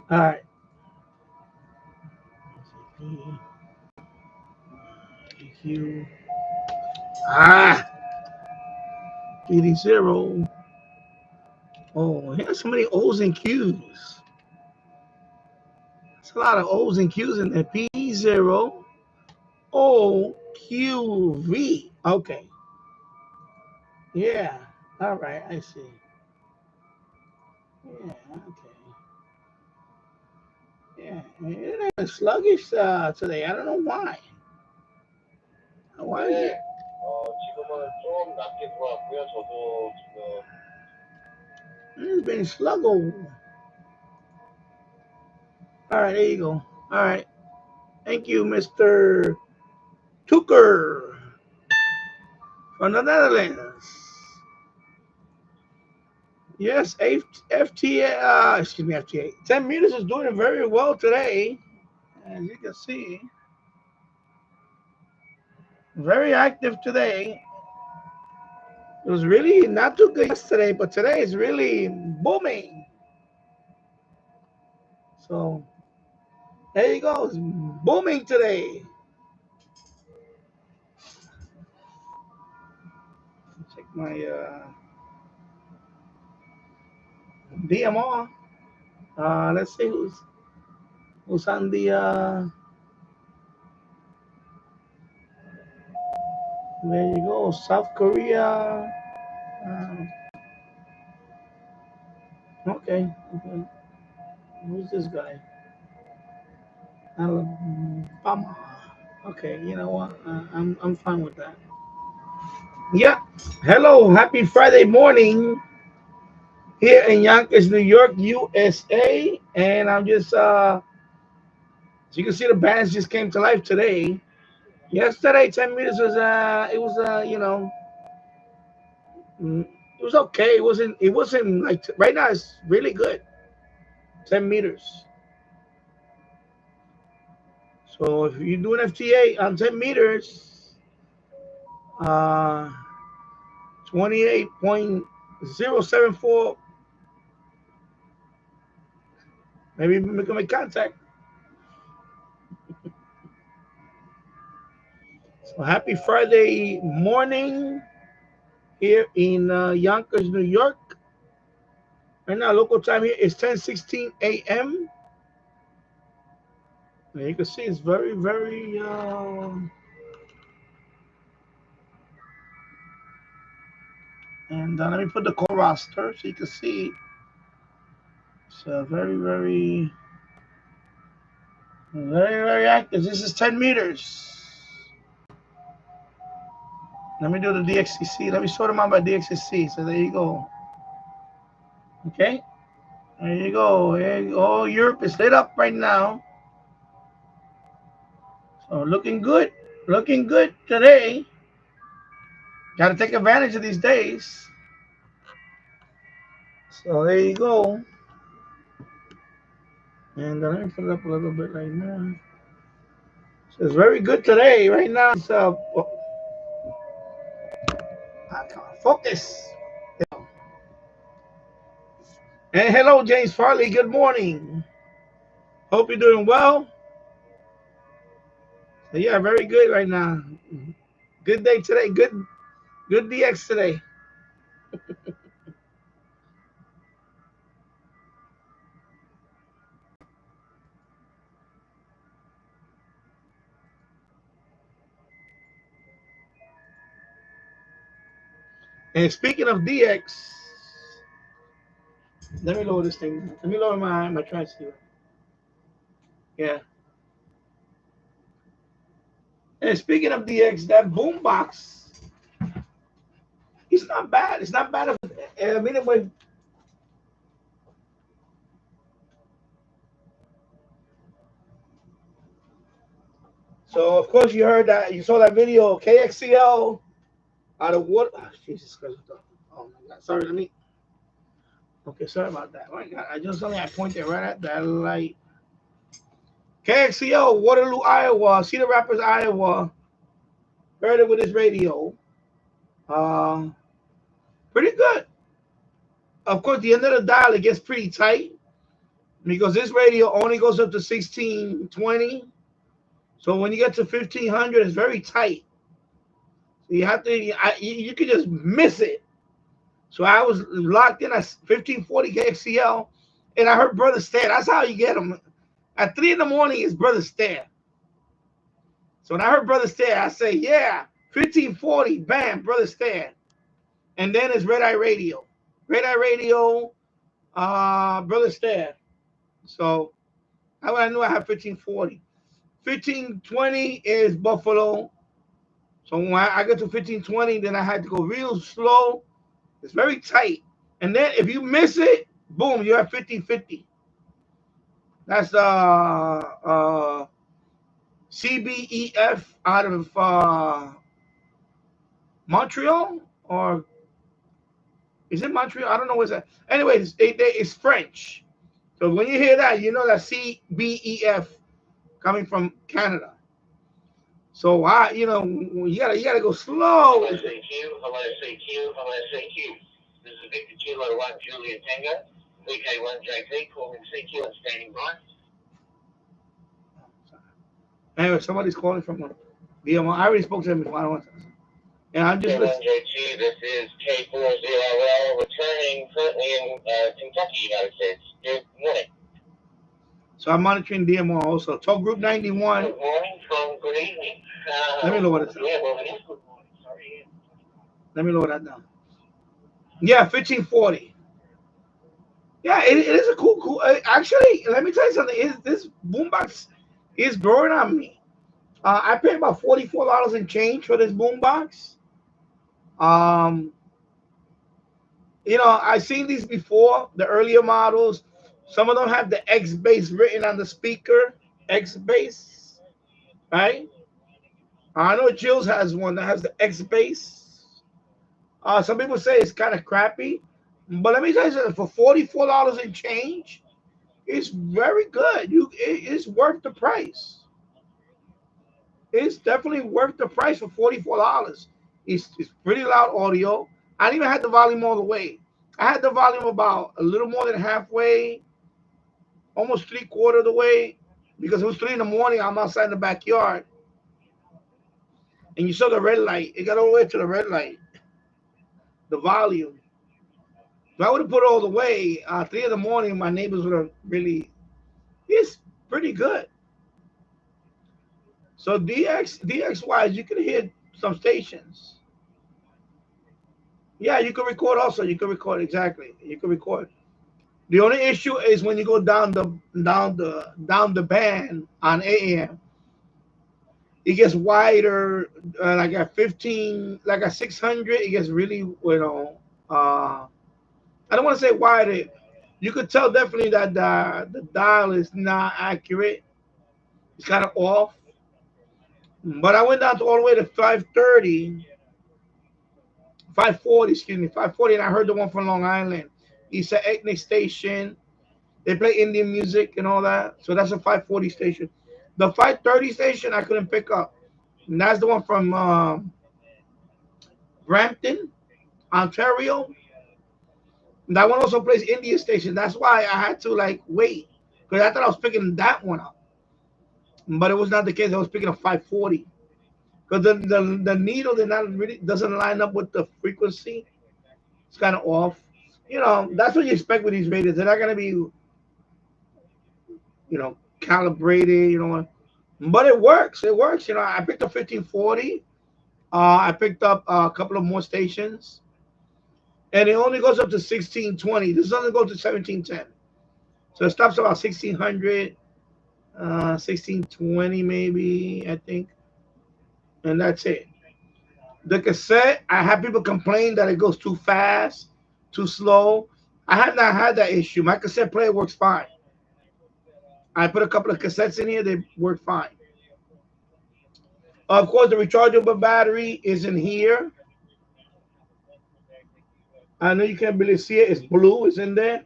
All right. EQ. Ah, 80. Oh, here's so many O's and Q's. It's a lot of O's and Q's in there. P0 O Q V. Okay. Yeah. All right. I see. Yeah. Okay. Yeah. It ain't sluggish today. I don't know why. Why is it? 지금은 좀 낮게 들어왔고요. 저도 지금 it's been sluggo. All right. There you go. All right. Thank you, Mr. Tucker from the Netherlands. Yes, FTA, excuse me, FTA. 10 meters is doing very well today. As you can see, very active today. It was really not too good yesterday, but today is really booming. So there you go. It's booming today. Check my DMR. Let's see who's on the there you go. South Korea. Uh, okay. Who's this guy? Alabama. Okay, you know what? I'm fine with that. Yeah. Hello, happy Friday morning here in Yonkers, New York, USA. And I'm just as you can see the bands just came to life today. Yesterday, 10 meters was it was it was okay. It wasn't like right now it's really good. 10 meters. So if you do an FTA on 10 meters, uh 28.074. Maybe we can make contact. So happy Friday morning here in Yonkers, New York. Right now, local time here is 10:16 a.m. You can see it's very, very. And let me put the call roster so you can see. It's very, very, very, very active. This is 10 meters. Let me do the DXCC. Let me sort them out by DXCC. So there you go. Okay. There you go. There you go. Europe is lit up right now. So looking good. Looking good today. Got to take advantage of these days. So there you go. And let me put it up a little bit right now. So it's very good today. Right now, it's focus. And hello, James Farley. Good morning. Hope you're doing well. So yeah, very good right now. Good day today. Good DX today. And speaking of DX, let me lower this thing. Let me lower my transceiver. Yeah. And speaking of DX, that boombox, it's not bad. It's not bad. I mean, so of course you heard that. You saw that video. KXCL out of what? Oh, Jesus Christ! Oh my God! Sorry, let me. Okay, sorry about that. Oh my God! I pointed right at that light. KXCL, Waterloo, Iowa. Cedar Rapids, Iowa. Heard it with his radio. Uh, Pretty good. Of course, the end of the dial it gets pretty tight. because this radio only goes up to 1620. So when you get to 1500, it's very tight. So you have to, you could just miss it. So I was locked in at 1540 KXCL, and I heard Brother Stare. That's how you get them. At 3 in the morning, it's Brother Stare. So when I heard Brother Stare, I say, yeah, 1540, bam, Brother Stare. And then it's Red Eye Radio. Red Eye Radio, Brother Stare. So I knew I had 1540. 1520 is Buffalo. So when I get to 1520, then I had to go real slow. It's very tight. And then if you miss it, boom, you're at 1550. That's CBEF out of Montreal, or is it Montreal? I don't know what's that. Anyways, it's French. So when you hear that, you know that CBEF coming from Canada. So you gotta go slow. Hello, CQ. Hello, CQ. Hello, CQ. This is Victor Kilo 1 Julia Tango, VK1 JP, calling CQ and standing by. Anyway, somebody's calling from BMO. I already spoke to him before. I don't want to. And I'm just listening. JT, this is K40L, returning currently in Kentucky, United States. Good morning. So I'm monitoring DMO also. Talk Group 91. Good morning from good evening. Let me lower this down. Yeah, well, it is good morning. Sorry. Let me lower that down. Yeah, 1540. Yeah, it is a cool. Actually, let me tell you something. This boombox is growing on me. I paid about $44 and change for this boombox. I've seen these before, the earlier models. Some of them have the X bass written on the speaker. X bass, right? I know Jill's has one that has the X bass. Some people say it's kind of crappy, but let me tell you something. For $44 and change, it's very good. It's worth the price. It's definitely worth the price for $44. It's pretty loud audio. I didn't even have the volume all the way. I had the volume about a little more than halfway, almost 3/4 of the way, because it was 3 in the morning. I'm outside in the backyard. And you saw the red light. It got all the way to the red light. The volume. If I would have put it all the way, 3 in the morning, my neighbors would have really. It's pretty good. So DX wise, you can hear some stations. Yeah, you can record also. You can record exactly. You can record. The only issue is when you go down the band on AM, it gets wider. Like at 15, like at 600, it gets really I don't want to say wider. You could tell definitely that the dial is not accurate. It's kind of off. But I went down to all the way to 530. 540, excuse me, 540, and I heard the one from Long Island. It's an ethnic station. They play Indian music and all that. So that's a 540 station. The 530 station I couldn't pick up. And that's the one from Brampton, Ontario. And that one also plays Indian station. That's why I had to wait. Because I thought I was picking that one up. But it was not the case. I was picking up 540. Because the needle doesn't line up with the frequency. It's kind of off. That's what you expect with these radios. They're not gonna be, calibrated. But it works. It works. I picked up 1540. I picked up a couple of more stations, and it only goes up to 1620. This doesn't go to 1710. So it stops about 1600, 1620 maybe, I think. And that's it. The cassette, I have people complain that it goes too fast, too slow. I have not had that issue. My cassette player works fine. I put a couple of cassettes in here, they work fine. Of course, the rechargeable battery is in here. I know you can't really see it. It's blue. It's in there.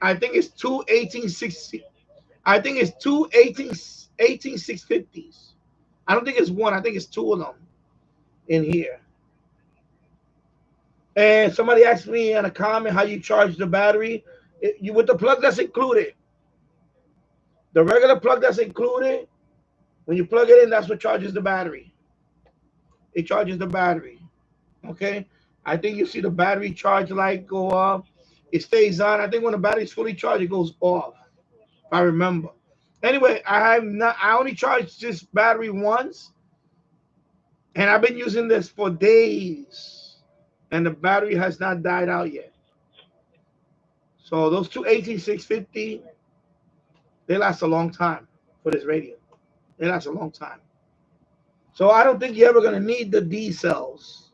I think it's two 1860. I think it's two 18650s. I don't think it's one. I think it's two of them in here. And somebody asked me in a comment how you charge the battery. With the plug that's included. The regular plug that's included, when you plug it in, that's what charges the battery. It charges the battery. Okay. I think you see the battery charge light go up. It stays on. I think when the battery's fully charged, it goes off. If I remember. Anyway, I have not. I only charged this battery once, and I've been using this for days, and the battery has not died out yet. So those two 18650, they last a long time for this radio. They last a long time. So I don't think you're ever gonna need the D cells.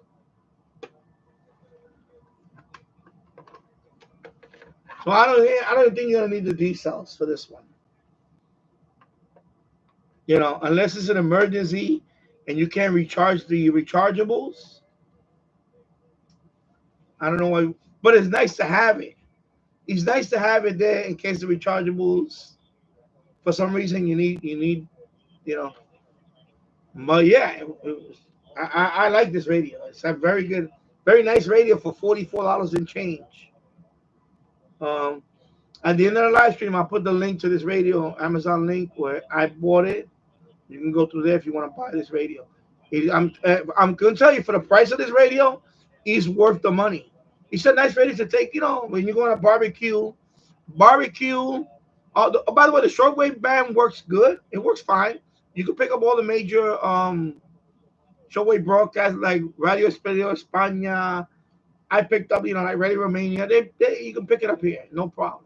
So I don't think you're gonna need the D cells for this one. Unless it's an emergency and you can't recharge the rechargeables. I don't know why, but it's nice to have it. It's nice to have it there in case the rechargeables, for some reason, you need. You know. But yeah, I like this radio. It's a very good, very nice radio for $44 and change. Um, at the end of the live stream, I'll put the link to this radio, Amazon link where I bought it. You can go through there if you want to buy this radio. I'm going to tell you, for the price of this radio, it's worth the money. It's a nice radio to take, when you go on a barbecue. Barbecue. By the way, the shortwave band works good. It works fine. You can pick up all the major shortwave broadcasts like Radio España. I picked up, like Radio Romania. You can pick it up here, no problem.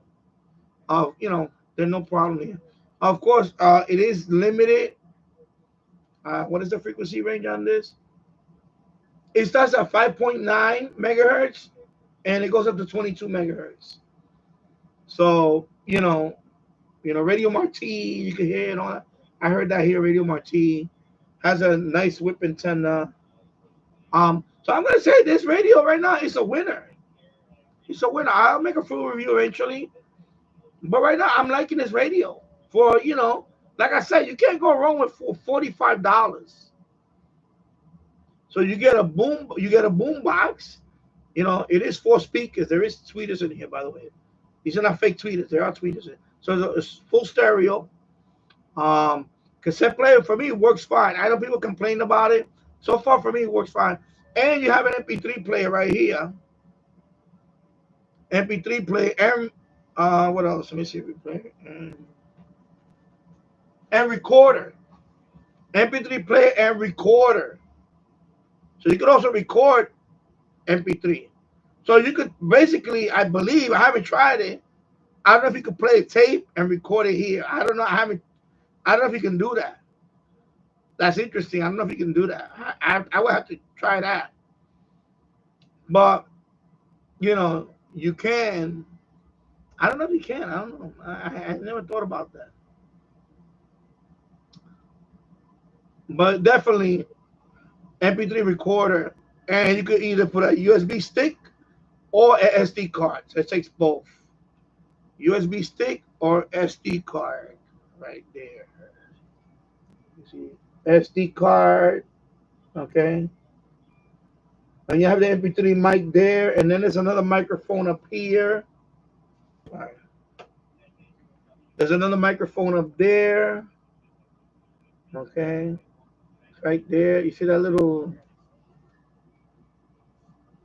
There's no problem here. Of course, it is limited. What is the frequency range on this? It starts at 5.9 megahertz and it goes up to 22 megahertz. So, Radio Marti, you can hear it on. I heard that here. Radio Marti has a nice whip antenna. So I'm gonna say this radio right now is a winner. It's a winner. I'll make a full review eventually. But right now I'm liking this radio. For like I said, you can't go wrong with $45. So you get a boom box. It is 4 speakers. There is tweeters in here, by the way. These are not fake tweeters. There are tweeters in. So it's full stereo. Cassette player for me works fine. I know people complain about it. So far for me it works fine. And you have an MP3 player right here. MP3 player and what else? Let me see if we play. And recorder. MP3 player and recorder. So you could also record MP3. So you could basically, I believe, I haven't tried it. I don't know if you could play a tape and record it here. I don't know. I don't know if you can do that. That's interesting. I don't know if you can do that. I would have to try that. But you can. I don't know if you can. I don't know. I never thought about that. But definitely MP3 recorder, and you could either put a USB stick or an SD card. So it takes both. USB stick or SD card right there. You see, SD card. Okay. And you have the MP3 mic there, and then there's another microphone up here. All right. There's another microphone up there. Okay. Right there. You see that little.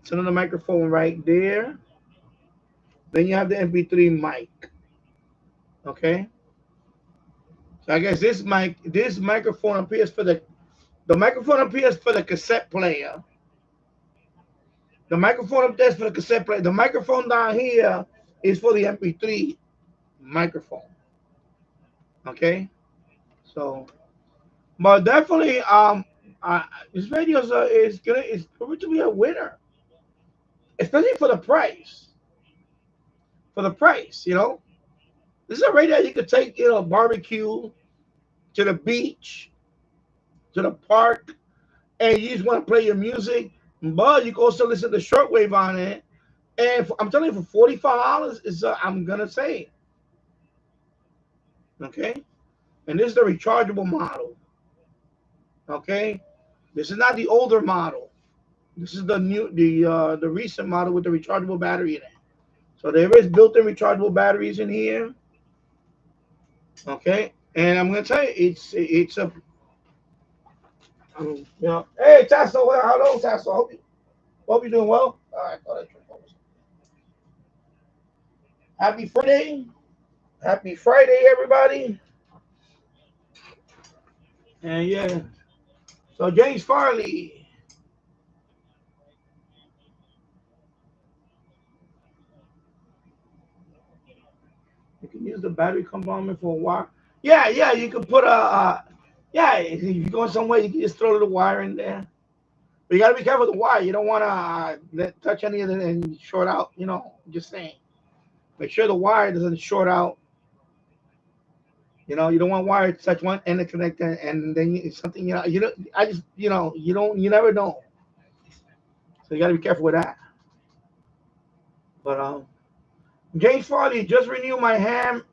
It's another microphone right there. Then you have the MP3 mic. Okay. So I guess this microphone appears for the microphone appears for the cassette player. The microphone up there is for the cassette player. The microphone down here is for the MP3 microphone. Okay. So, but definitely, this radio is going to be a winner, especially for the price. For the price, this is a radio you could take, barbecue, to the beach, to the park, and you just want to play your music. But you can also listen to shortwave on it. And I'm telling you, for $45, I'm gonna say, okay. And this is the rechargeable model. Okay, this is not the older model. This is the recent model with the rechargeable battery in it. So there is built-in rechargeable batteries in here. Okay, and I'm gonna tell you, it's a Hey Tasso, well, hello Tasso. Hope you're doing well. All right, happy Friday, happy Friday, everybody. And yeah, so James Farley, you can use the battery compartment for a wire. Yeah, you can put yeah, if you're going somewhere, you can just throw the wire in there. But you gotta be careful with the wire. You don't want to touch any of it and short out. Just saying. Make sure the wire doesn't short out. You don't want wire to touch one end of connector, and then it's something. You don't. I just you don't. You never know. So you gotta be careful with that. But James Farley just renewed my ham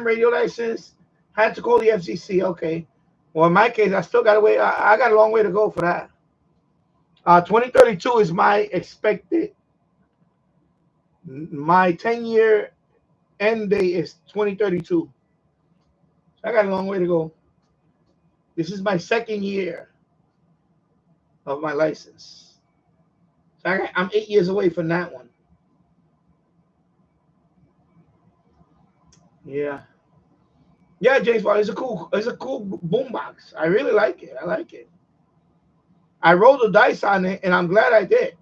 radio license. Had to call the FCC. Okay. Well, in my case, I still got to wait. I got a long way to go for that. 2032 is my expected. My 10-year end date is 2032. So I got a long way to go. This is my second year of my license. So I'm 8 years away from that one. Yeah. Yeah, James Bond. It's a cool boombox. I really like it. I like it. I rolled the dice on it, and I'm glad I did.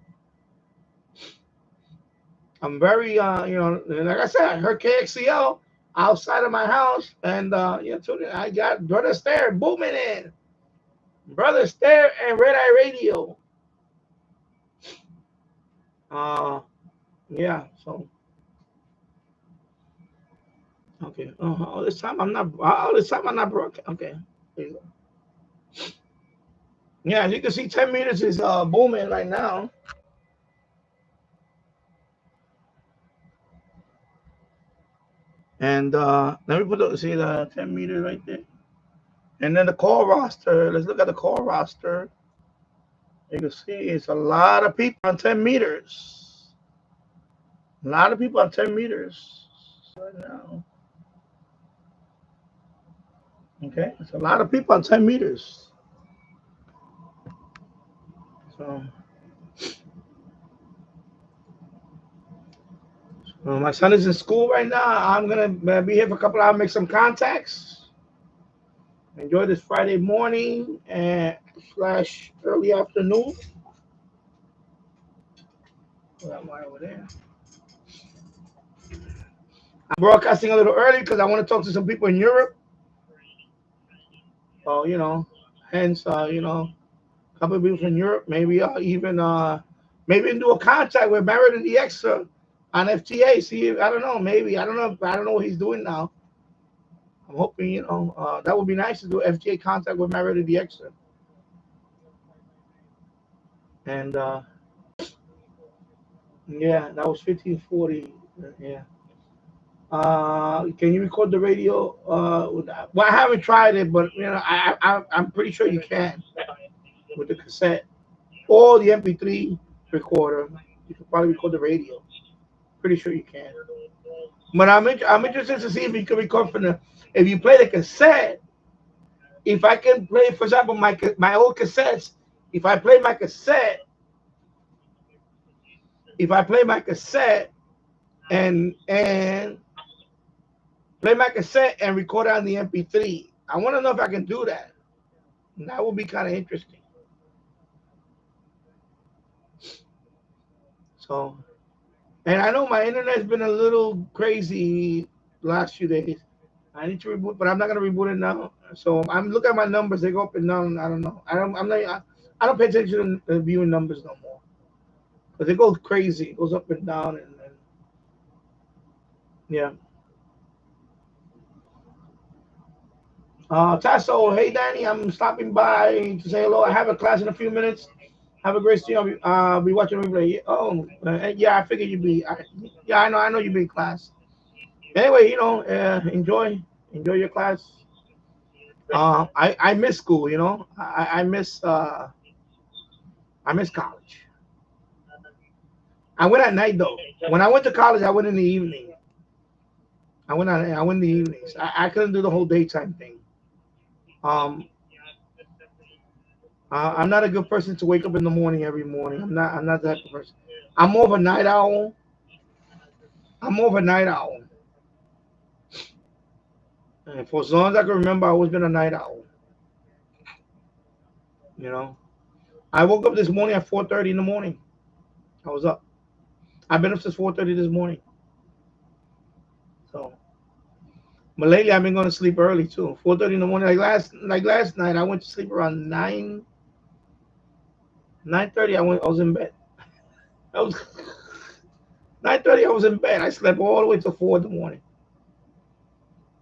I'm very, like I said, I heard KXCL outside of my house, and I got Brother Stare booming in. Brother Stare and Red Eye Radio. Uh, yeah. So okay. This time I'm not. This time I'm not broken. Okay. There you go. Yeah, as you can see, 10 meters is booming right now. And let me see the 10 meters right there. And then the call roster. Let's look at the call roster. You can see it's a lot of people on 10 meters. A lot of people on 10 meters right now. Okay, it's a lot of people on 10 meters. So, my son is in school right now. I'm gonna be here for a couple hours, make some contacts. Enjoy this Friday morning and slash early afternoon. Put that wire over there. I'm broadcasting a little early because I want to talk to some people in Europe. Oh, hence, a couple of people from Europe. Maybe maybe do a contact with Marriott and the Extra on FTA. See, I don't know. Maybe I don't know. I don't know what he's doing now. I'm hoping that would be nice to do FTA contact with Marriott and the Extra. And yeah, that was 1540. Yeah. Can you record the radio? Well, I haven't tried it, but I'm pretty sure you can with the cassette or the MP3 recorder. You can probably record the radio. Pretty sure you can. But I'm interested to see if you can record from if you play the cassette. If I can play, for example, my old cassettes. If I play my cassette, if I play my cassette and play my cassette and record it on the MP3, I want to know if I can do that. That would be kind of interesting. So, and I know my internet's been a little crazy the last few days. I need to reboot, but I'm not gonna reboot it now. So I'm looking at my numbers; they go up and down. I don't know. I don't. I'm not. I don't pay attention to viewing numbers no more because it goes crazy. It goes up and down, and yeah. Tasso, hey Danny, I'm stopping by to say hello. I have a class in a few minutes. Have a great day. I'll be watching replay. Oh, yeah, I figured you'd be. Yeah, I know you'd be in class. Anyway, enjoy your class. I miss school. I miss college. I went at night though. When I went to college, I went in the evening. I went in the evenings. I couldn't do the whole daytime thing. Um, I'm not a good person to wake up in the morning every morning. I'm not that type of person. I'm more of a night owl. I'm more of a night owl. And for as long as I can remember, I've always been a night owl. You know, I woke up this morning at 4:30 in the morning. I was up. I've been up since 4:30 this morning. So, but lately I've been going to sleep early too. 4:30 in the morning. Like last night, I went to sleep around 9:30. I was in bed. I was 9:30. I was in bed. I slept all the way till 4 in the morning.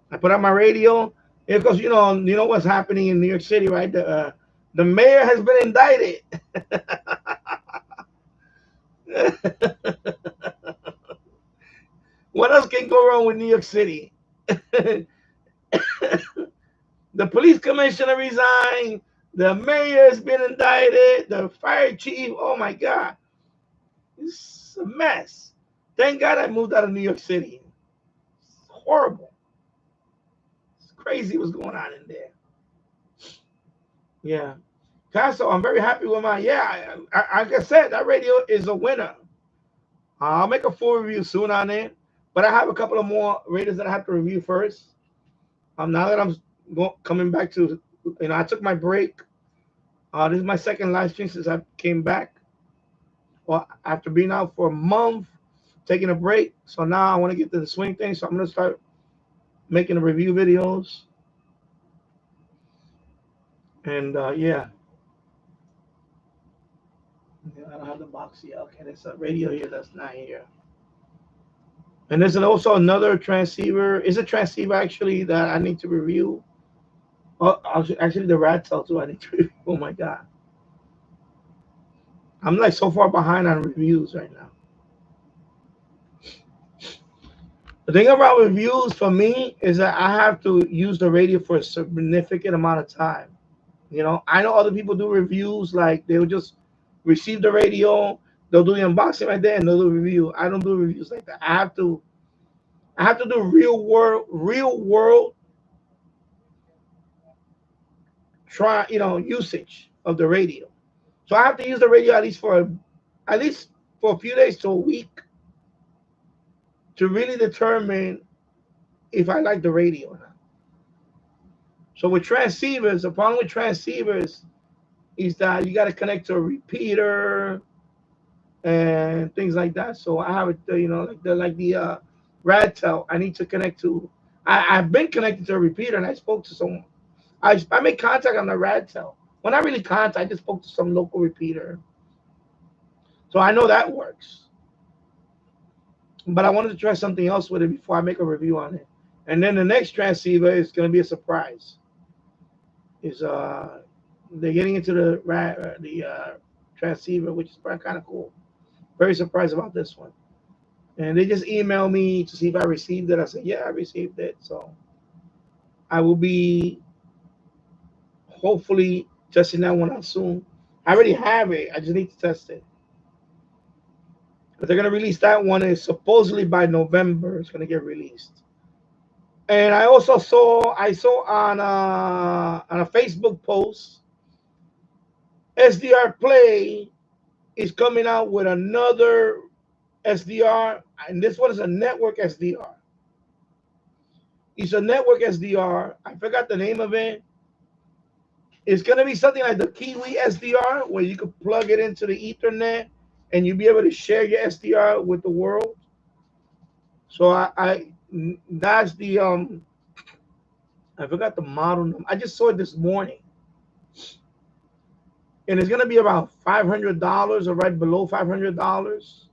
I put on my radio because you know what's happening in New York City, right? The mayor has been indicted. What else can go wrong with New York City? The police commissioner resigned. The mayor's been indicted. The fire chief. Oh my God, it's a mess. Thank God I moved out of New York City. It's horrible. It's crazy what's going on in there. Yeah. Castle, I'm very happy with my. Yeah, like I said, that radio is a winner. I'll make a full review soon on it, but I have a couple of more radios that I have to review first. Now that I'm coming back to, I took my break. This is my second live stream since I came back. Well, after being out for a month, taking a break. So now I want to get to the swing thing. So I'm gonna start making the review videos. And I don't have the box here. Okay, there's a radio here that's not here. And there's also another transceiver. Is a transceiver actually that I need to review? Oh, actually, the rad cell too. I need to review. Oh my God, I'm like so far behind on reviews right now. The thing about reviews for me is that I have to use the radio for a significant amount of time. I know other people do reviews like they'll just receive the radio, they'll do the unboxing right there, and they'll do a review. I don't do reviews like that. I have to do real world try usage of the radio. So I have to use the radio at least for a few days to a week to really determine if I like the radio or not. So with transceivers, the problem with transceivers is that you got to connect to a repeater and things like that. So I have it, like the Radtel. I need to connect to. I've been connected to a repeater, and I spoke to someone. I made contact on the Radtel. Well, not really contact. I just spoke to some local repeater, so I know that works. But I wanted to try something else with it before I make a review on it. And then the next transceiver is going to be a surprise. Is they're getting into the transceiver, which is kind of cool. Very surprised about this one. And they just emailed me to see if I received it. I said, yeah, I received it. So I will be hopefully testing that one out soon. I already have it. I just need to test it. But they're gonna release that one. Is supposedly by November. It's gonna get released. And I saw on a Facebook post, SDR Play is coming out with another SDR, and this one is a network SDR. It's a network SDR. I forgot the name of it. It's gonna be something like the Kiwi SDR, where you could plug it into the Ethernet and you'll be able to share your SDR with the world. So that's the I forgot the model number. I just saw it this morning, and it's gonna be about $500 or right below $500.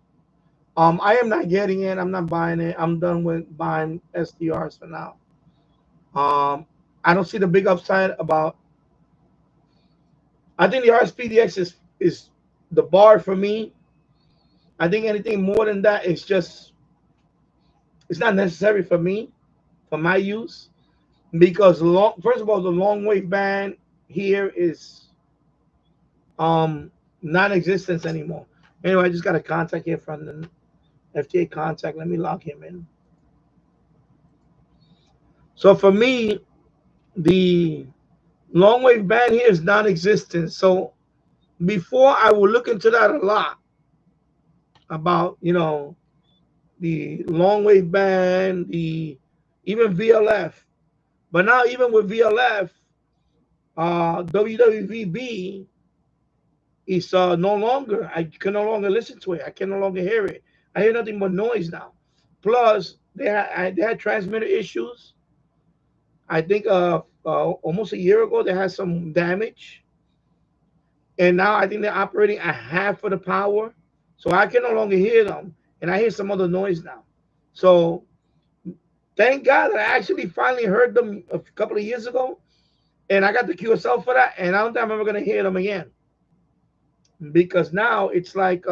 I am not getting it. I'm not buying it. I'm done with buying SDRs for now. I don't see the big upside about. I think the RSPDX is the bar for me. I think anything more than that is just it's not necessary for me for my use because first of all the long wave band here is non-existence anymore. Anyway, I just got a contact here from the FTA contact. Let me log him in. So for me, the long wave band here is non-existent. So before I would look into that a lot about the long wave band, the even VLF. But now even with VLF, WWVB is no longer. I can no longer listen to it. I can no longer hear it. I hear nothing but noise now. Plus, they had transmitter issues. I think almost a year ago they had some damage, and now I think they're operating at half of the power, so I can no longer hear them, and I hear some other noise now. So thank God that I actually finally heard them a couple of years ago, and I got the QSL for that, and I don't think I'm ever gonna hear them again because now it's like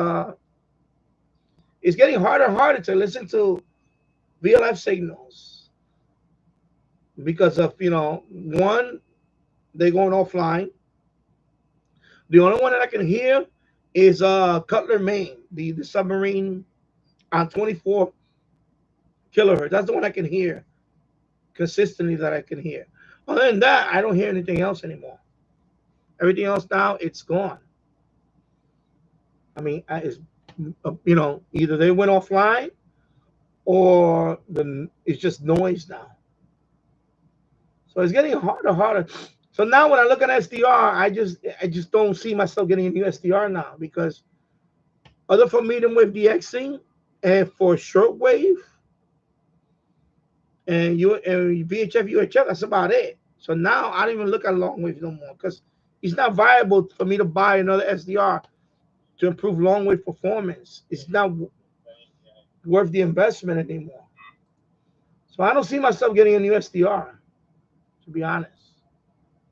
it's getting harder and harder to listen to VLF signals because of one, they're going offline. The only one that I can hear is Cutler, Maine, the submarine on 24 kilohertz. That's the one I can hear consistently that I can hear. Other than that, I don't hear anything else anymore. Everything else now, it's gone. I mean, it's either they went offline or it's just noise now. So it's getting harder, harder. So now when I look at SDR, I just don't see myself getting a new SDR now because other for medium wave DXing and for shortwave and VHF UHF, that's about it. So now I don't even look at long wave no more because it's not viable for me to buy another SDR to improve long wave performance. It's not worth the investment anymore. So I don't see myself getting a new SDR, to be honest.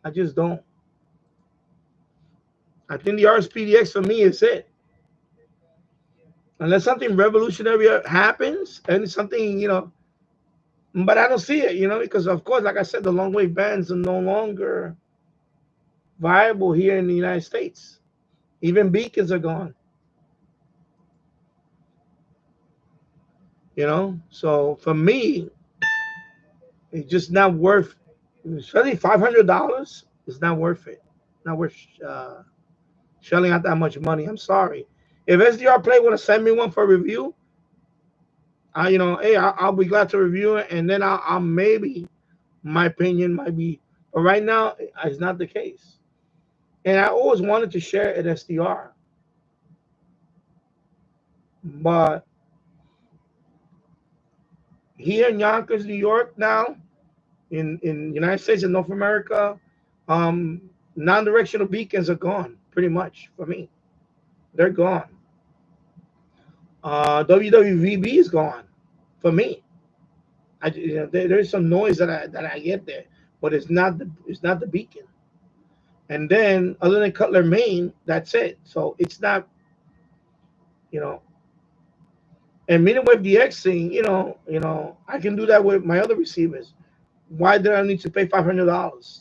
I just don't. I think the RSPDX for me is it. Unless something revolutionary happens and it's something, but I don't see it, because of course, like I said, the long wave bands are no longer viable here in the United States. Even beacons are gone, So for me, it's just not worth, especially $500. It's not worth it. Not worth shelling out that much money. I'm sorry. If SDR Play want to send me one for review, hey, I'll be glad to review it, and then I'll maybe my opinion might be, but right now it's not the case. And I always wanted to share an SDR, but here in Yonkers, New York, now in United States and North America, um, non-directional beacons are gone pretty much for me. They're gone. WWVB is gone for me. There's some noise that I get there, but it's not the beacon. And then other than Cutler, Maine, that's it. So it's not, you know. And medium wave DXing, I can do that with my other receivers. Why did I need to pay $500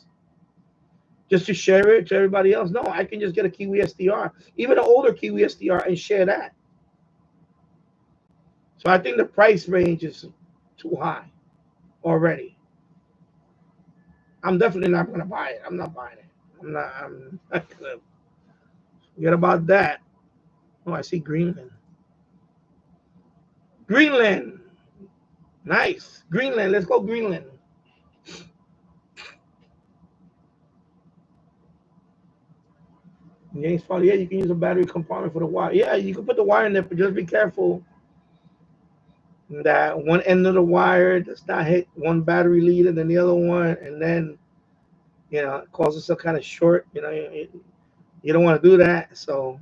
just to share it to everybody else? No, I can just get a Kiwi SDR, even an older Kiwi SDR, and share that. So I think the price range is too high already. I'm definitely not going to buy it. I'm not buying it. I'm not going to forget about that. Oh, I see Greenland. Greenland. Nice. Greenland. Let's go Greenland. James Foley, yeah, you can use a battery compartment for the wire. Yeah, you can put the wire in there, but just be careful that one end of the wire does not hit one battery lead and then the other one, and then it causes some kind of short. You don't want to do that. So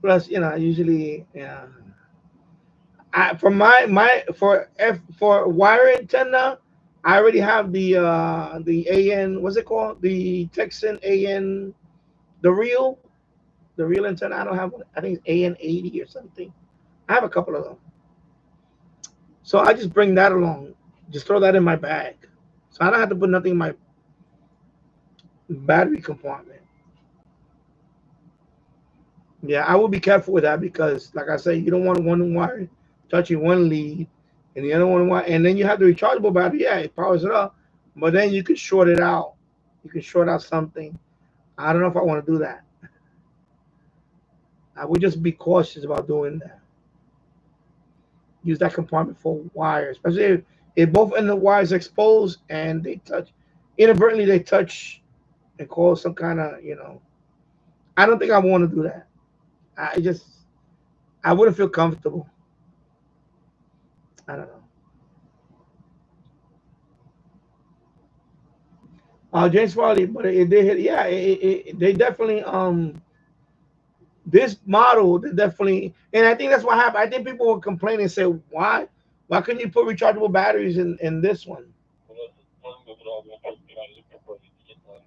plus, usually, for for wire antenna, I already have the AN. What's it called? The Texan AN, the real antenna. I don't have one. I think it's AN80 or something. I have a couple of them. So I just bring that along. Just throw that in my bag. So I don't have to put nothing in my battery compartment. Yeah, I will be careful with that because, like I say, you don't want one wire touching one lead and the other one, and then you have the rechargeable battery. Yeah, it powers it up, but then you can short it out. You can short out something. I don't know if I want to do that. I would just be cautious about doing that. Use that compartment for wires, especially if both end of the wires exposed and they touch inadvertently. They touch and cause some kind of I don't think I want to do that. I wouldn't feel comfortable. I don't know. James Farley, but it did. Yeah, they definitely this model they definitely, and I think that's what happened. I think people were complaining and say why couldn't you put rechargeable batteries in this one?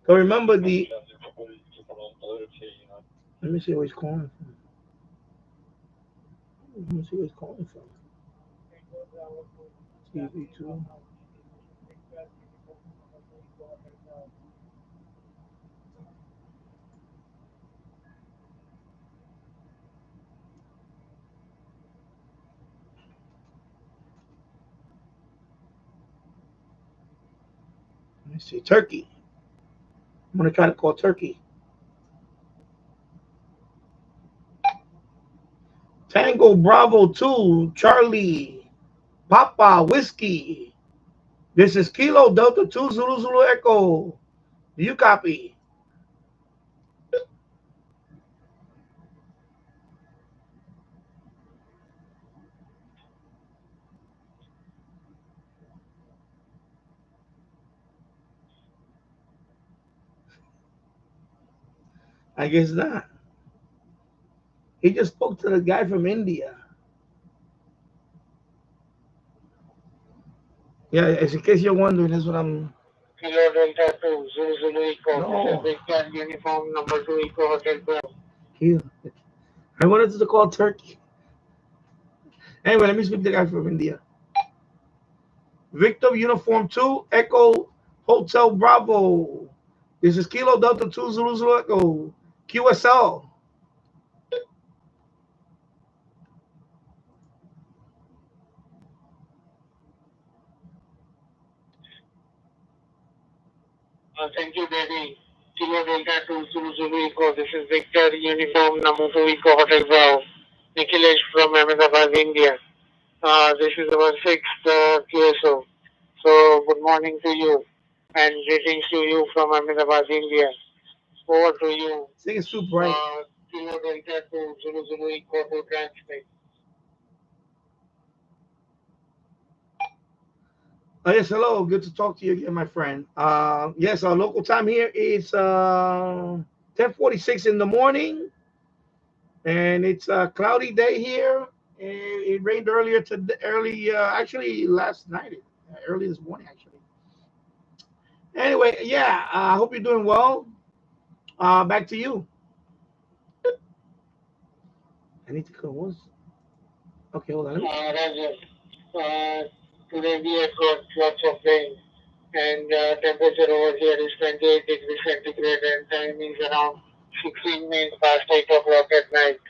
So remember let me see where he's calling from. Let me see where he's calling from. TV2. Let me see. Turkey. I'm gonna try to call Turkey. Tango Bravo 2, Charlie, Papa, Whiskey. This is Kilo Delta 2 Zulu Zulu Echo. Do you copy? I guess not. He just spoke to the guy from India. Yeah, as in case you're wondering, that's what I'm. Kilo Delta 2, Zulu Zulu Echo. This is No. Victor Uniform number 2 Echo Hotel Bravo. He, I wanted to call Turkey. Anyway, let me speak to the guy from India. Victor Uniform 2, Echo Hotel Bravo. This is Kilo Delta 2 Zulu Zulu Echo. QSL. Thank you, Daddy. Kilo Delta 2 Zulu Zulu Echo. This is Victor Uniform number 2 Echo Hotel Bravo. Nikhilesh from Ahmedabad, India. This is our sixth QSO. So, good morning to you and greetings to you from Ahmedabad, India. Over to you. Sing it super bright. Kilo Delta to Zulu Zulu Echo to transmit. Yes, hello. Good to talk to you again, my friend. Yes, our local time here is 10:46 in the morning, and it's a cloudy day here. It rained earlier today, actually last night, early this morning, actually. Anyway, yeah, I hope you're doing well. Back to you. I need to go. Okay, hold on. Roger. Uh, Today we have got lots of rain and temperature over here is 28 degrees centigrade and time is around 16 minutes past 8 o'clock at night.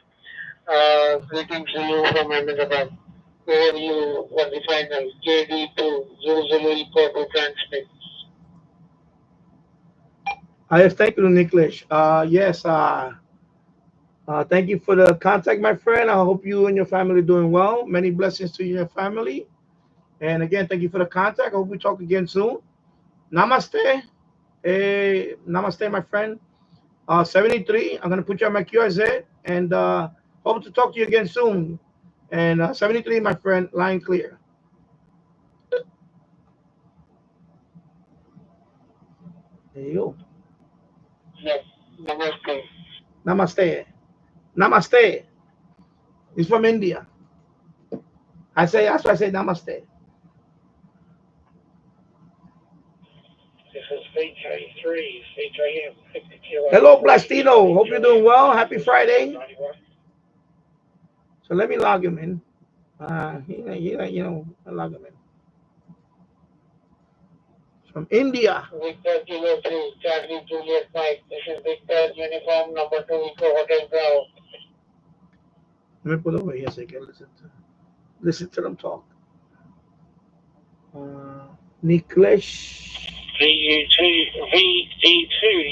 Greetings to you from Ahmedabad. Over you for the final JD2 Zulu Zulu Echo to transmit. Yes, thank you, Nicholas. Yes, thank you for the contact, my friend. I hope you and your family are doing well. Many blessings to you and your family. And again, thank you for the contact. I hope we talk again soon. Namaste. Namaste, my friend. 73. I'm going to put you on my QRZ and hope to talk to you again soon. And 73, my friend, line clear. There you go. Yes, namaste. Namaste. Namaste. He's from India. That's why I say namaste. This is VK3, CJM, 50 kilo. Hello, Blastino. Hope you're doing well. Happy Friday. So let me log him in. I log him in. From India. Victor Kilo 3, Charlie Juliet Mike. This is Victor Uniform number 2 Echo Hotel Bravo. Let me put over here so you can listen to them talk. Niklesh. VE2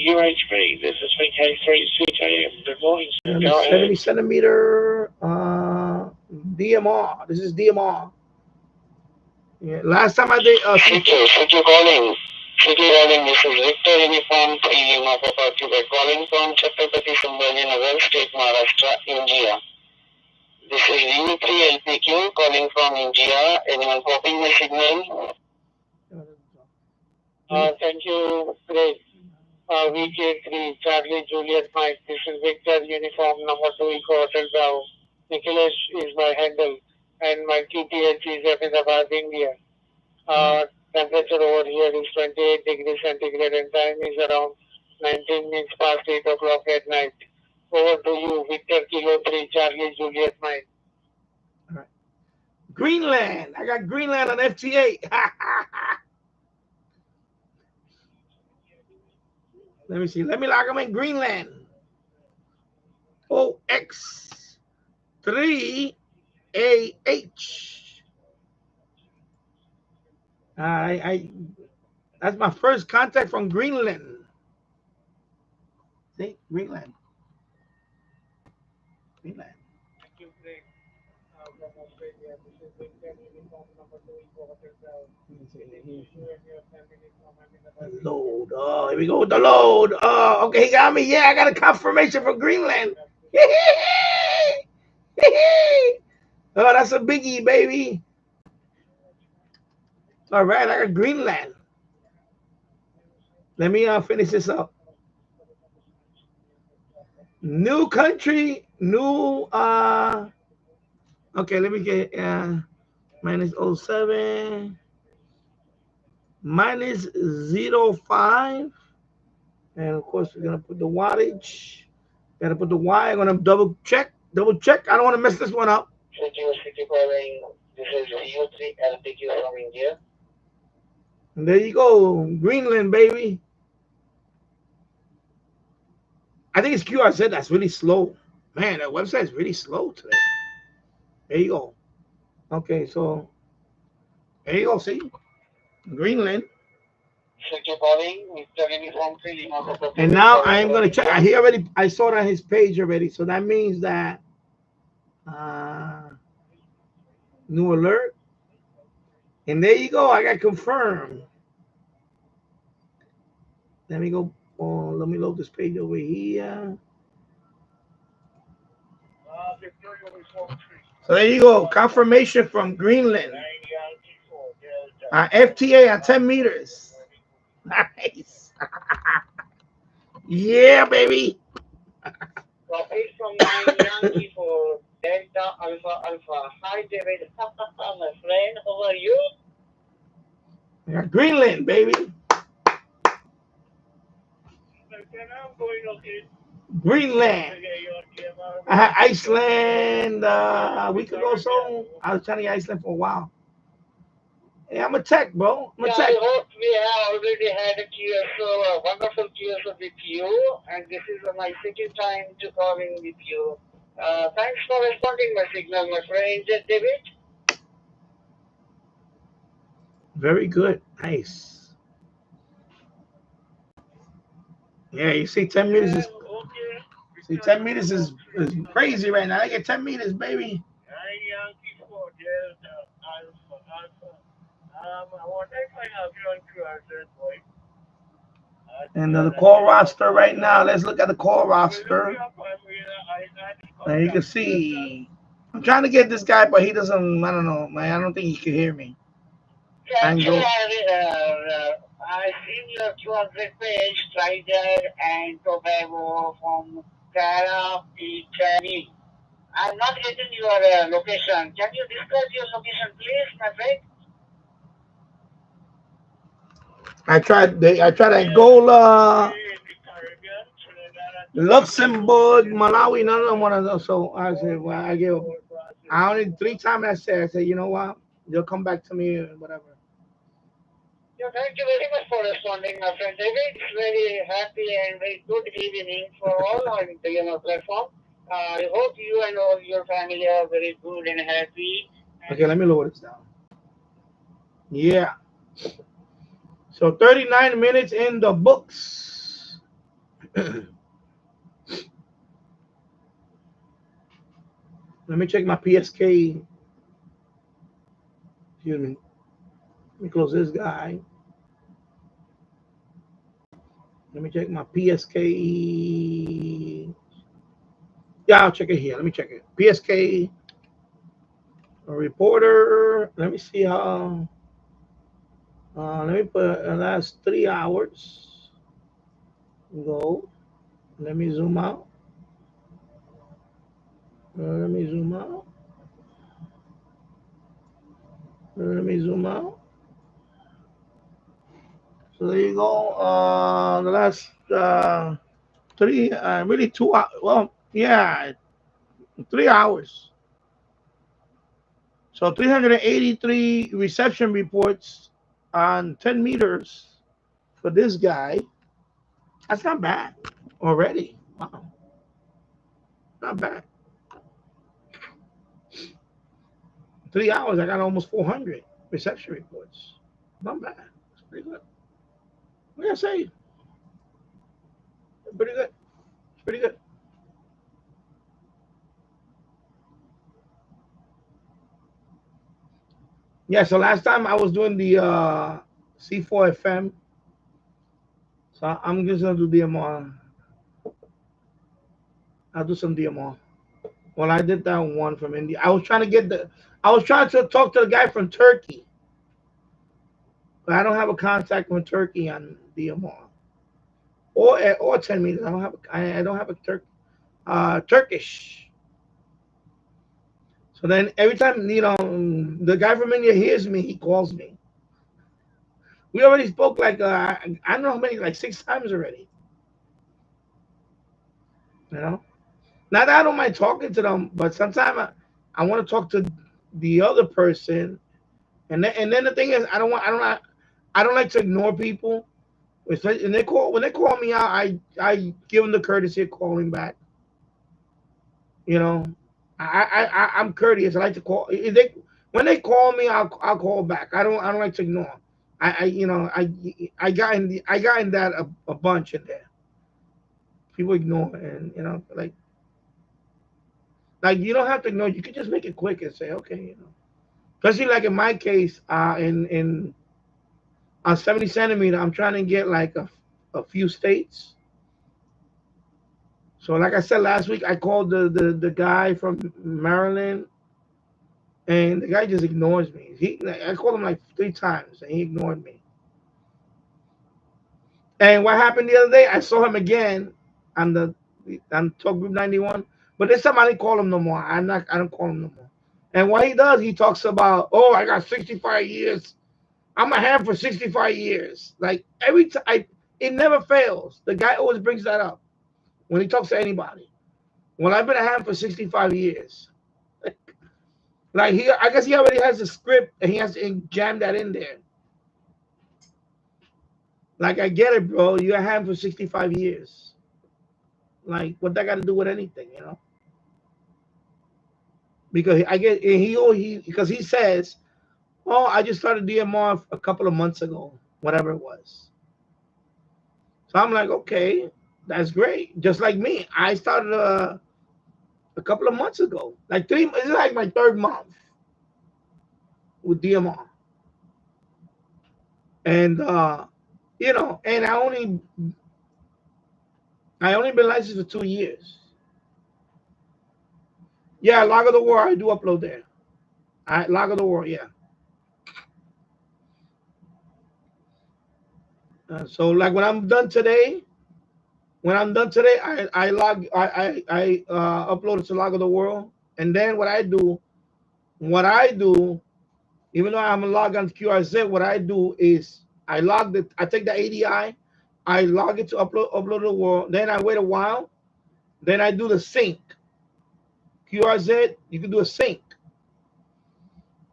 UHB. This is VK36 AM. Good morning, sir. That is Go 70 ahead. centimeter DMR. This is DMR. Yeah. Last time I did CQ calling. CQ calling. This is Victor Uniform Lima Papa Quebec calling from Chhatrapati Sambhaji Nagar, State Maharashtra, India. This is V3 LPQ calling from India. Anyone copying my signal? Thank you. Great. VK3 Charlie Juliet Mike. This is Victor Uniform number 2 Eco Hotel Bravo. Nicholas is my handle and my QTH is Ahmedabad, India. Temperature over here is 28 degrees centigrade and time is around 19 minutes past 8 o'clock at night. Over to you, Victor Kilo 3 Charlie Juliet Mike. All right. Greenland. I got Greenland on FTA. Let me see. Let me lock them in Greenland. OX3AH. That's my first contact from Greenland. See, Greenland. Greenland. Load. Oh, here we go with the load. Oh, okay, he got me. Yeah, I got a confirmation from Greenland. Oh, that's a biggie, baby. All right, I got Greenland. Let me finish this up. New country, new okay, let me get minus -07 minus 0.5, and of course we're gonna put the wattage. Gotta put the Y. I'm gonna double check. I don't want to mess this one up. This is U3 LPQ from India. And there you go, Greenland, baby. I think it's QRZ that's really slow. Man, that website is really slow today. There you go. Okay, so there you go. See, Greenland. And now I am gonna check. I saw it on his page already. So that means that new alert. And there you go. I got confirmed. Let me go. Oh, let me load this page over here. So there you go. Confirmation from Greenland. FTA at 10 meters. Nice. Yeah, baby. Copy from my Yankee for Delta Alpha Alpha. Hi, David. My friend, how are you? Yeah, Greenland, baby. Greenland. I had Iceland a week ago, so I was trying to get Iceland for a while. Hey, I'm a tech, bro. I'm a tech. I hope we have already had a QSO, a wonderful QSO with you, and this is my second time to calling with you. Thanks for responding my signal, my friend David. Very good. Nice. Yeah, you see 10 meters is see 10 meters is crazy right now. I get 10 meters, baby. And the call roster right now. Let's look at the call roster. And you can see. I'm trying to get this guy, but he doesn't. I don't know, man. I don't think he can hear me. Actually, I seen your QRZ page, Trinidad and Tobago from Cara Chani. I'm not getting your location. Can you discuss your location, please, my friend? I tried Angola, Luxembourg, Malawi, none of them one of those. So I said, well, I only 3 times I said, you know what? You'll come back to me or whatever. Yeah, thank you very much for responding, my friend David. It's very happy and very good evening for all on the platform. I hope you and all your family are very good and happy. Okay, let me lower this down. Yeah. So 39 minutes in the books. Let me check my PSK. Excuse me. Let me close this guy. Let me check my PSK. Yeah, I'll check it here. Let me check it. PSK reporter. Let me see how. Let me put the last 3 hours. Go. Let me zoom out. Let me zoom out. Let me zoom out. So there you go. The last three, really 2 hours. Well, yeah, 3 hours. So 383 reception reports on 10 meters for this guy. That's not bad already. Wow, not bad. 3 hours, I got almost 400 reception reports. Not bad. It's pretty good. What did I say? Pretty good. It's pretty good. Yeah. So last time I was doing the C4 FM. So I'm just gonna do DMR. I'll do some DMR. Well, I did that one from India. I was trying to get the. I was trying to talk to the guy from Turkey, but I don't have a contact from Turkey on DMR or 10 meters. I don't have. I don't have a Turkish. So then every time the guy from India hears me, he calls me. We already spoke like I don't know how many, like 6 times already. You know, not that I don't mind talking to them, but sometimes I want to talk to the other person, and then the thing is, I don't like to ignore people. And when they call me out, I give them the courtesy of calling back. You know, I'm courteous. I like to call. If they When they call me, I'll call back. I don't like to ignore. I got in that a bunch in there. People ignore, and like you don't have to ignore. You can just make it quick and say okay. Especially like in my case, in on 70 centimeter, I'm trying to get like a few states. So like I said last week, I called the guy from Maryland, and the guy just ignores me. I called him like 3 times, and he ignored me. And what happened the other day? I saw him again on the on Talk Group 91, but this time I didn't call him no more. I don't call him no more. And what he does, he talks about, oh, I got 65 years. I'm a ham for 65 years. Like every time, it never fails. The guy always brings that up when he talks to anybody. Well, I've been a ham for 65 years. Like I guess he already has a script and he has to jam that in there. Like I get it, bro. You're a ham for 65 years. Like what that got to do with anything, Because I get he because he says, "Oh, I just started DMR a couple of months ago, whatever it was." So I'm like, okay, that's great. Just like me, I started a couple of months ago, like three. It's like my third month with DMR, and and I only been licensed for 2 years. Yeah, Log of the War, I do upload there. Log of the War, yeah. So like when I'm done today, I upload it to Log of the World, and then what I do, even though I'm logged on QRZ, what I do is I take the ADI, I log it to upload the world, then I wait a while, then I do the sync. QRZ, you can do a sync,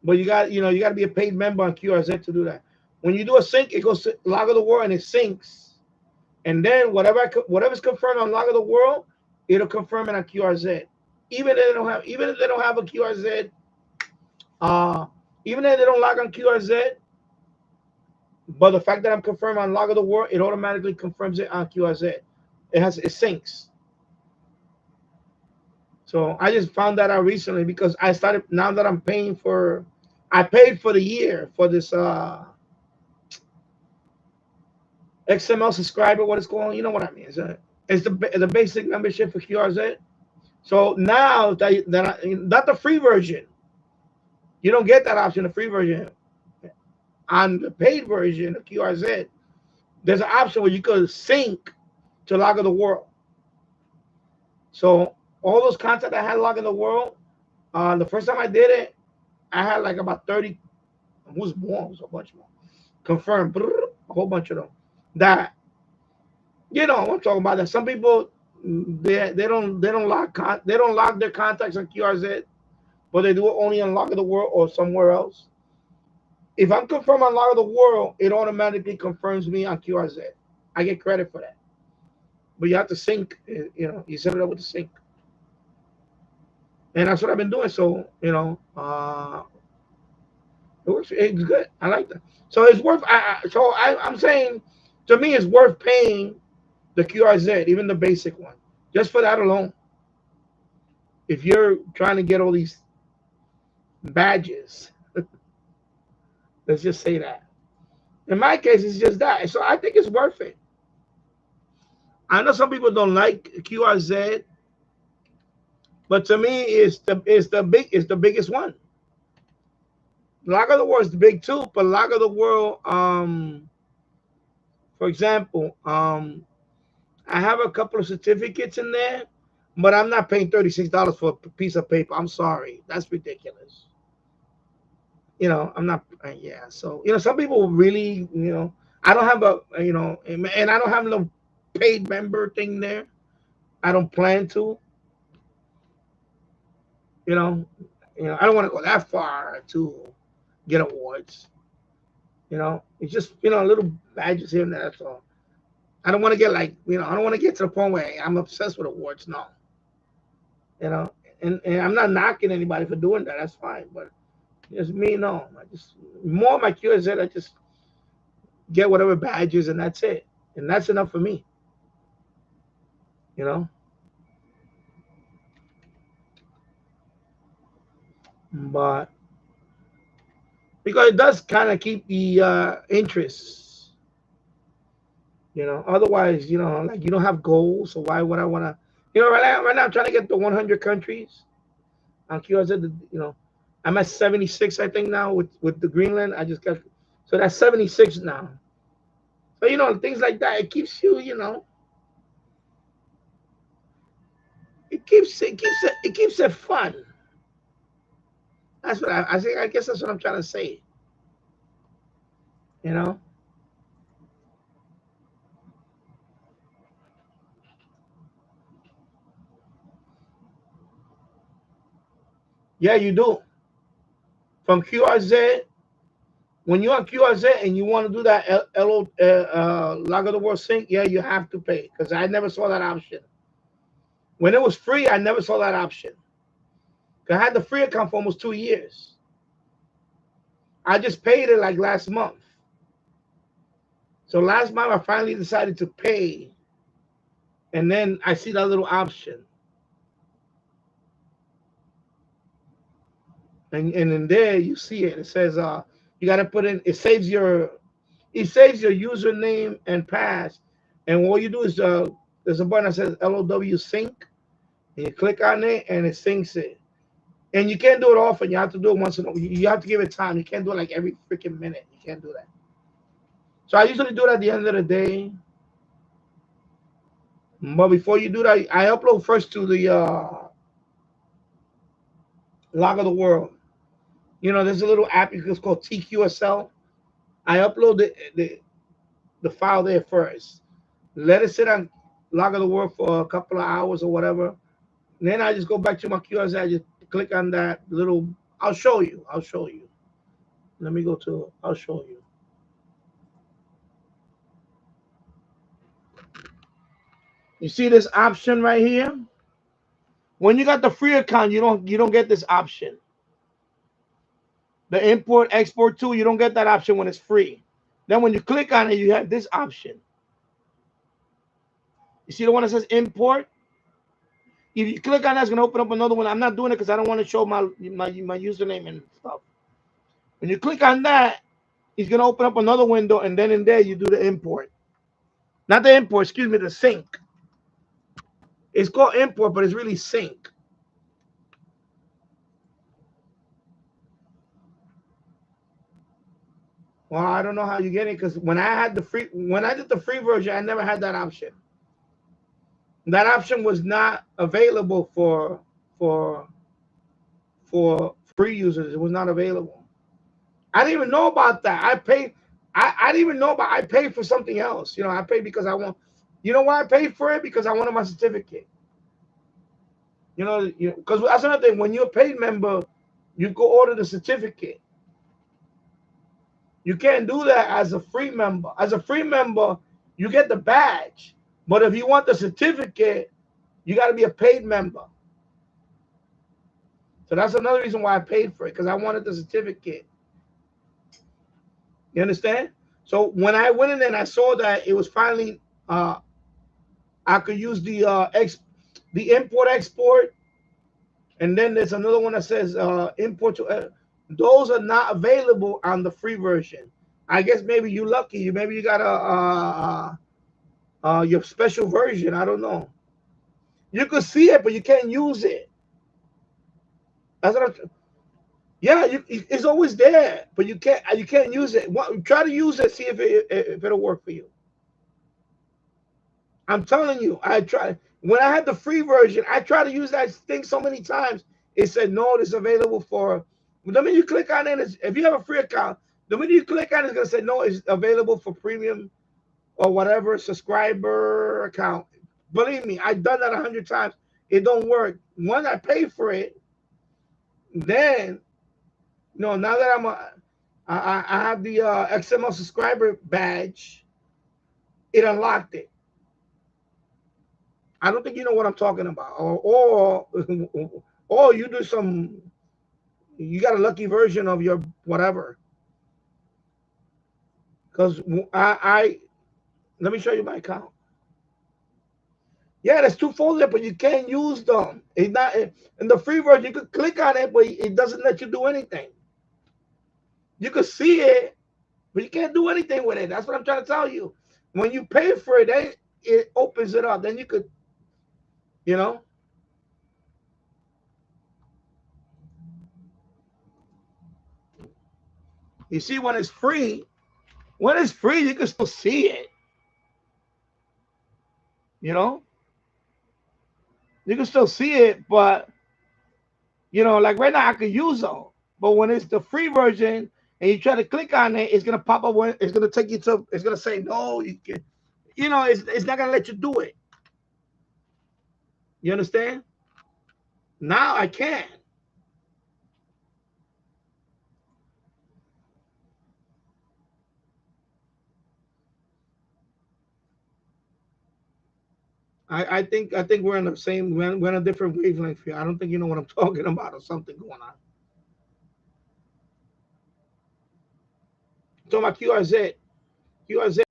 but you got to be a paid member on QRZ to do that. When you do a sync, it goes to Log of the World and it syncs, and then whatever's confirmed on Log of the World, it'll confirm it on QRZ. Even if they don't have a QRZ, uh, even if they don't log on QRZ, But the fact that I'm confirmed on Log of the World, it automatically confirms it on QRZ. It syncs. So I just found that out recently because I started now that I'm paying for I paid for the year for this XML subscriber, what it's called, you know what I mean. It's the basic membership for QRZ. So now not the free version. You don't get that option, the free version. On the paid version of QRZ, there's an option where you could sync to Log of the World. So all those content I had Log of the World, the first time I did it, I had like about 30. Who's more? It was a bunch more. Confirmed. A whole bunch of them. That I'm talking about. That some people they don't log their contacts on QRZ, but they do it only on Log of the World or somewhere else. If I'm confirmed on Log of the World, it automatically confirms me on QRZ. I get credit for that. But you have to sync. You set it up with the sync, and that's what I've been doing. So it works. It's good. I like that. So it's worth. I'm saying, to me, it's worth paying the QRZ, even the basic one, just for that alone. If you're trying to get all these badges, let's just say that. In my case, it's just that. So I think it's worth it. I know some people don't like QRZ, but to me, it's the biggest one. Log of the World is the big too, but Log of the World, for example, I have a couple of certificates in there, but I'm not paying $36 for a piece of paper. I'm sorry, that's ridiculous. I'm not. Yeah, so some people really, I don't have and I don't have no paid member thing there. I don't plan to. You know, I don't want to go that far to get awards. It's just little badges here and there. That's all. I don't want to get I don't want to get to the point where I'm obsessed with awards. No, you know, and I'm not knocking anybody for doing that. That's fine, but just me, no. I just more of my QSZ. I just get whatever badges, and that's it, and that's enough for me. You know, but because it does kind of keep the interest. Otherwise, like you don't have goals, so why would I want to? Right now I'm trying to get to 100 countries on QRZ. I'm at 76, I think now with the Greenland. I just got so that's 76 now. So things like that. It keeps it fun. That's what I think. I guess that's what I'm trying to say. You know. Yeah, you do. From QRZ, when you're on QRZ and you want to do that Log of the World sync, yeah, you have to pay because I never saw that option. When it was free, I never saw that option. I had the free account for almost 2 years. I just paid it like last month. So last month I finally decided to pay, and then I see that little option, and in there you see it. It says you got to put in. It saves your username and pass, and what you do is there's a button that says LOW sync, and you click on it, and it syncs it. And you can't do it often. You have to do it once in a while. You have to give it time. You can't do it like every freaking minute. You can't do that. So I usually do it at the end of the day. But before you do that, I upload first to the Log of the World. There's a little app. It's called TQSL. I upload the file there first. Let it sit on Log of the World for a couple of hours or whatever. And then I just go back to my QRZ. I just click on that little. I'll show you. Let me go to. I'll show you. You see this option right here? When you got the free account, you don't get this option. The import export tool, you don't get that option when it's free. Then when you click on it, you have this option. You see the one that says import? If you click on that, it's going to open up another one. I'm not doing it because I don't want to show my username and stuff. When you click on that, it's going to open up another window, and then in there you do the import. Not the import, excuse me, the sync. It's called import, but it's really sync. Well, I don't know how you get it because when I did the free version, I never had that option. That option was not available for for free users. It was not available. I didn't even know about that. I paid. I didn't even know about. I paid for something else. I paid because I want. You know why I paid for it? Because I wanted my certificate. Because that's another thing. When you're a paid member, you go order the certificate. You can't do that as a free member. As a free member, you get the badge. But if you want the certificate, you got to be a paid member. So that's another reason why I paid for it because I wanted the certificate. You understand? So when I went in there and I saw that it was finally I could use the import export, and then there's another one that says import to. Those are not available on the free version. I guess maybe you lucky. Maybe you got your special version. I don't know. You could see it, but you can't use it. That's what I'm. Yeah, it's always there, but you can't use it. Try to use it, see if it'll work for you. I'm telling you, I tried when I had the free version. I tried to use that thing so many times. It said no, it's available for. The minute you click on it, if you have a free account, the minute you click on it, it's gonna say no, it's available for premium or whatever subscriber account. Believe me, I've done that 100 times. It don't work. Once I pay for it, then no. Now that I have the XML subscriber badge, it unlocked it. I don't think you know what I'm talking about, or you do some. You got a lucky version of your whatever. Because I let me show you my account. Yeah, there's two folders, but you can't use them. It's not in the free version. You could click on it, but it doesn't let you do anything. You could see it, but you can't do anything with it. That's what I'm trying to tell you. When you pay for it, then it opens it up. Then you could, you know, you see when it's free. When it's free, you can still see it. You know, you can still see it, but like right now I could use them. But when it's the free version and you try to click on it, it's gonna pop up. It's gonna take you to. It's gonna say no. You can. It's not gonna let you do it. You understand? Now I can. I think we're in the same. We're in a different wavelength here. I don't think you know what I'm talking about or something going on. I'm talking about QRZ. QRZ.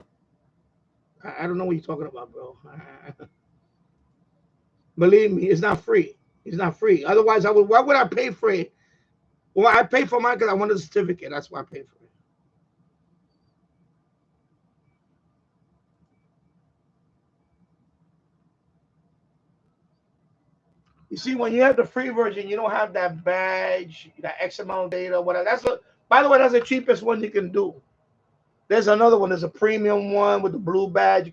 I don't know what you're talking about, bro. Believe me, it's not free. It's not free. Otherwise, I would. Why would I pay for it? Well, I paid for mine because I wanted a certificate. That's why I paid for it. You see, when you have the free version, you don't have that badge, that XML data, whatever. By the way, that's the cheapest one you can do. There's another one. There's a premium one with the blue badge.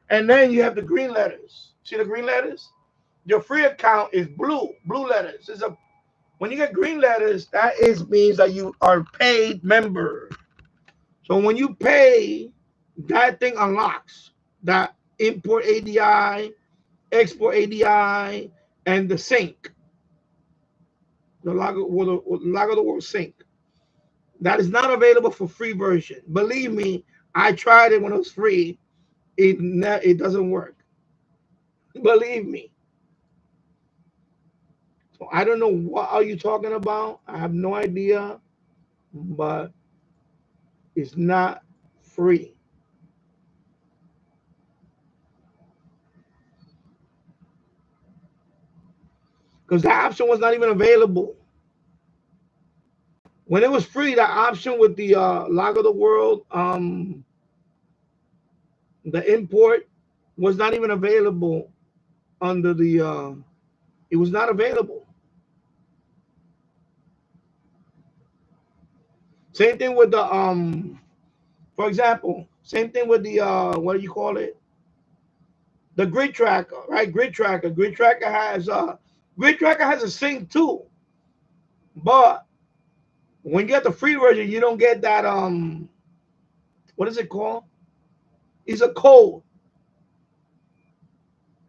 And then you have the green letters. See the green letters? Your free account is blue letters. When you get green letters, that is means that you are a paid member. So when you pay, that thing unlocks that import ADI, export ADI, and the sync. The log of the world sync. That is not available for free version. Believe me, I tried it when it was free. It doesn't work. Believe me. So I don't know what are you talking about. I have no idea, but it's not free. Because that option was not even available. When it was free, that option with the log of the world, the import was not even available under the it was not available. Same thing with the for example, same thing with the what do you call it? The grid tracker, right? Grid tracker has a sync too. But when you get the free version, you don't get that what is it called? It's a code.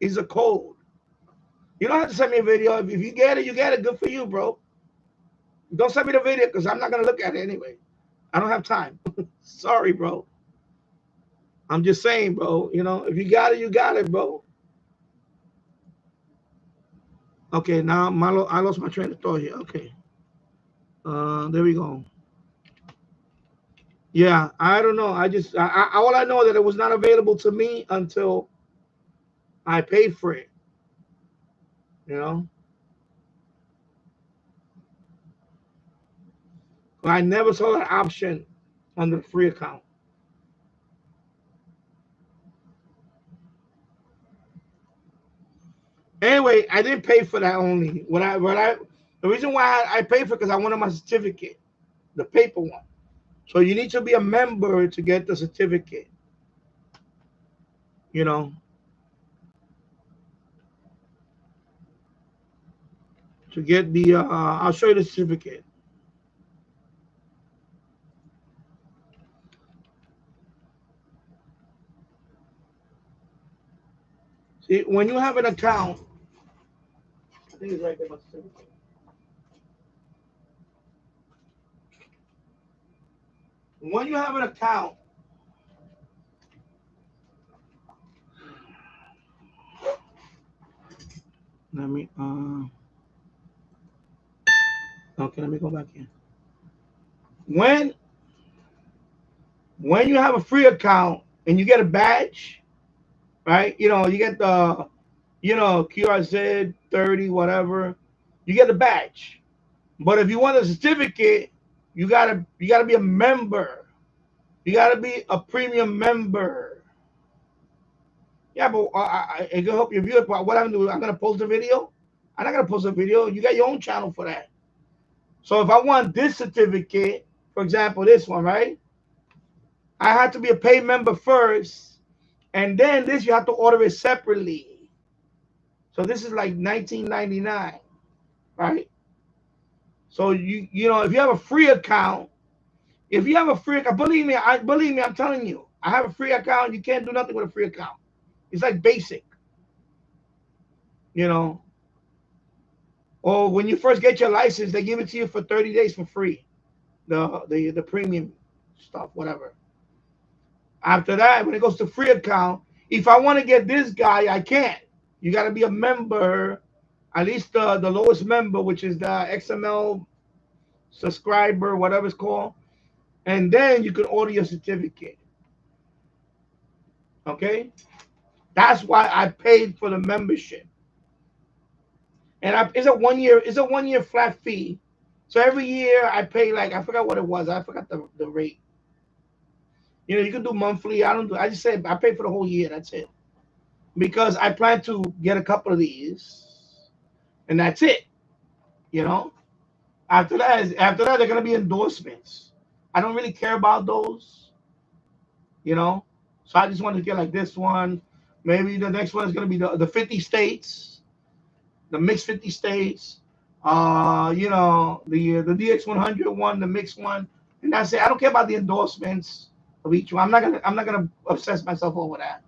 It's a code. You don't have to send me a video. If you get it, you get it. Good for you, bro. Don't send me the video because I'm not gonna look at it anyway. I don't have time. Sorry, bro. I'm just saying, bro. You know, if you got it, you got it, bro. Okay, now I lost my train of thought here. Okay, there we go. Yeah, I don't know. All I know that it was not available to me until I paid for it. You know, I never saw that option under the free account. Anyway, I didn't pay for that only. The reason why I paid for it because I wanted my certificate, the paper one. So you need to be a member to get the certificate. You know, to get the I'll show you the certificate. See, when you have an account, I think it's right there. My certificate. When you have an account, let me okay, let me go back in. When when you have a free account and you get a badge, right? You know, you get the QRZ 30, whatever, you get a badge. But if you want a certificate, you gotta be a member. You gotta be a premium member. Yeah, but it can help you view it. But what I'm gonna do, I'm gonna post a video. I'm not gonna post a video. You got your own channel for that. So if I want this certificate, for example, this one, right? I had to be a paid member first, and then this you have to order it separately. So this is like 19.99, right? So if you have a free account, believe me, I'm telling you, I have a free account. You can't do nothing with a free account. It's like basic, you know. Or when you first get your license, they give it to you for 30 days for free. The premium stuff, whatever. After that, when it goes to free account, if I want to get this guy, I can't. You got to be a member, at least the lowest member, which is the XML subscriber, whatever it's called, and then you can order your certificate. Okay, that's why I paid for the membership, and it's a 1 year flat fee. So every year I pay like I forgot what it was. I forgot the rate. You can do monthly. I don't do. I just said I pay for the whole year. That's it. Because I plan to get a couple of these, and that's it. You know. After that, they're gonna be endorsements. I don't really care about those. You know. So I just want to get like this one. Maybe the next one is gonna be the 50 states, the mixed 50 states. The DX100 one, the mixed one, and that's it. I don't care about the endorsements of each one. I'm not gonna obsess myself over that.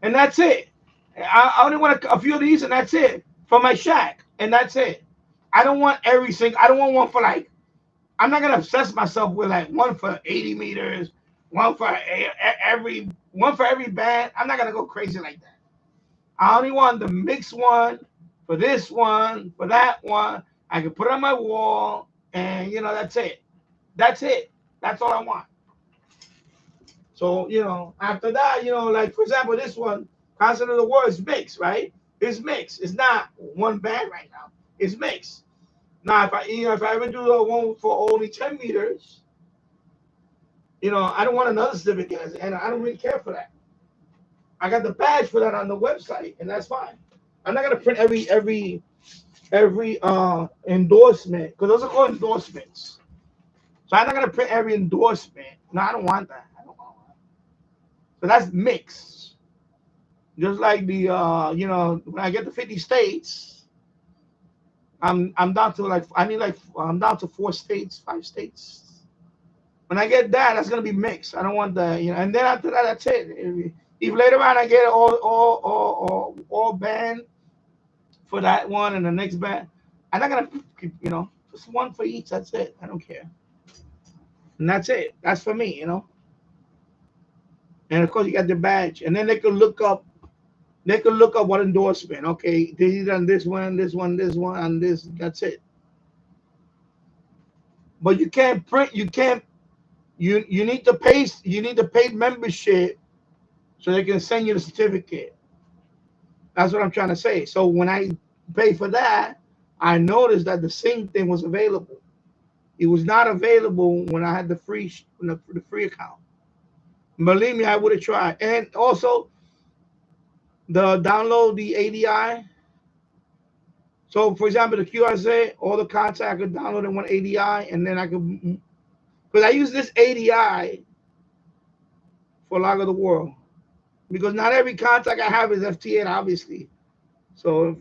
And that's it. I only want a few of these, and that's it for my shack, and that's it. I don't want every single. I don't want one for like. I'm not gonna obsess myself with like one for 80 meters, one for every band. I'm not gonna go crazy like that. I only want the mixed one for this one, for that one. I can put it on my wall, and that's it. That's it. That's all I want. So, after that, like for example, this one, Constant of the Word is mixed, right? It's mixed. It's not one band right now. It's mixed. Now, if I ever do a one for only 10 meters, I don't want another certificate, and I don't really care for that. I got the badge for that on the website, and that's fine. I'm not gonna print every endorsement because those are called endorsements. So I'm not gonna print every endorsement. No, I don't want that. I don't want that. So that's mixed. Just like when I get to 50 states, I'm down to I'm down to 4 states, 5 states. When I get that, that's gonna be mixed. I don't want and then after that, that's it. If later on I get all banned for that one and the next band, I'm not gonna just one for each. That's it. I don't care, and that's it. That's for me. And of course, you got the badge, and then they could look up. They could look up what endorsement. Okay, they done this one, this one, this one, and this. That's it. But you can't print. You can't. You need to pay. You need to pay membership so they can send you the certificate. That's what I'm trying to say. So when I pay for that, I noticed that the same thing was available. It was not available when I had the free account. Believe me, I would have tried. And also the download the ADI. So for example, the QRZ, all the content I could download in one ADI, and then I could because I use this ADI for Log of the World because not every contact I have is FT8, obviously. So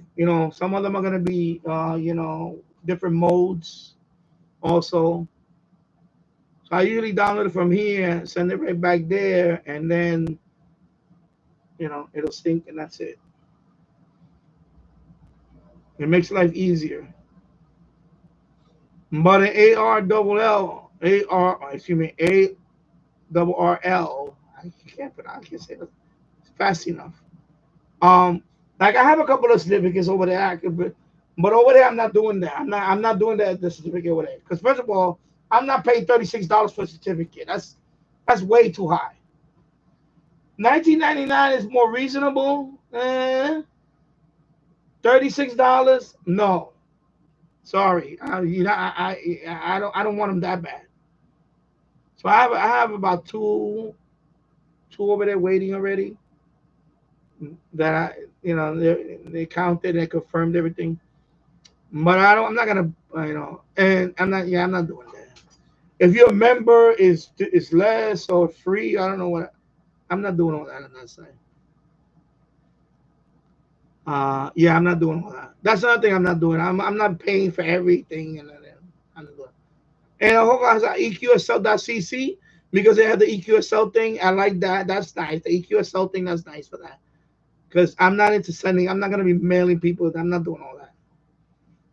some of them are gonna be different modes also. So I usually download it from here, send it right back there, and then it'll sync, and that's it. It makes life easier. But an excuse me, ARRL, I can't put I can't say that fast enough. Um, like I have a couple of certificates over there, but over there I'm not doing that. I'm not doing that the certificate over there because first of all, I'm not paying $36 for a certificate. That's way too high. 19.99 is more reasonable. $36? No, sorry. I don't want them that bad. So I have about two over there waiting already. That they counted and confirmed everything. But I'm not gonna and I'm not doing that. If your member is less or free, I don't know what I'm not doing all that on that side. Yeah, I'm not doing all that. That's another thing I'm not doing. I'm not paying for everything I'm not doing. And I hope I EQSL.cc because they have the EQSL thing. I like that. That's nice. The EQSL thing, that's nice for that. Because I'm not into sending. I'm not gonna be mailing people. I'm not doing all that.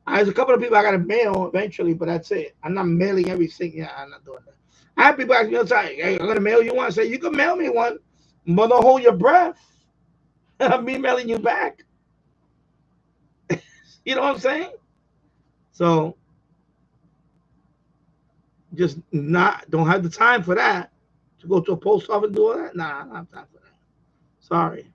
There's a couple of people I gotta mail eventually, but that's it. I'm not mailing everything. Yeah, I'm not doing that. I have people ask me all the time, "Hey, I'm gonna mail you one." I say, "You can mail me one, but don't hold your breath." I'm emailing you back. You know what I'm saying? So just not don't have the time for that to go to a post office and do all that. Nah, I don't have time for that. Sorry.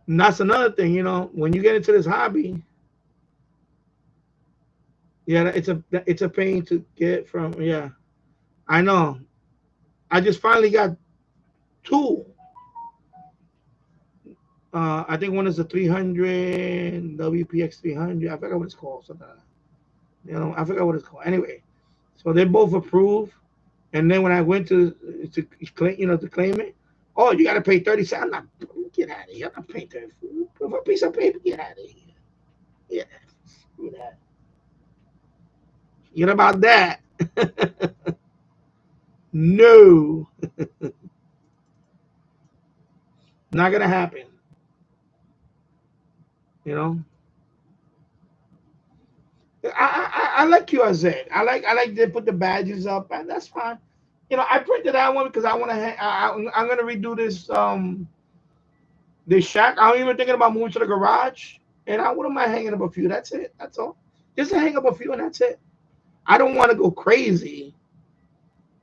And that's another thing. When you get into this hobby, yeah, it's a pain to get from. Yeah, I know. I just finally got two. I think one is the 300 WPX 300. I forgot what it's called. Something like that. I forgot what it's called. Anyway, so they both approved. And then when I went to claim, to claim it, oh, you got to pay 30 cents. I'm not. Get out of here. I'm not paying 30 for a piece of paper. Get out of here. Yeah, screw that. Forget about that. No, not gonna happen. You know. I like QRZ. I like they put the badges up, and that's fine. I printed that one because I want to. I'm gonna redo this shack. I'm even thinking about moving to the garage, and I wouldn't mind hanging up a few. That's it. That's all. Just to hang up a few, and that's it. I don't want to go crazy.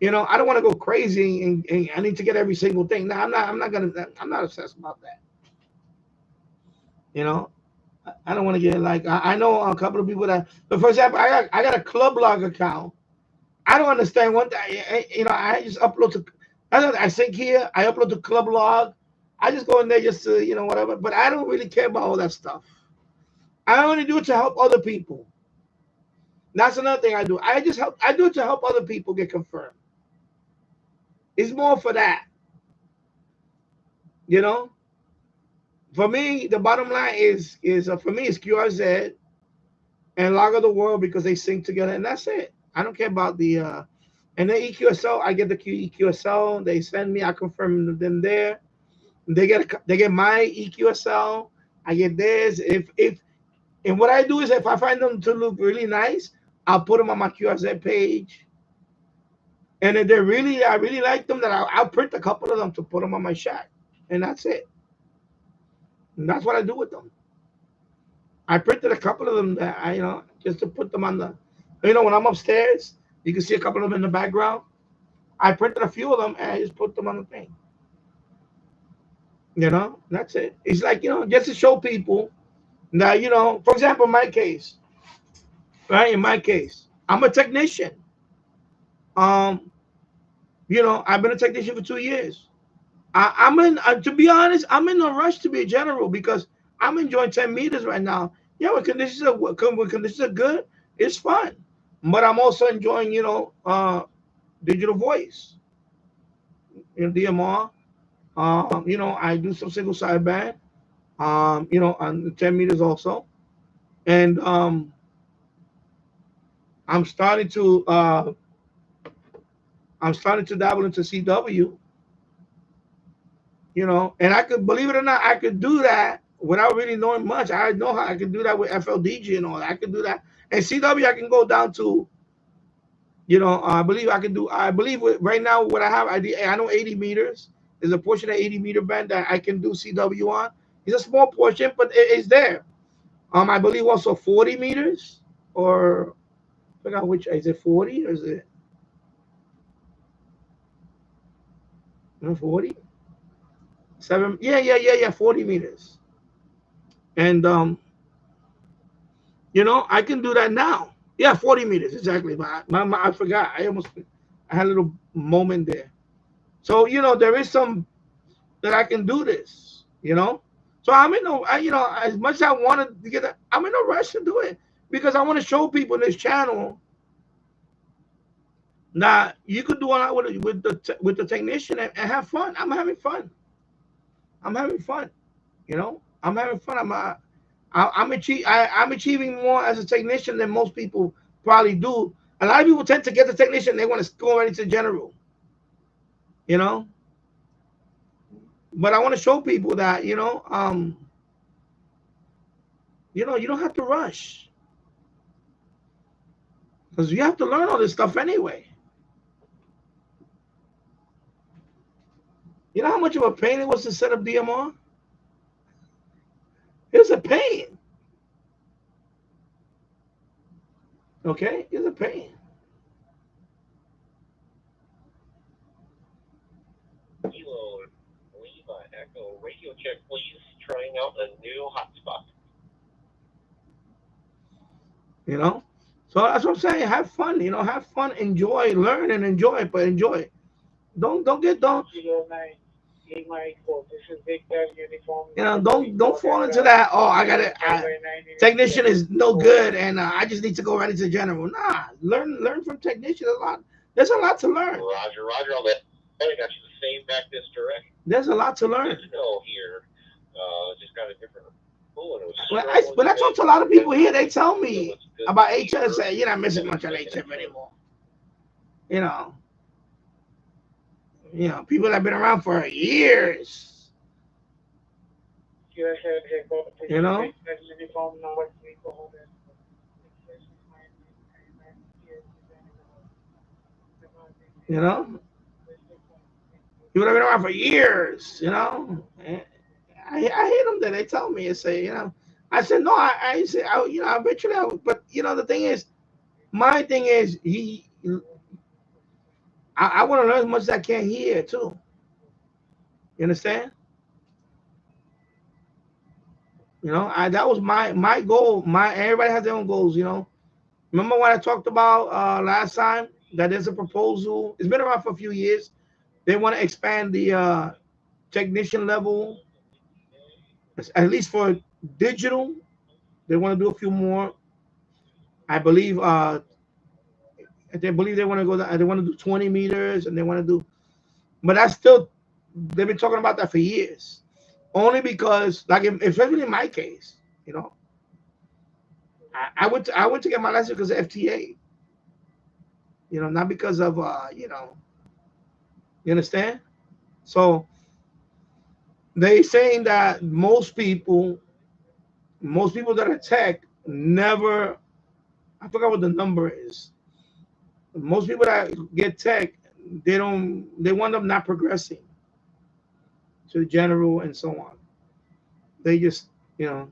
I don't want to go crazy and I need to get every single thing. No, I'm not obsessed about that. You know, I don't want to get like I know a couple of people that. But for example, I got a club log account. I don't understand one thing. I just upload to. I think here I upload to club log. I just go in there just to whatever. But I don't really care about all that stuff. I only do it to help other people. That's another thing I do. I do it to help other people get confirmed. It's more for that. You know. For me, the bottom line is for me it's QRZ and Log of the World because they sync together, and that's it. I don't care about the and then EQSO. I get the EQSO. They send me. I confirm them there. They get my EQSL. I get theirs. If and what I do is if I find them to look really nice, I'll put them on my QRZ page. And if I really like them, then I'll print a couple of them to put them on my shack, and that's it. And that's what I do with them. I printed a couple of them that just to put them on when I'm upstairs, you can see a couple of them in the background. I printed a few of them and I just put them on the thing. That's it. It's like, just to show people that, for example, in my case, right? In my case, I'm a technician. Um, I've been a technician for 2 years. To be honest, I'm in no rush to be a general because I'm enjoying 10 meters right now. Yeah, when conditions are good, it's fun. But I'm also enjoying, digital voice, DMR. I do some single sideband, on 10 meters also. And I'm starting to uh, I'm starting to dabble into CW, and I could believe it or not, I could do that without really knowing much. I know how I could do that with FLDG and all that. I could do that. And CW, I can go down to, I believe I can do. I believe right now what I have, I know 80 meters. There's a portion of 80-meter band that I can do CW on. It's a small portion, but it's there. I believe also 40 meters, or I forgot which is it, 40 or is it 40? Seven? Yeah. 40 meters, and I can do that now. Yeah, 40 meters exactly. But I forgot. I had a little moment there. So there is some that I can do this. So I'm in no, as much as I wanted to get that, I'm in no rush to do it because I want to show people in this channel that you could do a lot with the technician and have fun. I'm having fun. I'm having fun. I'm having fun. I'm achieving more as a technician than most people probably do. A lot of people tend to get the technician, they want to go right into general, you know. But I want to show people that you don't have to rush because you have to learn all this stuff anyway. You know how much of a pain it was to set up DMR? It was a pain. Okay, it was a pain. Kilo Lima Echo radio check, please. Trying out a new hotspot. So that's what I'm saying. Have fun. Have fun. Enjoy. Learn and enjoy. But enjoy. Don't. Kilo 9 Lima Echo. This is Big Bell uniform. Don't fall into that. Oh, I got it. Technician is no good, and I just need to go right into general. Nah, learn from technician. There's a lot to learn. Roger. All that. I got you the same back this direction. There's a lot to learn. Here, just got a different. But I talk to a lot of people here. They tell me about HF. Say you're not missing much on HF anymore. You know. People that have been around for years. You know. You know. People have been around for years. I hate them that they tell me and say, I said no. I said, eventually, but the thing is, My thing is, I want to learn as much as I can here too. You understand? That was my goal. My Everybody has their own goals. Remember what I talked about last time? That there's a proposal. It's been around for a few years. They want to expand the technician level, at least for digital. They want to do a few more. I believe. They believe they want to go. They want to do 20 meters, and they want to do. But that's still. They've been talking about that for years. Only because, like, especially in my case, you know, I went to get my license because of FTA. Not because of you understand. So they saying that most people that are tech never. I forgot what the number is. Most people that get tech, they wind up not progressing to the general and so on. They just you know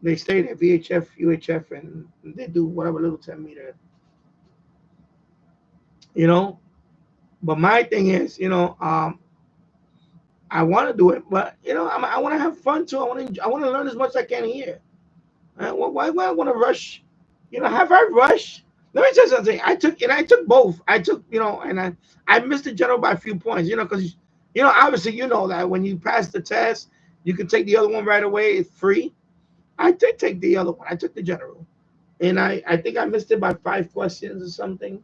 they stay at VHF, UHF, and they do whatever little 10 meter. You know, but my thing is, I want to do it, but I want to have fun too. I want to learn as much as I can here. Why I want to rush? Have I rushed? Let me tell you something. I took both. I missed the general by a few points. Because obviously that when you pass the test, you can take the other one right away. It's free. I did take the other one. I took the general, and I think I missed it by 5 questions or something.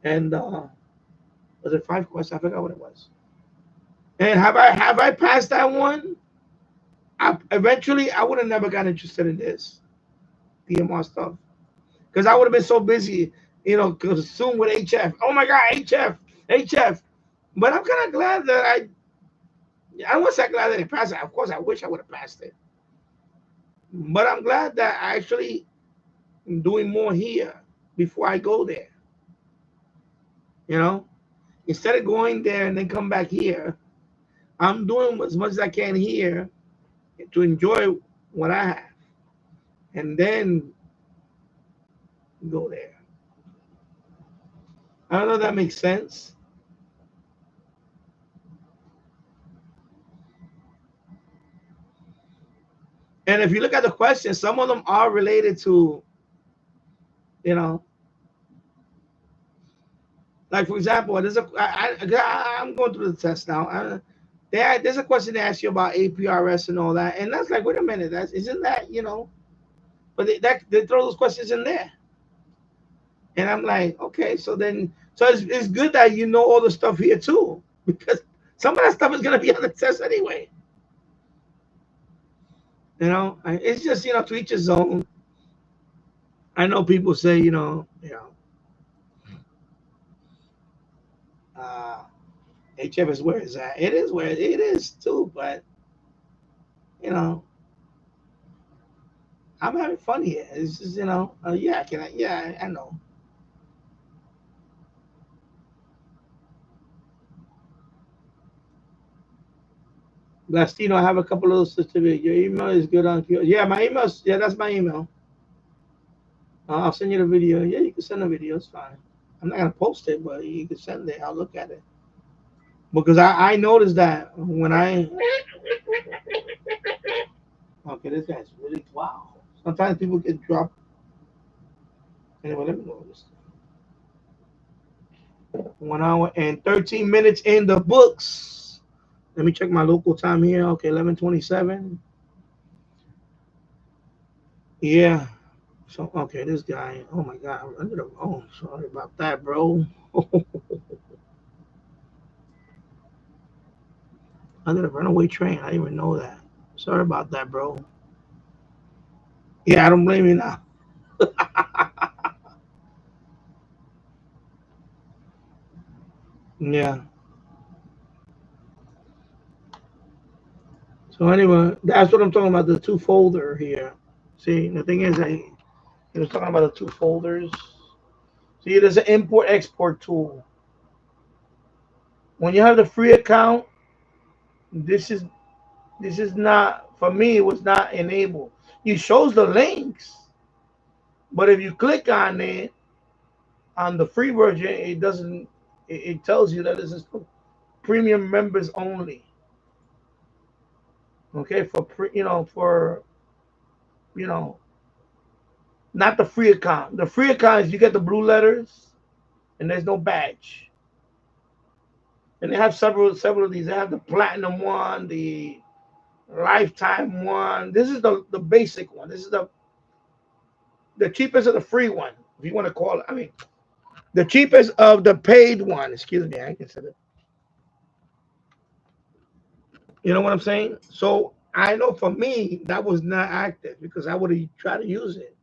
And was it 5 questions? I forgot what it was. And have I passed that one? Eventually, I would have never got interested in this PMR stuff because I would have been so busy, consumed with HF. Oh my God, HF, HF. But I'm kind of glad that I was that glad that I passed it. Of course, I wish I would have passed it. But I'm glad that I actually am doing more here before I go there. You know, Instead of going there and then come back here, I'm doing as much as I can here to enjoy what I have, and then go there. I don't know if that makes sense. And if you look at the questions, some of them are related to, you know, like for example, I'm going through the test now. There's a question they ask you about APRS and all that, and that's like, wait a minute, that's isn't that But they throw those questions in there, and I'm like, okay, so it's good that you know all the stuff here too, because some of that stuff is gonna be on the test anyway. It's just to each his own. I know people say uh, HF is where it's at. It is where it is too, but you know I'm having fun here. It's just yeah, yeah, I know. Blastino, I have a couple of those certificates. Your email is good on Q. Yeah, my email's yeah, that's my email. I'll send you the video. Yeah, you can send the video. It's fine. I'm not gonna post it, but you can send it. I'll look at it because I noticed that when I okay, this guy's really wow. Sometimes people get dropped. Anyway, let me go over this. 1 hour and 13 minutes in the books. Let me check my local time here. Okay, 11:27. Yeah. So okay, this guy. Oh my God, I'm under the. Oh, sorry about that, bro. Under the runaway train. I didn't even know that. Sorry about that, bro. Yeah, I don't blame you now. Yeah. So anyway, that's what I'm talking about. The two folder here. See, the thing is, he was talking about the two folders. See, there's an import export tool. When you have the free account, this is this is not for me. It was not enabled. It shows the links, But if you click on it on the free version, it doesn't. It tells you that this is for premium members only. Okay, for for you know, not the free account. The free account is you get the blue letters and there's no badge. And they have several of these. They have the platinum one, the lifetime one. This is the basic one. This is the cheapest of the free one, if you want to call it. I mean, the cheapest of the paid one. Excuse me, I can say that. You know what I'm saying? So I know for me that was not active because I would have tried to use it.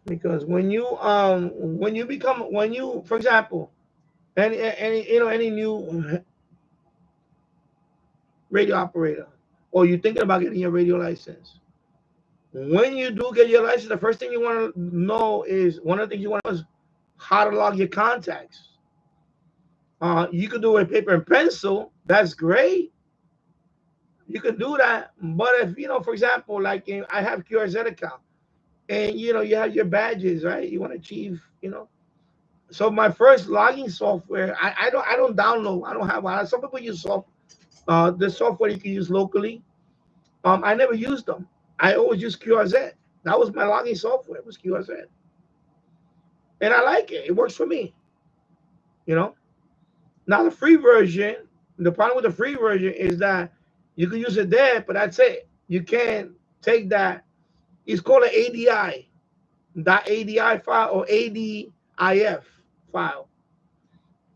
Because when you, for example, any new radio operator, or you're thinking about getting your radio license, when you do get your license, the first thing you want to know is one of the things you want to know is how to log your contacts. You can do it with paper and pencil. That's great. You can do that. But if for example, like I have QRZ account, and you have your badges, right? You want to achieve, So my first logging software, I don't download. I don't have one. Some people use the software you can use locally. I never used them. I always use QRZ. That was my logging software. It was QRZ, and I like it. It works for me. You know. Now the free version. The problem with the free version is that you can use it there, but that's it. You can't take that. It's called an ADI, .ADI file or ADIF file.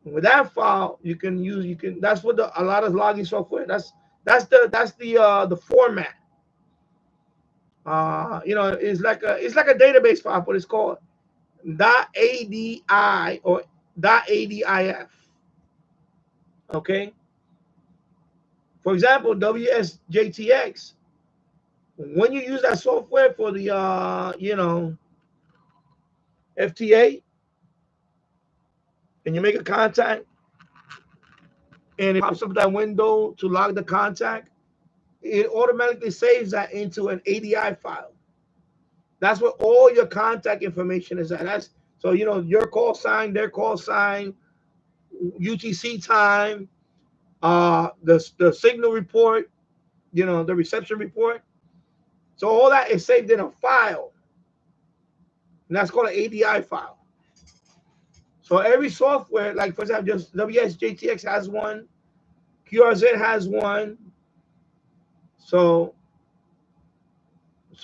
With that file, you can use. You can. That's what a lot of logging software. That's the format. It's like a database file, but it's called .ADI or .ADIF. Okay. For example, WSJTX. When you use that software for the FTA, and you make a contact, and it pops up that window to log the contact, it automatically saves that into an ADI file. That's where all your contact information is at. That's so your call sign, their call sign, UTC time, the signal report, the reception report. So all that is saved in a file, and that's called an ADI file. So every software, like for example, just WSJTX has one, QRZ has one. So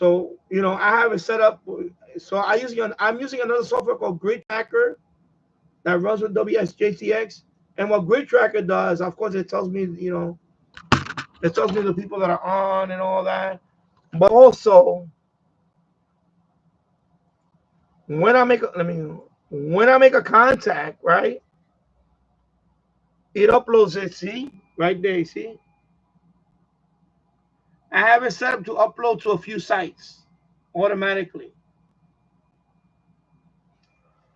I have it set up. So I'm using another software called Grid Tracker that runs with WSJTX. And what Grid Tracker does, of course, it tells me the people that are on and all that. But also, when I make a, let me when I make a contact, right, it uploads it. See, right there. See, I have it set up to upload to a few sites automatically.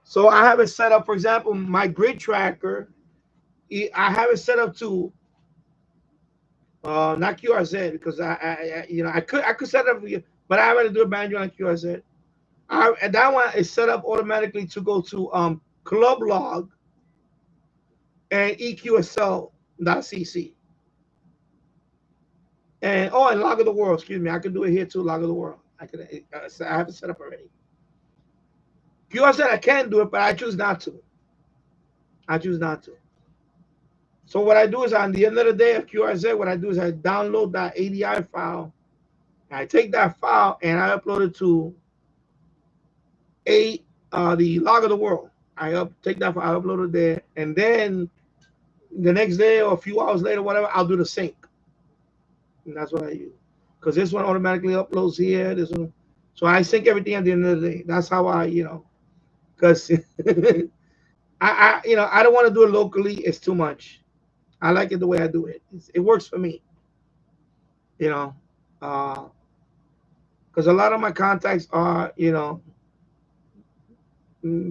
So I have it set up. For example, my Grid Tracker, I have it set up to not QRZ because I could set up, but I have to do a manual on QRZ. And that one is set up automatically to go to Club Log and EQSL.cc. And Log of the World. Excuse me, I can do it here too. Log of the World. I have it set up already. QRZ I can do it, but I choose not to. I choose not to. So what I do is on the end of the day of QRZ, what I do is I download that ADI file. I take that file and I upload it to the Log of the World. Take that file, I upload it there, and then the next day or a few hours later, whatever, I'll do the sync. And that's what I use. Because this one automatically uploads here. This one, so I sync everything at the end of the day. That's how because I don't want to do it locally. It's too much. I like it the way I do it. It works for me. You know, because a lot of my contacts are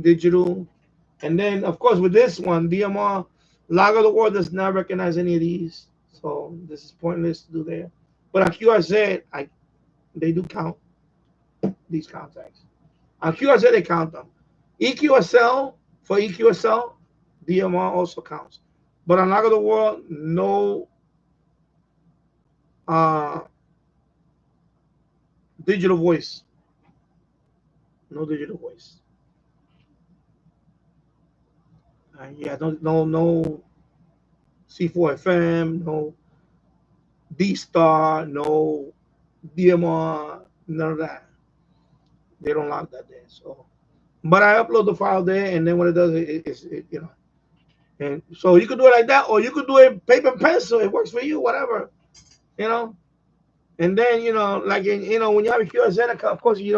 digital, and then of course with this one, DMR, Log of the World does not recognize any of these, so this is pointless to do there. But on QRZ, they do count. these contacts. On QRZ they count them. EQSL for EQSL, DMR also counts. But on Lago of the World, no uh, digital voice. No digital voice. Yeah, no C4 FM, no D Star, no DMR, none of that. They don't lock that there. So, but I upload the file there, and then what it does is and so you could do it like that, or you could do it paper and pencil. It works for you, whatever, you know. And then like when you have a QSN account, of course, you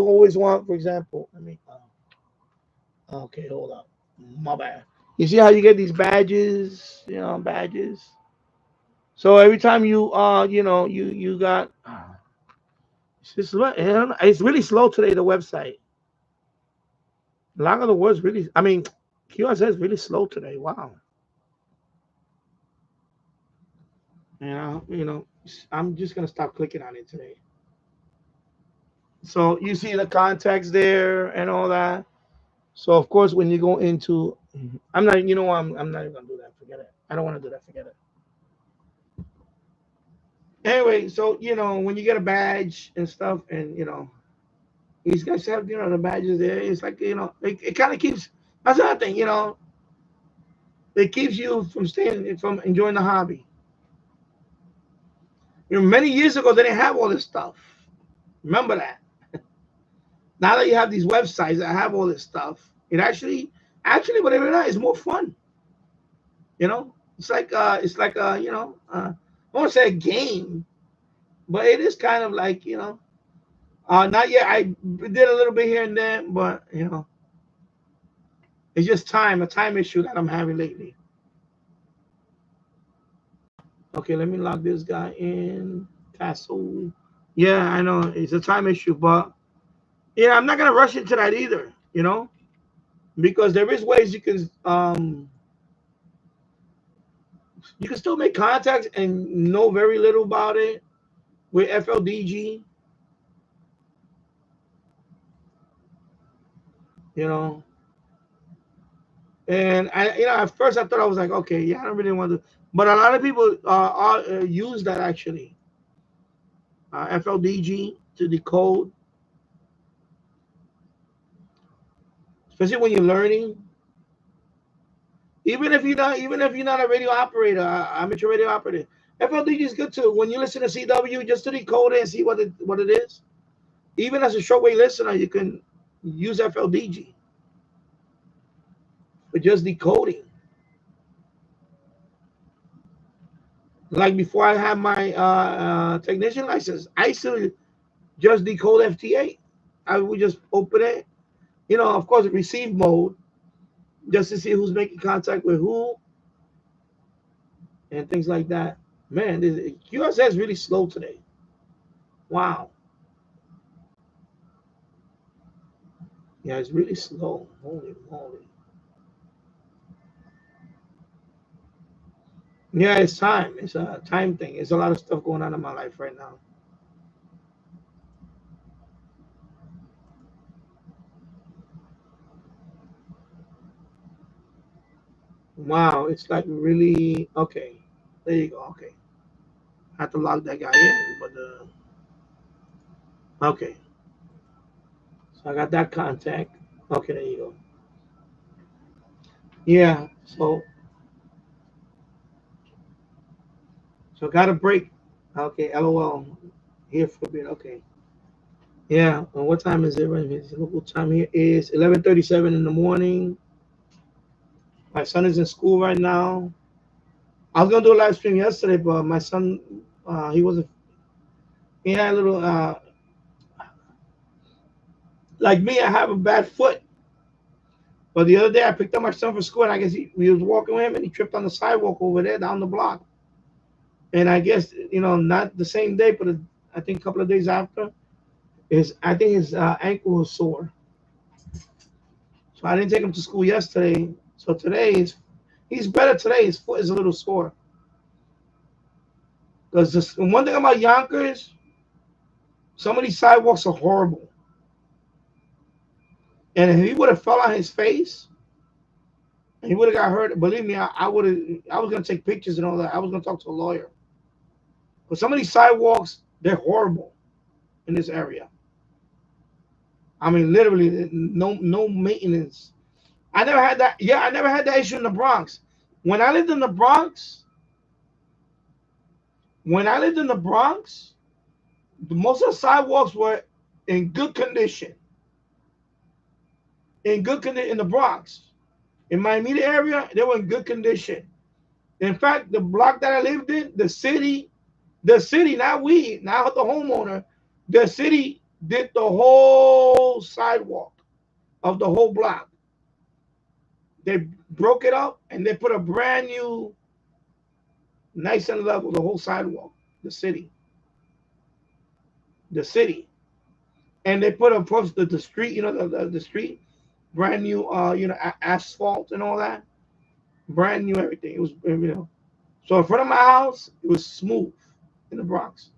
always want, for example, I mean, okay, hold up, my bad. You see how you get these badges, badges. So every time you got, it's really slow today. The website, a lot of the words really. I mean, QSN is really slow today. Wow. I'm just gonna stop clicking on it today. So you see the contacts there and all that. So of course, when you go into, I'm not, I'm not even gonna do that. Forget it. I don't want to do that. Forget it. Anyway, so when you get a badge and stuff, and these guys have the badges there. It's like it kind of keeps. That's another thing. It keeps you from enjoying the hobby. Many years ago they didn't have all this stuff. Remember that. Now that you have these websites that have all this stuff, it actually, believe it or not, is more fun. It's like I won't say a game, but it is kind of like not yet. I did a little bit here and there, but it's just a time issue that I'm having lately. Okay, let me log this guy in. Tassel. Yeah, I know it's a time issue, but I'm not gonna rush into that either. Because there is ways you can still make contacts and know very little about it with FLDG. You know, and at first I thought I was like, okay, yeah, I don't really want to, but a lot of people use that actually, FLDG to decode, especially when you're learning. Even if you're not a radio operator, amateur radio operator, FLDG is good too. When you listen to CW, just to decode it and see what it is. Even as a shortwave listener, you can use FLDG for just decoding. Like before I had my technician license, I used to just decode FT8. I would just open it, of course, receive mode, just to see who's making contact with who and things like that. Man, this QSS is really slow today. Wow. Yeah, it's really slow. Holy moly. Yeah, it's time. It's a time thing. There's a lot of stuff going on in my life right now. Wow, it's like really okay. There you go. Okay, I have to log that guy in, but okay. So I got that contact. Okay, there you go. Yeah. So got a break. Okay, LOL. Here for a bit. Okay. Yeah. And what time is it? Right here? The local time here is 11:37 in the morning. My son is in school right now. I was gonna do a live stream yesterday, but my son, he wasn't. He had a little. Like me, I have a bad foot. But the other day, I picked up my son for school, and I guess we was walking with him, and he tripped on the sidewalk over there down the block. And I guess not the same day, but I think a couple of days after, I think his ankle was sore. So I didn't take him to school yesterday. So today he's better today. His foot is a little sore. Because one thing about Yonkers, some of these sidewalks are horrible. And if he would have fell on his face and he would have got hurt, believe me, I would have. I was gonna take pictures and all that. I was gonna talk to a lawyer. But some of these sidewalks, they're horrible in this area. I mean, literally, no maintenance. I never had that. Yeah, I never had that issue in the Bronx. When I lived in the Bronx, when I lived in the Bronx, most of the sidewalks were in good condition. In good condition in the Bronx. In my immediate area, they were in good condition. In fact, the block that I lived in, the city, not we, not the homeowner, the city did the whole sidewalk of the whole block. They broke it up and they put a brand new, nice and level, the whole sidewalk, the city, the city. And they put across the street, the street, brand new, asphalt and all that, brand new everything. It was. So in front of my house, it was smooth in the Bronx.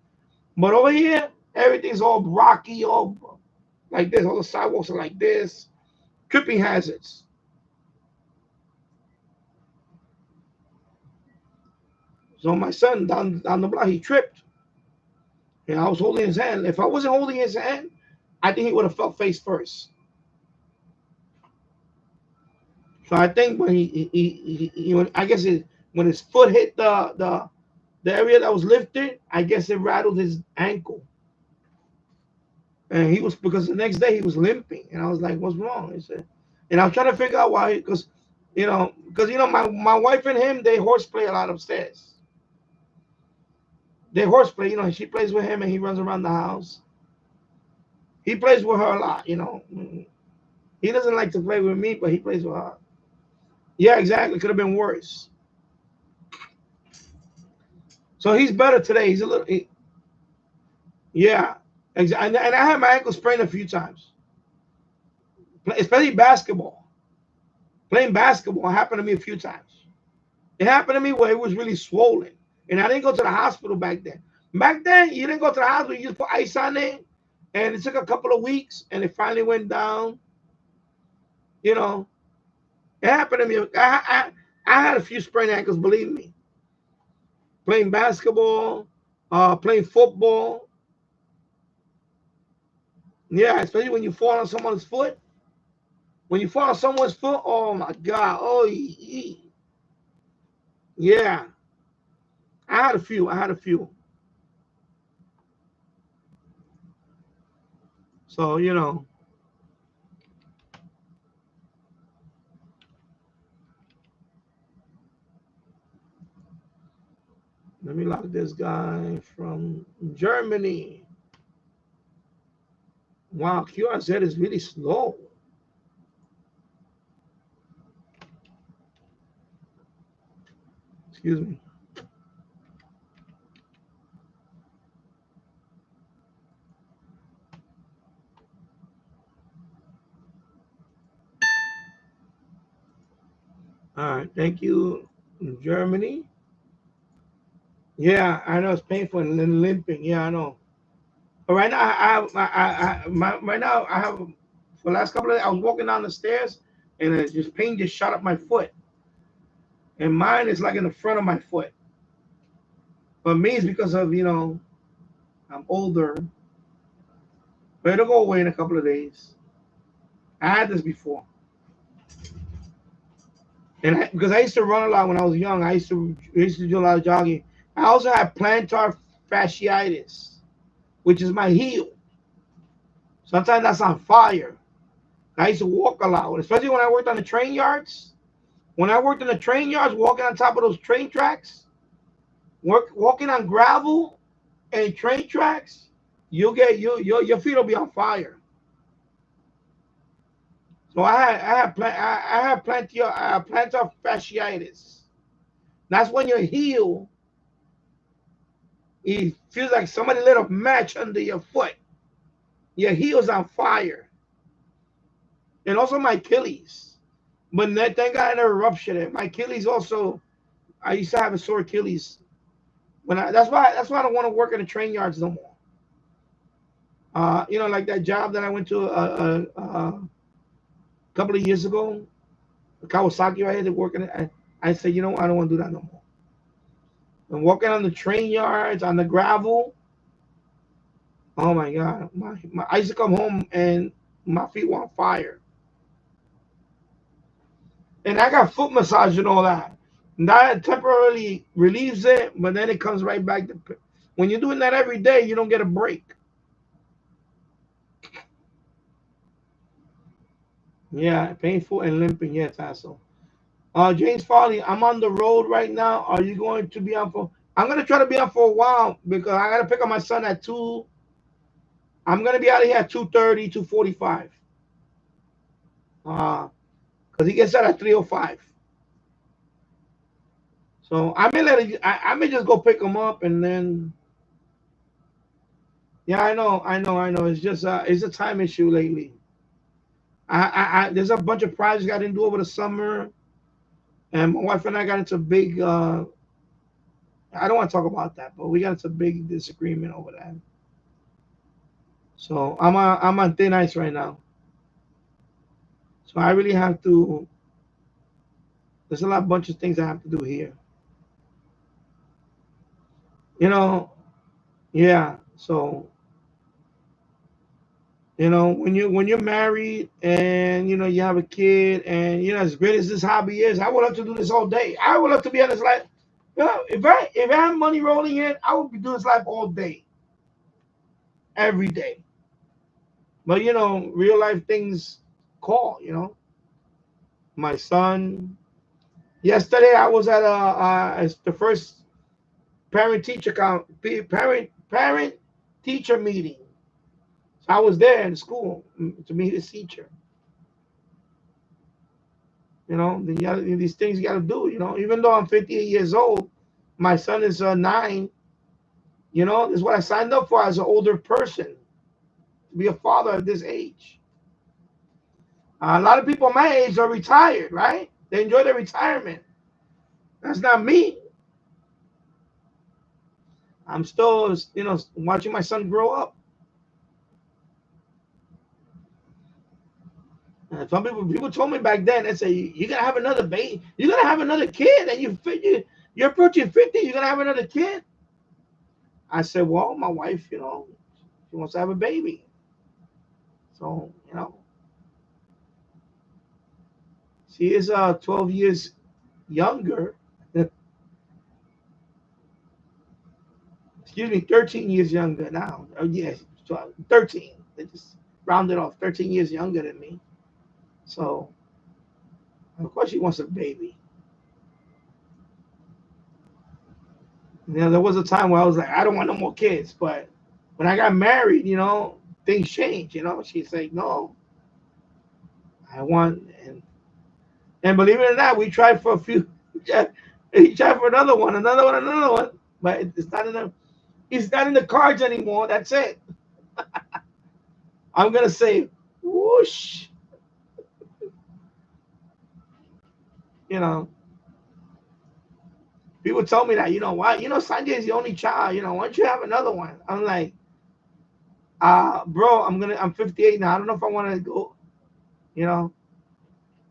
But over here, everything's all rocky, all like this. All the sidewalks are like this. Tripping hazards. So my son down the block, he tripped. And I was holding his hand. If I wasn't holding his hand, I think he would have fell face first. So I think when I guess when his foot hit the area that was lifted, I guess it rattled his ankle. And he was because the next day he was limping, and I was like, "What's wrong?" He said, and I was trying to figure out why, because my wife and him they horseplay a lot upstairs. They horseplay, she plays with him and he runs around the house. He plays with her a lot, He doesn't like to play with me, but he plays with her. Yeah, exactly. Could have been worse. So he's better today. He's a little, yeah, exactly. And I had my ankle sprained a few times, especially basketball. Playing basketball happened to me a few times. It happened to me where it was really swollen, and I didn't go to the hospital back then. Back then, you didn't go to the hospital. You just put ice on it, and it took a couple of weeks, and it finally went down. You know, it happened to me. I had a few sprained ankles, believe me. Playing basketball, playing football. Yeah, especially when you fall on someone's foot. When you fall on someone's foot, oh my God. Oh, yeah. I had a few. I had a few. So, let me lock this guy from Germany. Wow, QRZ is really slow. Excuse me. All right, thank you, Germany. Yeah, I know it's painful and limping. Yeah, I know. But right now, right now I have for the last couple of days, I was walking down the stairs and just pain just shot up my foot, and mine is like in the front of my foot. But me is because of I'm older, but it'll go away in a couple of days. I had this before, and because I used to run a lot when I was young, I used to do a lot of jogging. I also had plantar fasciitis, which is my heel. Sometimes that's on fire. I used to walk a lot, especially when I worked on the train yards. When I worked in the train yards, walking on top of those train tracks, walking on gravel and train tracks, you'll get your feet will be on fire. So I had plantar fasciitis. That's when your heel it feels like somebody lit a match under your foot. Your heel's on fire, and also my Achilles. But thank God I never ruptured it. My Achilles also. I used to have a sore Achilles. That's why I don't want to work in the train yards no more. Like that job that I went to. couple of years ago, Kawasaki right here, working. I said, you know, I don't want to do that no more. And walking on the train yards, on the gravel. Oh my God, I used to come home and my feet were on fire. And I got foot massage and all that. And that temporarily relieves it, but then it comes right back to. When you're doing that every day, you don't get a break. Yeah, painful and limping. Yes, asshole. James Farley, I'm on the road right now. Are you going to be on for? I'm gonna try to be on for a while because I gotta pick up my son at 2. I'm gonna be out of here at 2:30, 2:45. Because he gets out at 3:05. So I may I may just go pick him up and then. Yeah, I know. It's a time issue lately. There's a bunch of projects I didn't do over the summer, and my wife and I got into big. I don't want to talk about that, but we got into big disagreement over that. So I'm on thin ice right now. So I really have to. There's a lot bunch of things I have to do here. You know, yeah. So when you're married and you have a kid and as great as this hobby is, I would love to do this all day. I would love to be on this life. If I have money rolling in, I would be doing this life all day, every day. But real life things call. My son. Yesterday I was at the first parent teacher meeting. So I was there in school to meet his teacher. These things you got to do. Even though I'm 58 years old, my son is 9. This is what I signed up for as an older person to be a father at this age. A lot of people my age are retired, right? They enjoy their retirement. That's not me. I'm still, watching my son grow up. And some people told me back then, they say, you're going to have another baby. You're going to have another kid. And you're approaching 50. You're going to have another kid. I said, well, my wife, she wants to have a baby. So, she is 12 years younger. Excuse me, 13 years younger now. Oh, yes, 13. They just rounded off 13 years younger than me. So, of course, she wants a baby. There was a time where I was like, I don't want no more kids. But when I got married, things changed. She's like, no, I want. And believe it or not, we tried for a few. He tried for another one, another one, another one. But it's not in the cards anymore. That's it. I'm gonna say, whoosh. You know, People told me that. Why? Sanjay is the only child. Why don't you have another one? I'm like, bro, I'm 58 now. I don't know if I want to go. You know,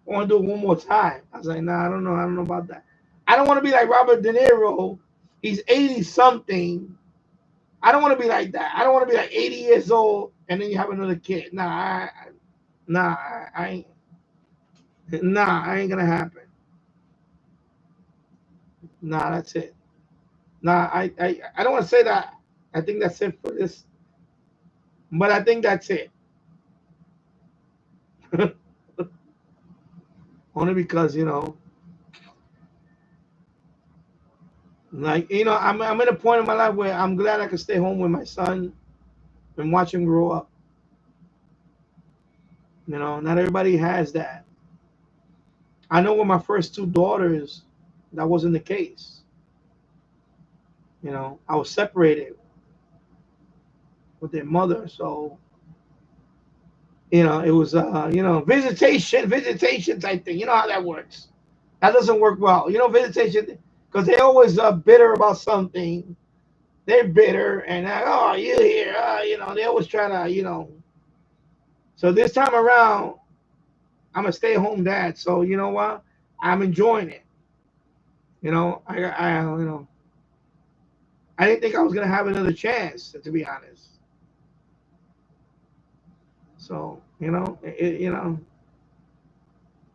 I want to do it one more time. I was like, nah, I don't know. I don't know about that. I don't want to be like Robert De Niro. He's 80 something. I don't want to be like that. I don't want to be like 80 years old and then you have another kid. Nah, I ain't gonna happen. Nah, that's it. Nah, I don't want to say that. I think that's it for this, but I think that's it. Only because I'm at a point in my life where I'm glad I can stay home with my son and watch him grow up. Not everybody has that. I know with my first two daughters, that wasn't the case. I was separated with their mother, so it was visitation type thing. You know how that works. That doesn't work well. Visitation because they always bitter about something. They're bitter and oh, you here? They always try to. So this time around, I'm a stay-at-home dad, so you know what? I'm enjoying it. I didn't think I was gonna have another chance, to be honest. So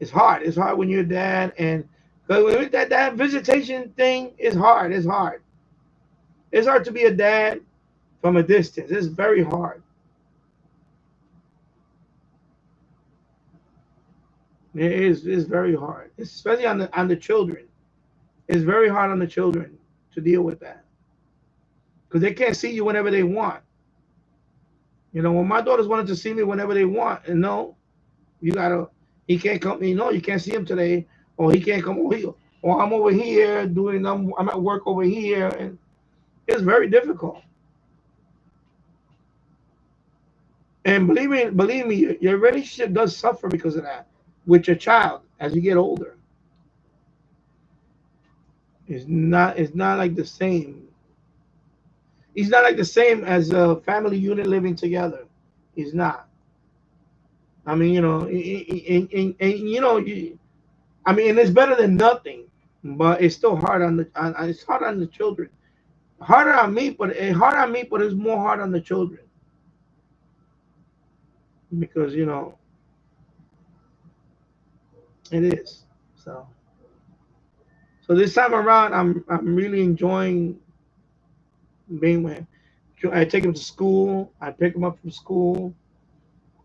it's hard. It's hard when you're a dad, and because that visitation thing is hard. It's hard. It's hard to be a dad from a distance. It's very hard. It is. It's very hard, especially on the children. It's very hard on the children to deal with that because they can't see you whenever they want. When my daughters wanted to see me whenever they want, and no, you gotta. He can't come. No, you can't see him today, or he can't come over here, or I'm over here doing. I'm at work over here, and it's very difficult. And believe me, your relationship does suffer because of that with your child as you get older. It's not like the same. He's not like the same as a family unit living together. He's not. I mean, I mean, and it's better than nothing, but it's still hard it's hard on the children. Harder on me, but it's more hard on the children because it is. So so this time around, I'm really enjoying being with him. I take him to school. I pick him up from school.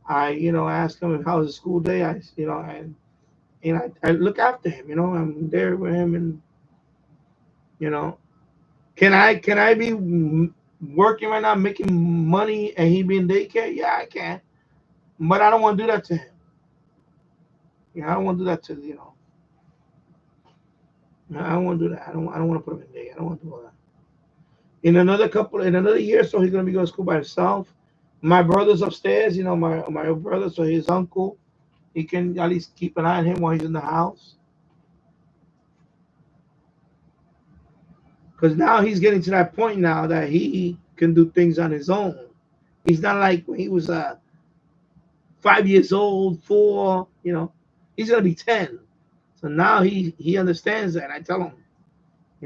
I ask him how's the school day. I look after him. I'm there with him, and you know, can I be working right now, making money, and he be in daycare? Yeah, I can, but I don't want to do that to him. I don't want to do that to I don't want to do that. I don't want to put him in day. I don't want to do all that. In another year, or so he's gonna be going to school by himself. My brother's upstairs. My brother, so his uncle. He can at least keep an eye on him while he's in the house. Because now he's getting to that point now that he can do things on his own. He's not like when he was 5 years old, four. He's gonna be 10. So now he understands that. I tell him, I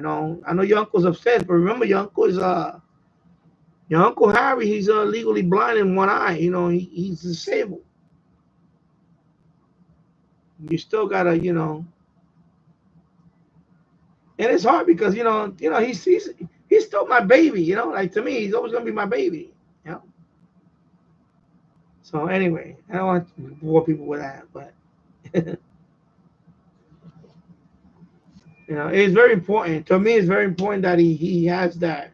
know your uncle's upset, but remember your uncle Harry. He's legally blind in one eye. He's disabled. You still gotta, and it's hard because he's still my baby. Like to me, he's always gonna be my baby. You know. So anyway, I don't want to bore people with that, but it's very important to me. It's very important that he has that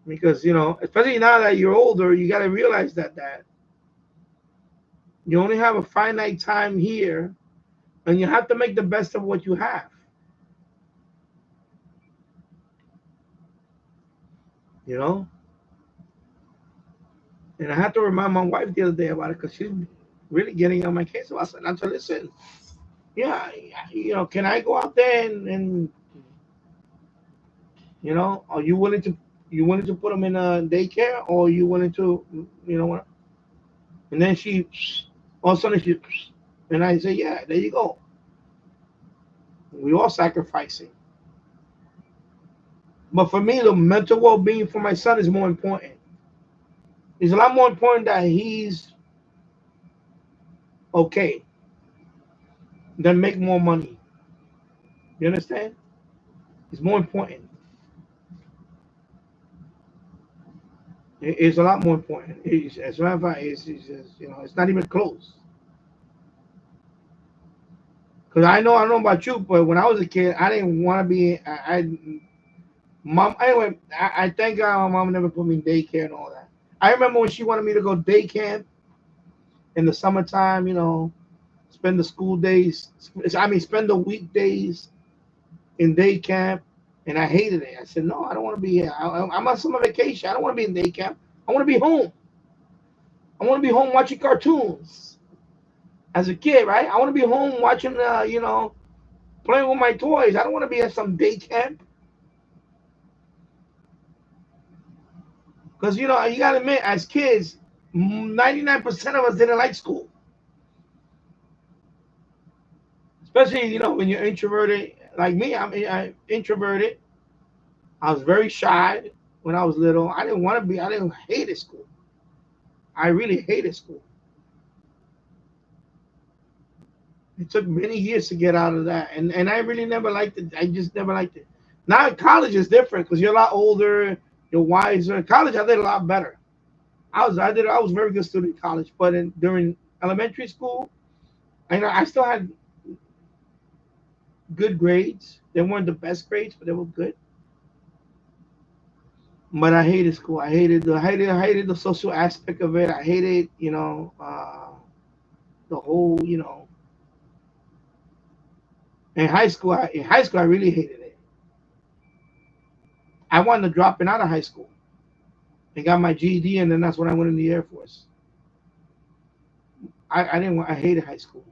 because especially now that you're older, you got to realize that you only have a finite time here, and you have to make the best of what you have. You know, and I had to remind my wife the other day about it because she's really getting on my case about it. I said, listen, yeah, can I go out there and are you willing to put them in a daycare, or are you willing to, what? And then all of a sudden and I say, yeah, there you go. We all sacrificing. But for me, the mental well-being for my son is more important. It's a lot more important that he's okay than make more money. You understand? It's more important. It's a lot more important. As a matter of fact, it's just, it's not even close. Because I know about you, but when I was a kid, I didn't want to be. Mom. Anyway, I thank God my mom never put me in daycare and all that. I remember when she wanted me to go day camp in the summertime. Spend the school days. I mean, spend the weekdays in day camp, and I hated it. I said, no, I don't want to be here. I'm on summer vacation. I don't want to be in day camp. I want to be home. I want to be home watching cartoons as a kid, right? I want to be home watching, playing with my toys. I don't want to be at some day camp. Because, you got to admit, as kids, 99% of us didn't like school. especially when you're introverted like me. I introverted. I was very shy when I was little. I didn't want to be. I didn't hate it school. I really hated school. It took many years to get out of that, and I really never liked it. I just never liked it. Now college is different because you're a lot older, you're wiser. In college, I did a lot better. I was a very good student in college, but during elementary school, I still had good grades. They weren't the best grades, but they were good. But I hated school. I hated the social aspect of it. I hated the whole in high school I really hated it. I wanted to drop out of high school. I got my GED, and then that's when I went in the Air Force. I didn't want. I hated high school,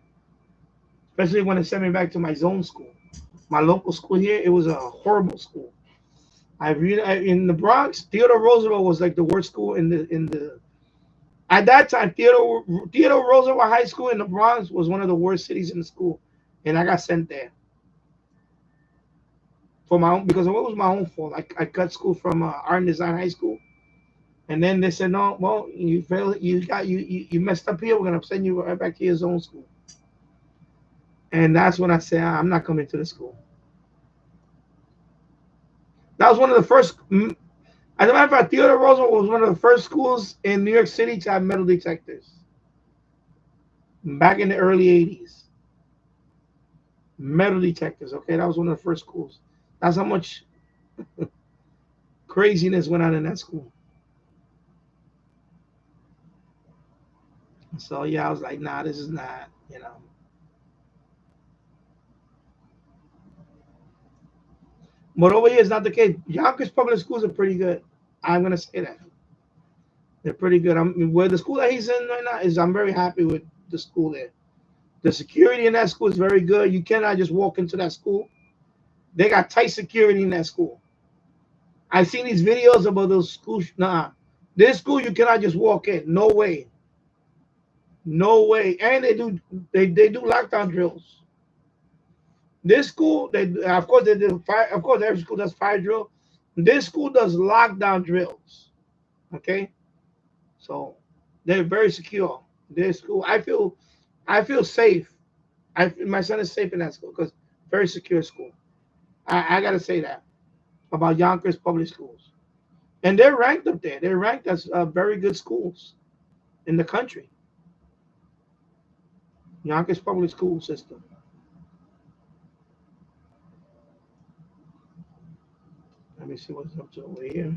especially when it sent me back to my zone school. My local school here, it was a horrible school. In the Bronx, Theodore Roosevelt was like the worst school in the at that time. Theodore Roosevelt High School in the Bronx was one of the worst cities in the school, and I got sent there for my own because it was my own fault. I cut school from Art and Design High School, and then they said, no, well, you failed. You messed up here. We're gonna send you right back to your zone school. And that's when I said, I'm not coming to the school. That was one of the first. As a matter of fact, Theodore Roosevelt was one of the first schools in New York City to have metal detectors back in the early '80s. Metal detectors. Okay, that was one of the first schools. That's how much craziness went on in that school. So yeah, I was like, nah, this is not. But over here, it's not the case. Yonkers public schools are pretty good. I'm gonna say that they're pretty good. Where the school that he's in right now is. I'm very happy with the school there. The security in that school is very good. You cannot just walk into that school. They got tight security in that school. I've seen these videos about those schools. Nah, this school you cannot just walk in. No way, no way. And they do lockdown drills. This school, they do fire. Of course, every school does fire drill. This school does lockdown drills. Okay, so they're very secure. This school, I feel safe. My son is safe in that school because very secure school. I gotta say that about Yonkers public schools, and they're ranked up there. They're ranked as very good schools in the country. Yonkers public school system. Let me see what's up to over here.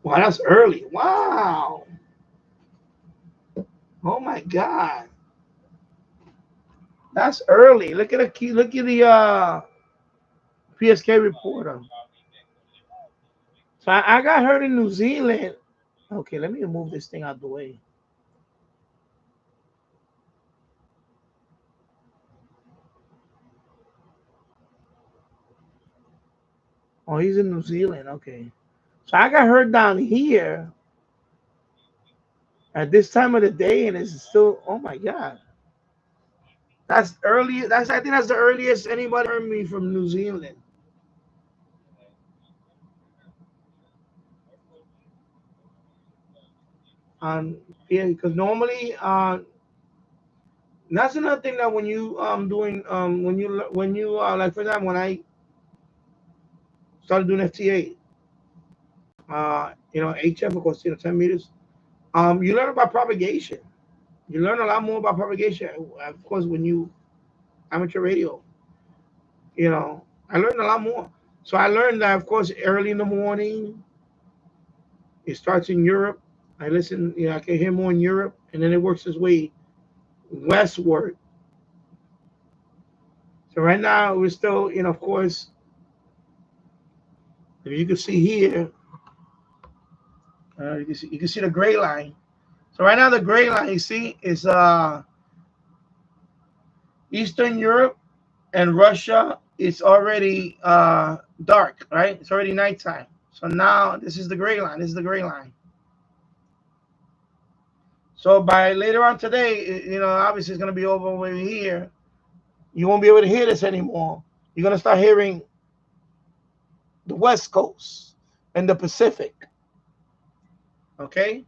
Wow, that's early. Wow. Oh my God, that's early. Look at the PSK reporter. So I got hurt in New Zealand. Okay, let me move this thing out the way. Oh, he's in New Zealand. Okay. So I got hurt down here at this time of the day, and it's still. Oh my God, that's early. I think that's the earliest anybody heard me from New Zealand. Yeah, because normally, that's another thing that when you doing when you like for example when I started doing FTA, HF of course 10 meters. You learn about propagation. You learn a lot more about propagation. Of course, when you amateur radio, I learned a lot more. So I learned that, of course, early in the morning, it starts in Europe. I listen, I can hear more in Europe, and then it works its way westward. So right now, we're still, of course, if you can see here, you can see the gray line. So right now, the gray line you see is Eastern Europe and Russia. It's already dark, right? It's already nighttime. So now this is the gray line. This is the gray line. So by later on today, obviously it's gonna be over here. You won't be able to hear this anymore. You're gonna start hearing the West Coast and the Pacific. Okay,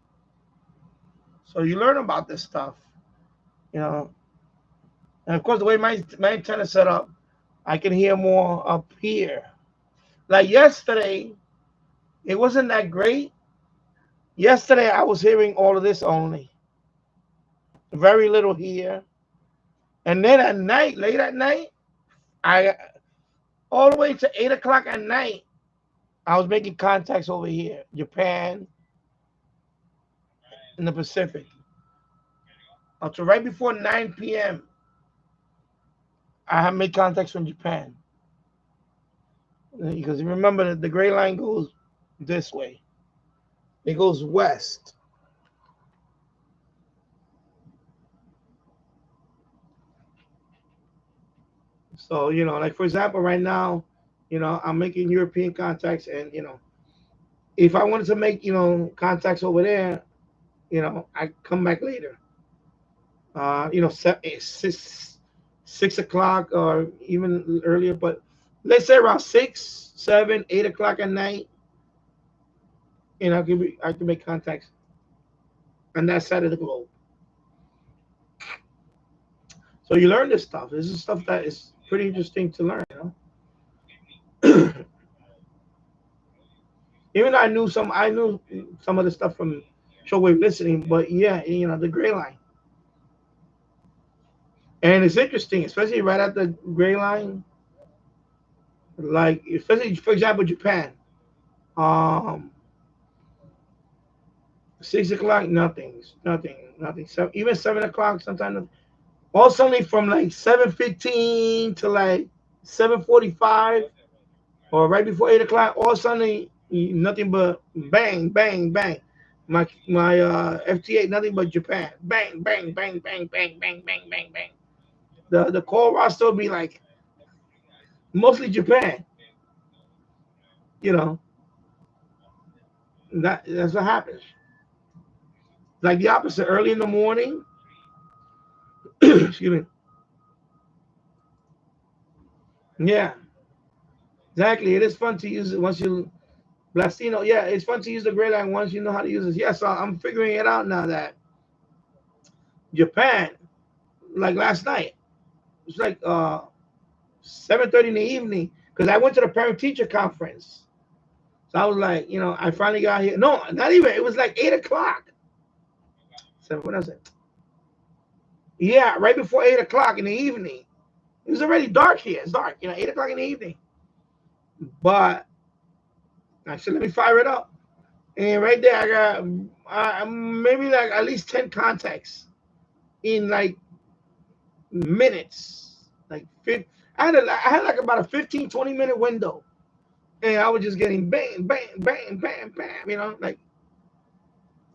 so you learn about this stuff, you know. And of course, the way my antenna set up, I can hear more up here. Like yesterday, it wasn't that great. Yesterday, I was hearing all of this only, very little here. And then at night, late at night, I all the way to 8 o'clock at night, I was making contacts over here, Japan and the Pacific. Until right before 9 p.m., I have made contacts from Japan. Because remember that the gray line goes this way. It goes west. So, like for example, right now, I'm making European contacts, and if I wanted to make, contacts over there, I come back later. 6 o'clock or even earlier, but let's say around 6, 7, 8 o'clock at night, I can make contacts on that side of the globe. So you learn this stuff. This is stuff that is pretty interesting to learn. Even though I knew some of the stuff from shortwave listening, but yeah, the gray line. And it's interesting, especially right at the gray line, like especially for example Japan. Um 6 o'clock, nothing. So even 7 o'clock sometimes. All suddenly from like 7:15 to like 7:45 or right before 8 o'clock, all suddenly nothing but bang, bang, bang. My FT8, nothing but Japan. Bang, bang, bang, bang, bang, bang, bang, bang, bang. The call roster will be like mostly Japan. You know that's what happens. Like the opposite, early in the morning. Excuse me. Yeah, exactly. It is fun to use it once you Blastino. Yeah, it's fun to use the gray line once you know how to use it. Yeah, so I'm figuring it out now that Japan, like last night, it's like 7:30 in the evening because I went to the parent teacher conference. So I was like, I finally got here. No, not even. It was like 8 o'clock. So what was it? Yeah, right before 8 o'clock in the evening. It was already dark here. It's dark, 8 o'clock in the evening. But I said, let me fire it up. And right there, I got maybe like at least 10 contacts in like minutes. I had like about a 15, 20 minute window. And I was just getting bang, bang, bang, bang, bam, like,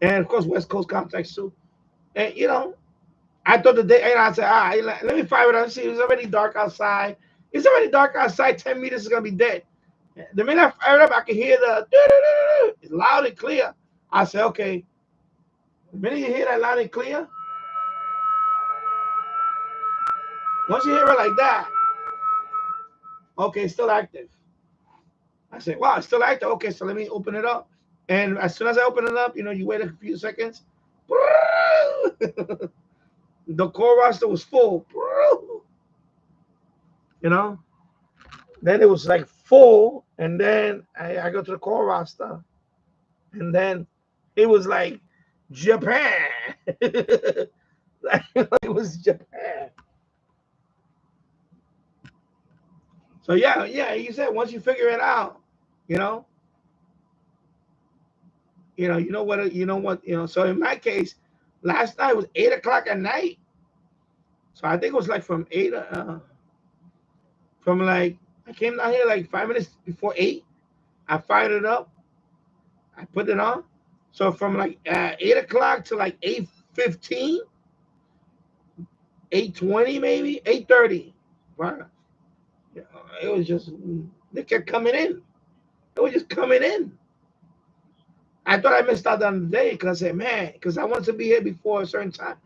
and of course, West Coast contacts too. And, I thought the day, and I said, let me fire it up. See, it's already dark outside. It's already dark outside. 10 meters is going to be dead. The minute I fire it up, I can hear it's loud and clear. I said, okay. The minute you hear that loud and clear, once you hear it like that, okay, it's still active. I said, wow, it's still active. Okay, so let me open it up. And as soon as I open it up, you wait a few seconds. The call roster was full. You know, then it was like full, and then I go to the call roster, and then it was like Japan. Like it was Japan. So yeah, yeah. You said once you figure it out, you know, you know what. So in my case, last night was 8 o'clock at night. So I think it was like from from like I came down here like 5 minutes before 8. I fired it up. I put it on. So from like 8 o'clock to like 8:15, 8:20 maybe, 8:30. Wow. It was just they kept coming in. It was just coming in. I thought I missed out on the day because I said, man, because I wanted to be here before a certain time.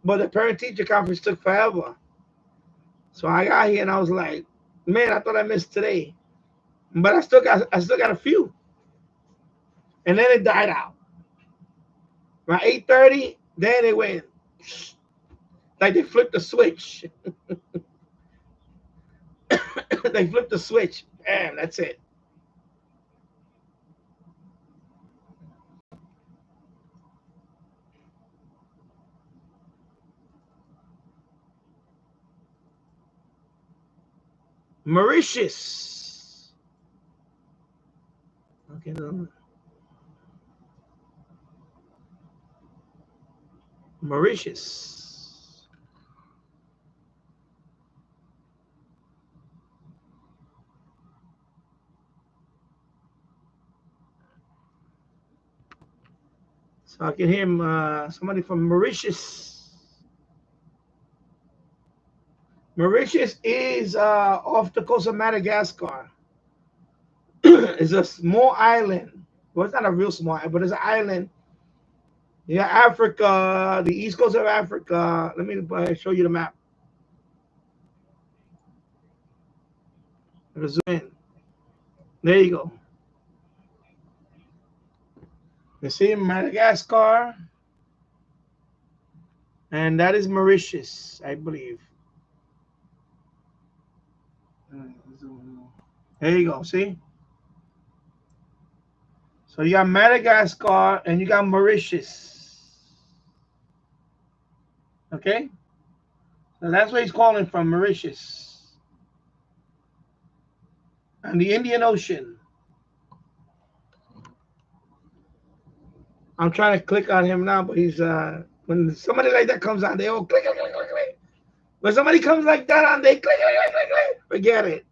But the parent teacher conference took forever. So I got here and I was like, man, I thought I missed today. But I still got a few. And then it died out. Around 8:30, then it went like they flipped the switch. They flipped the switch. Bam, that's it. Mauritius. Okay, no. Mauritius. So I can hear somebody from Mauritius. Mauritius is off the coast of Madagascar. It's a small island. Well, it's not a real small island, but it's an island. Yeah, Africa, the east coast of Africa. Let me show you the map. Zoom in. There you go. You see Madagascar, and that is Mauritius, I believe. There you go. See? So you got Madagascar and you got Mauritius. Okay? So that's where he's calling from, Mauritius. And the Indian Ocean. I'm trying to click on him now, but he's when somebody like that comes on, they all click, click, click, click, click. When somebody comes like that on, they click, click, click, click, click. Forget it.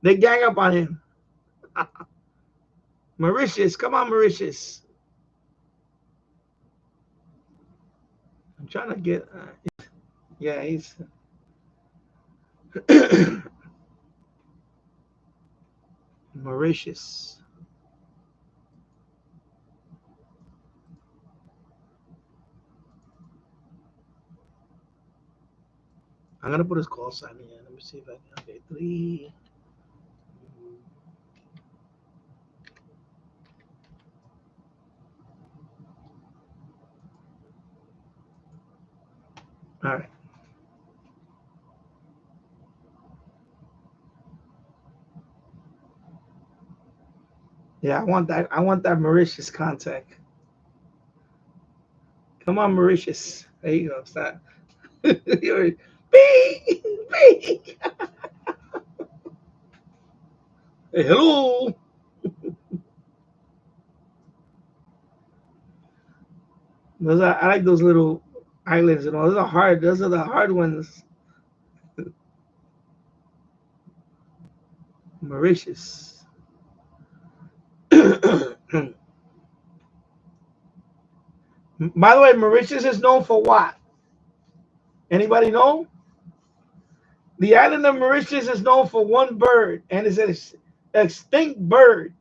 They gang up on him. Mauritius, come on, Mauritius. I'm trying to get. Yeah, he's. Mauritius. I'm gonna put his call sign in. Let me see if I can. Okay, three. All right. Yeah, I want that. I want that Mauritius contact. Come on, Mauritius. There you go. Stop. You're- Beep, beep. Hey, hello. I like those little islands and all. Those are hard. Those are the hard ones. Mauritius. By the way, Mauritius is known for what? Anybody know? The island of Mauritius is known for one bird, and it's an extinct bird.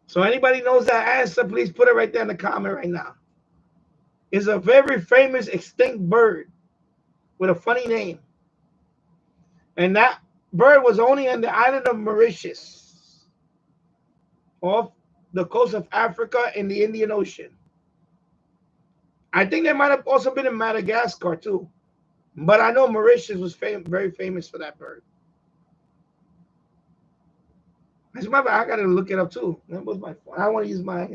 So anybody knows that answer, please put it right there in the comment right now. It's a very famous extinct bird with a funny name. And that bird was only on the island of Mauritius, off the coast of Africa in the Indian Ocean. I think they might have also been in Madagascar too. But I know Mauritius was very famous for that bird. As a matter of fact, I gotta look it up too. That was my phone. I want to use my.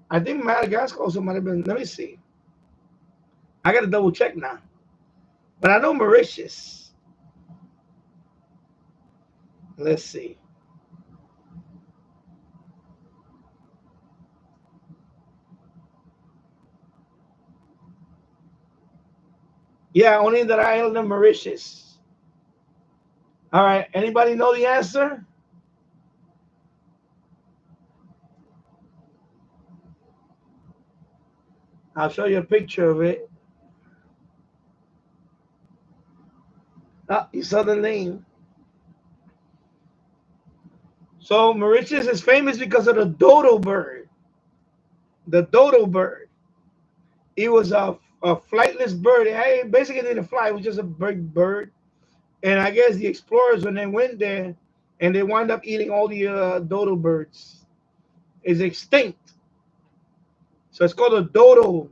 I think Madagascar also might have been. Let me see. I gotta double check now. But I know Mauritius. Let's see. Yeah, only that island of Mauritius. All right. Anybody know the answer? I'll show you a picture of it. Ah, you saw the name. So Mauritius is famous because of the dodo bird. The dodo bird. It was a flightless bird. It basically didn't fly. It was just a big bird. And I guess the explorers, when they went there, and they wound up eating all the dodo birds, is extinct. So it's called a dodo,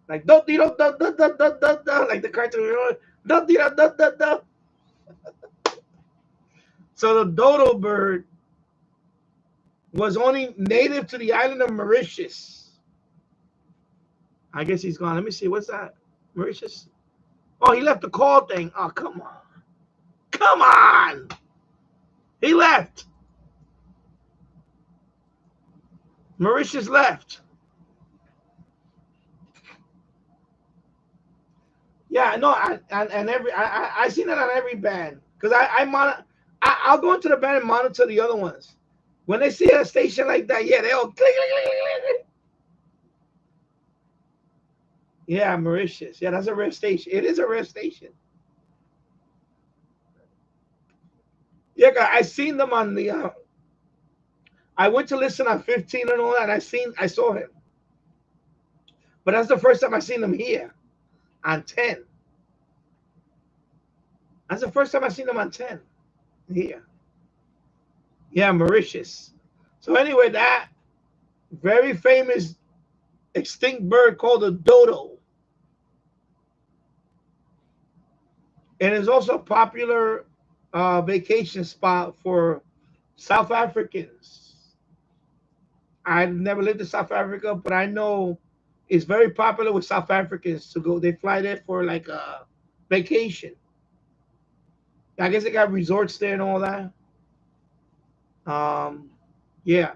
like do do do do do do do do, like the cartoon. Do do do do do. So the dodo bird was only native to the island of Mauritius. I guess he's gone. Let me see. What's that? Mauritius? Oh, he left the call thing. Oh, come on. Come on. He left. Mauritius left. Yeah, no, and every I seen it on every band because I'll go into the band and monitor the other ones. When they see a station like that, yeah, they all click, click, click, click, click. Yeah, Mauritius. Yeah, that's a rare station. It is a rare station. Yeah, I seen them on the. I went to listen on 15 and all that. And I saw him, but that's the first time I seen them here on 10. That's the first time I seen them on 10 here. Yeah, Mauritius. So anyway, that very famous extinct bird called a dodo, and it's also a popular vacation spot for South Africans. I've never lived in South Africa, but I know it's very popular with South Africans to go. They fly there for like a vacation. I guess they got resorts there and all that. Um, yeah.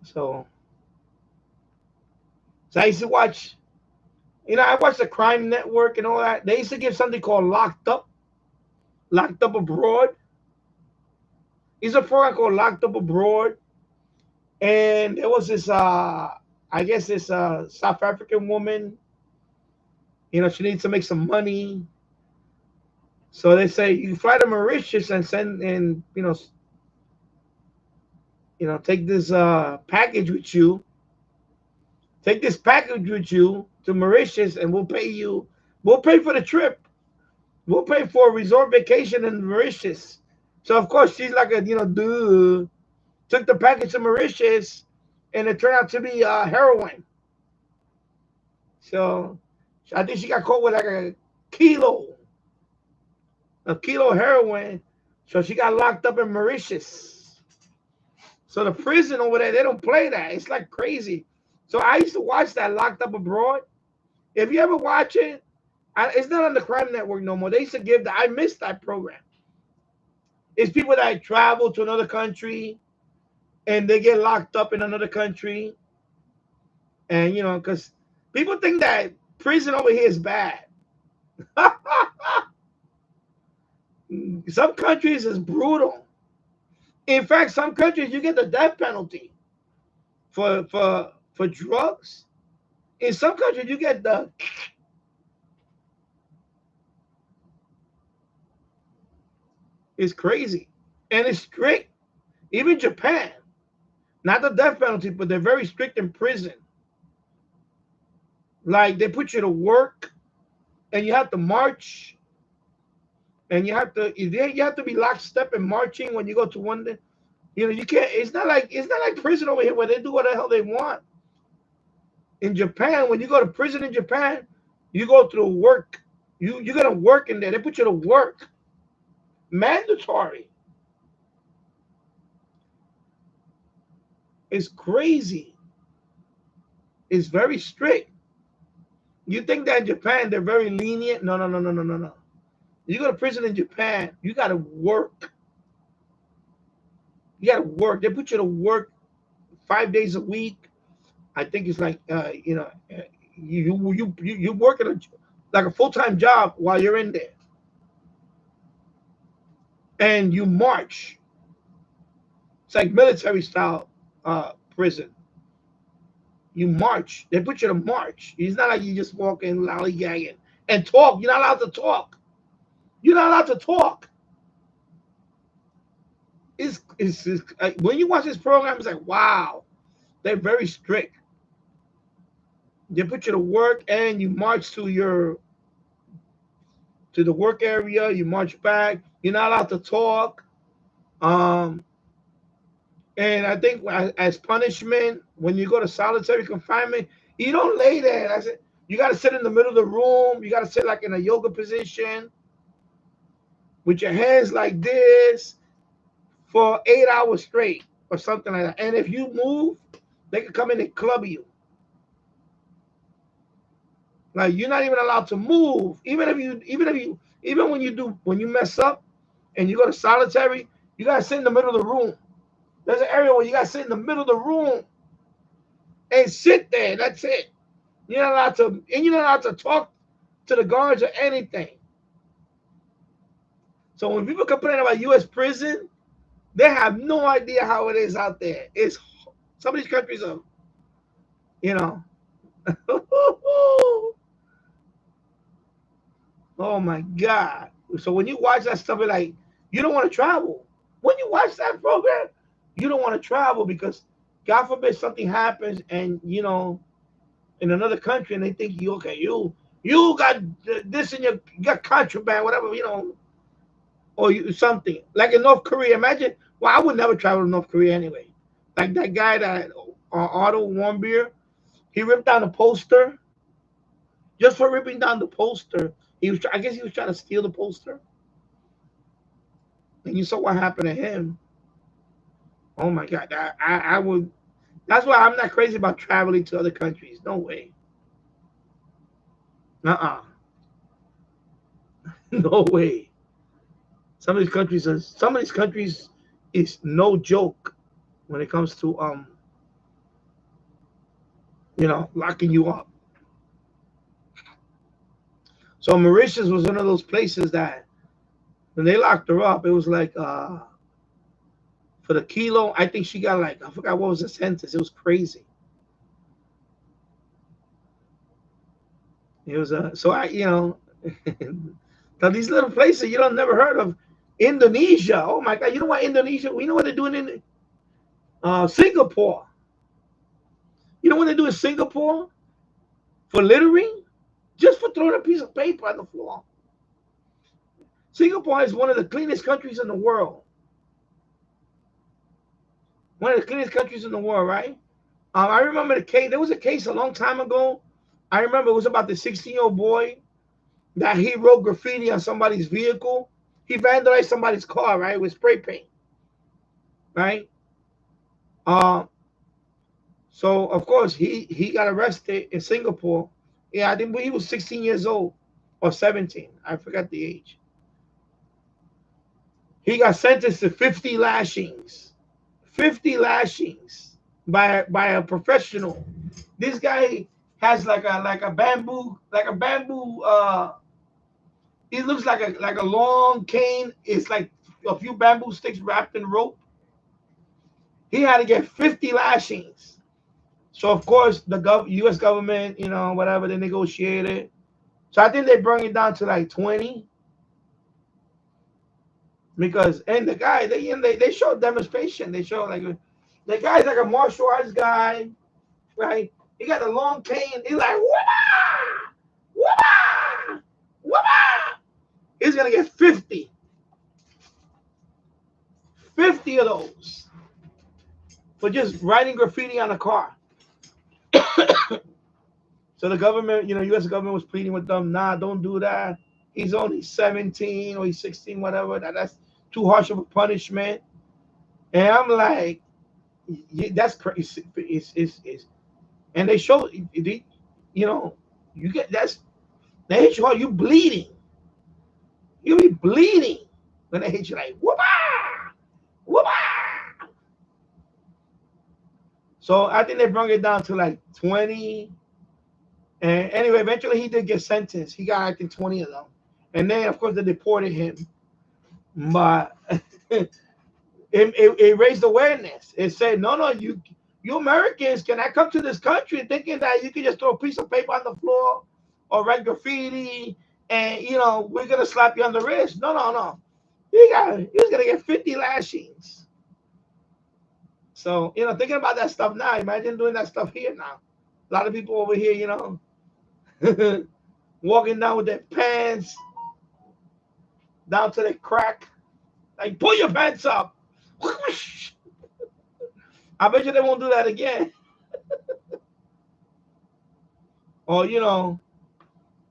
So, so I used to watch. I watched the Crime Network and all that. They used to give something called Locked Up Abroad. It's a program called Locked Up Abroad, and there was this I guess this South African woman. She needs to make some money, so they say you fly to Mauritius and send and take this package with you. Take this package with you to Mauritius, and we'll pay you. We'll pay for the trip. We'll pay for a resort vacation in Mauritius. So of course she's like dude, took the package to Mauritius, and it turned out to be heroin. So I think she got caught with like kilo, a kilo of heroin. So she got locked up in Mauritius. So the prison over there, they don't play that. It's like crazy. So I used to watch that Locked Up Abroad. If you ever watch it, it's not on the Crime Network no more. They used to give that. I missed that program. It's people that travel to another country and they get locked up in another country. And, because people think that prison over here is bad. Some countries is brutal. In fact, some countries you get the death penalty for drugs. In some countries you get the it's crazy. And it's strict. Even Japan, not the death penalty, but they're very strict in prison. Like they put you to work and you have to march and you have to be lockstep and marching when you go to one day. You can't. It's not like prison over here where they do what the hell they want. In Japan, when you go to prison in Japan, you go through work. You're gonna work in there. They put you to work, mandatory. It's crazy. It's very strict. You think that in Japan they're very lenient? No, no, no, no, no, no, no. You go to prison in Japan, you gotta work. You gotta work. They put you to work 5 days a week. I think it's like you work at like a full time job while you're in there, and you march. It's like military style prison. You march. They put you to march. It's not like you just walk in lollygagging and talk. You're not allowed to talk. You're not allowed to talk. When you watch this program, it's like, wow, they're very strict. They put you to work and you march to the work area. You march back. You're not allowed to talk. Um, and I think as punishment, when you go to solitary confinement, you don't lay there. I said you got to sit in the middle of the room. You got to sit like in a yoga position with your hands like this for 8 hours straight or something like that. And if you move, they can come in and club you. Like you're not even allowed to move. Even when you mess up and you go to solitary, you gotta sit in the middle of the room. There's an area where you gotta sit in the middle of the room and sit there. That's it. You're not allowed to talk to the guards or anything. So when people complain about U.S. prison, they have no idea how it is out there. It's some of these countries are, you know, oh my God. So when you watch that stuff, it's like you don't want to travel. When you watch that program, you don't want to travel because God forbid something happens and in another country and they think you got this in you got contraband, whatever, or something. Like in North Korea, imagine, well, I would never travel to North Korea anyway. Like that guy that Otto Warmbier, he ripped down the poster. Just for ripping down the poster, I guess he was trying to steal the poster. And you saw what happened to him. Oh my God, I would. That's why I'm not crazy about traveling to other countries. No way. No way. Some of these countries is no joke when it comes to locking you up. So Mauritius was one of those places that when they locked her up, it was like for the kilo, I think she got like, I forgot what was the sentence. It was crazy. It was so I now these little places you don't never heard of. Indonesia. Oh my God. You know what Indonesia? We know what they're doing in Singapore. You know what they do in Singapore for littering? Just for throwing a piece of paper on the floor. Singapore is one of the cleanest countries in the world. One of the cleanest countries in the world, right? I remember the case. There was a case a long time ago. I remember it was about the 16-year-old boy that he wrote graffiti on somebody's vehicle. He vandalized somebody's car, right, with spray paint, right? Uh, so of course he got arrested in Singapore. Yeah, I think he was 16 years old or 17. I forgot the age. He got sentenced to 50 lashings. 50 lashings by a professional. This guy has like a bamboo it looks like a long cane. It's like a few bamboo sticks wrapped in rope. He had to get 50 lashings. So of course the U.S. government, whatever, they negotiated. So I think they brought it down to like 20 because and the guy they show demonstration. They show like the guy's like a martial arts guy, right? He got a long cane. He's like wah wah wah. He's gonna get 50 of those for just writing graffiti on a car. So the government, U.S. government was pleading with them, nah, don't do that. He's only 17 or he's 16, whatever. That's too harsh of a punishment. And I'm like, yeah, that's crazy. And they show, you get they hit you hard, you bleeding. You be bleeding when they hit you like, whoop whoop. So I think they brought it down to like 20. And anyway, eventually he did get sentenced. He got, I think, 20 of them. And then, of course, they deported him. But it raised awareness. It said, no, you Americans cannot come to this country thinking that you can just throw a piece of paper on the floor or write graffiti and we're gonna slap you on the wrist. No, no, no. You're gonna get 50 lashings. So thinking about that stuff now. Imagine doing that stuff here now. A lot of people over here, walking down with their pants down to the crack. Like, pull your pants up. I bet you they won't do that again. Or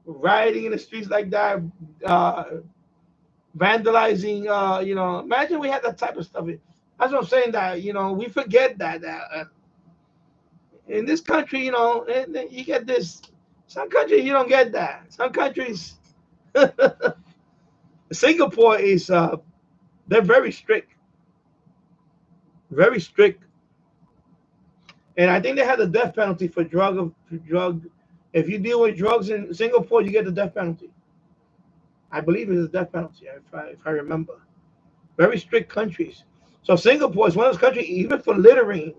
rioting in the streets like that, uh, vandalizing. Imagine we had that type of stuff. That's what I'm saying. That we forget that in this country, you get this. Some countries you don't get that. Some countries, Singapore is they're very strict, and I think they have the death penalty for drug. If you deal with drugs in Singapore, you get the death penalty. I believe it's a death penalty if I remember. Very strict countries. So Singapore is one of those countries. Even for littering,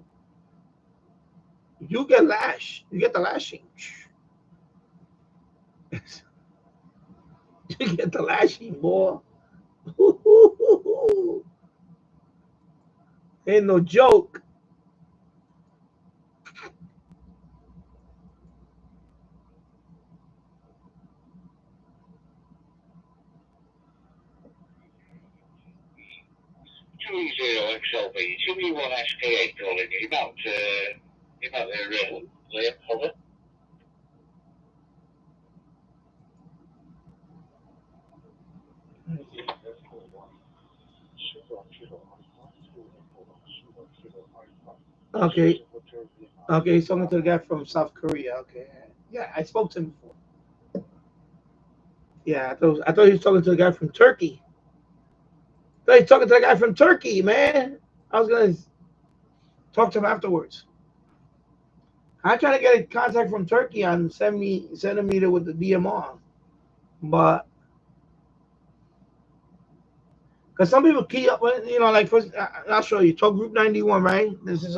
you get lashed. You get the lashing. You get the lashing, boy. Ain't no joke. XLB, 2B1SK8 calling you about their layup cover. Okay. Okay, he's talking to the guy from South Korea. Okay. Yeah, I spoke to him before. Yeah, I thought he was talking to the guy from Turkey. I thought he was talking to the guy from Turkey, man. I was gonna talk to him afterwards. I'm trying to get a contact from Turkey on 70 centimeter with the DMR, but because some people key up, like first, I'll show you. Talk Group 91, right? This is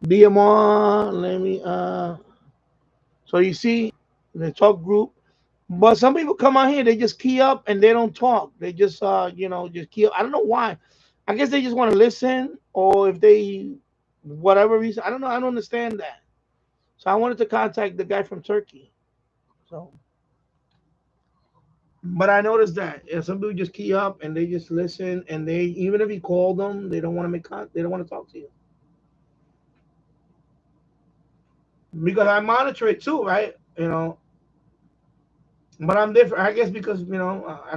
DMR. Let me So you see the talk group, but some people come out here, they just key up and they don't talk. They just just key up. I don't know why. I guess they just want to listen, or if they whatever reason. I don't know. I don't understand that. So I wanted to contact the guy from Turkey. So, but I noticed that some people just key up and they just listen, and they even if you call them, they don't want to they don't want to talk to you because I monitor it too, right? But I'm different. I guess because I don't know. I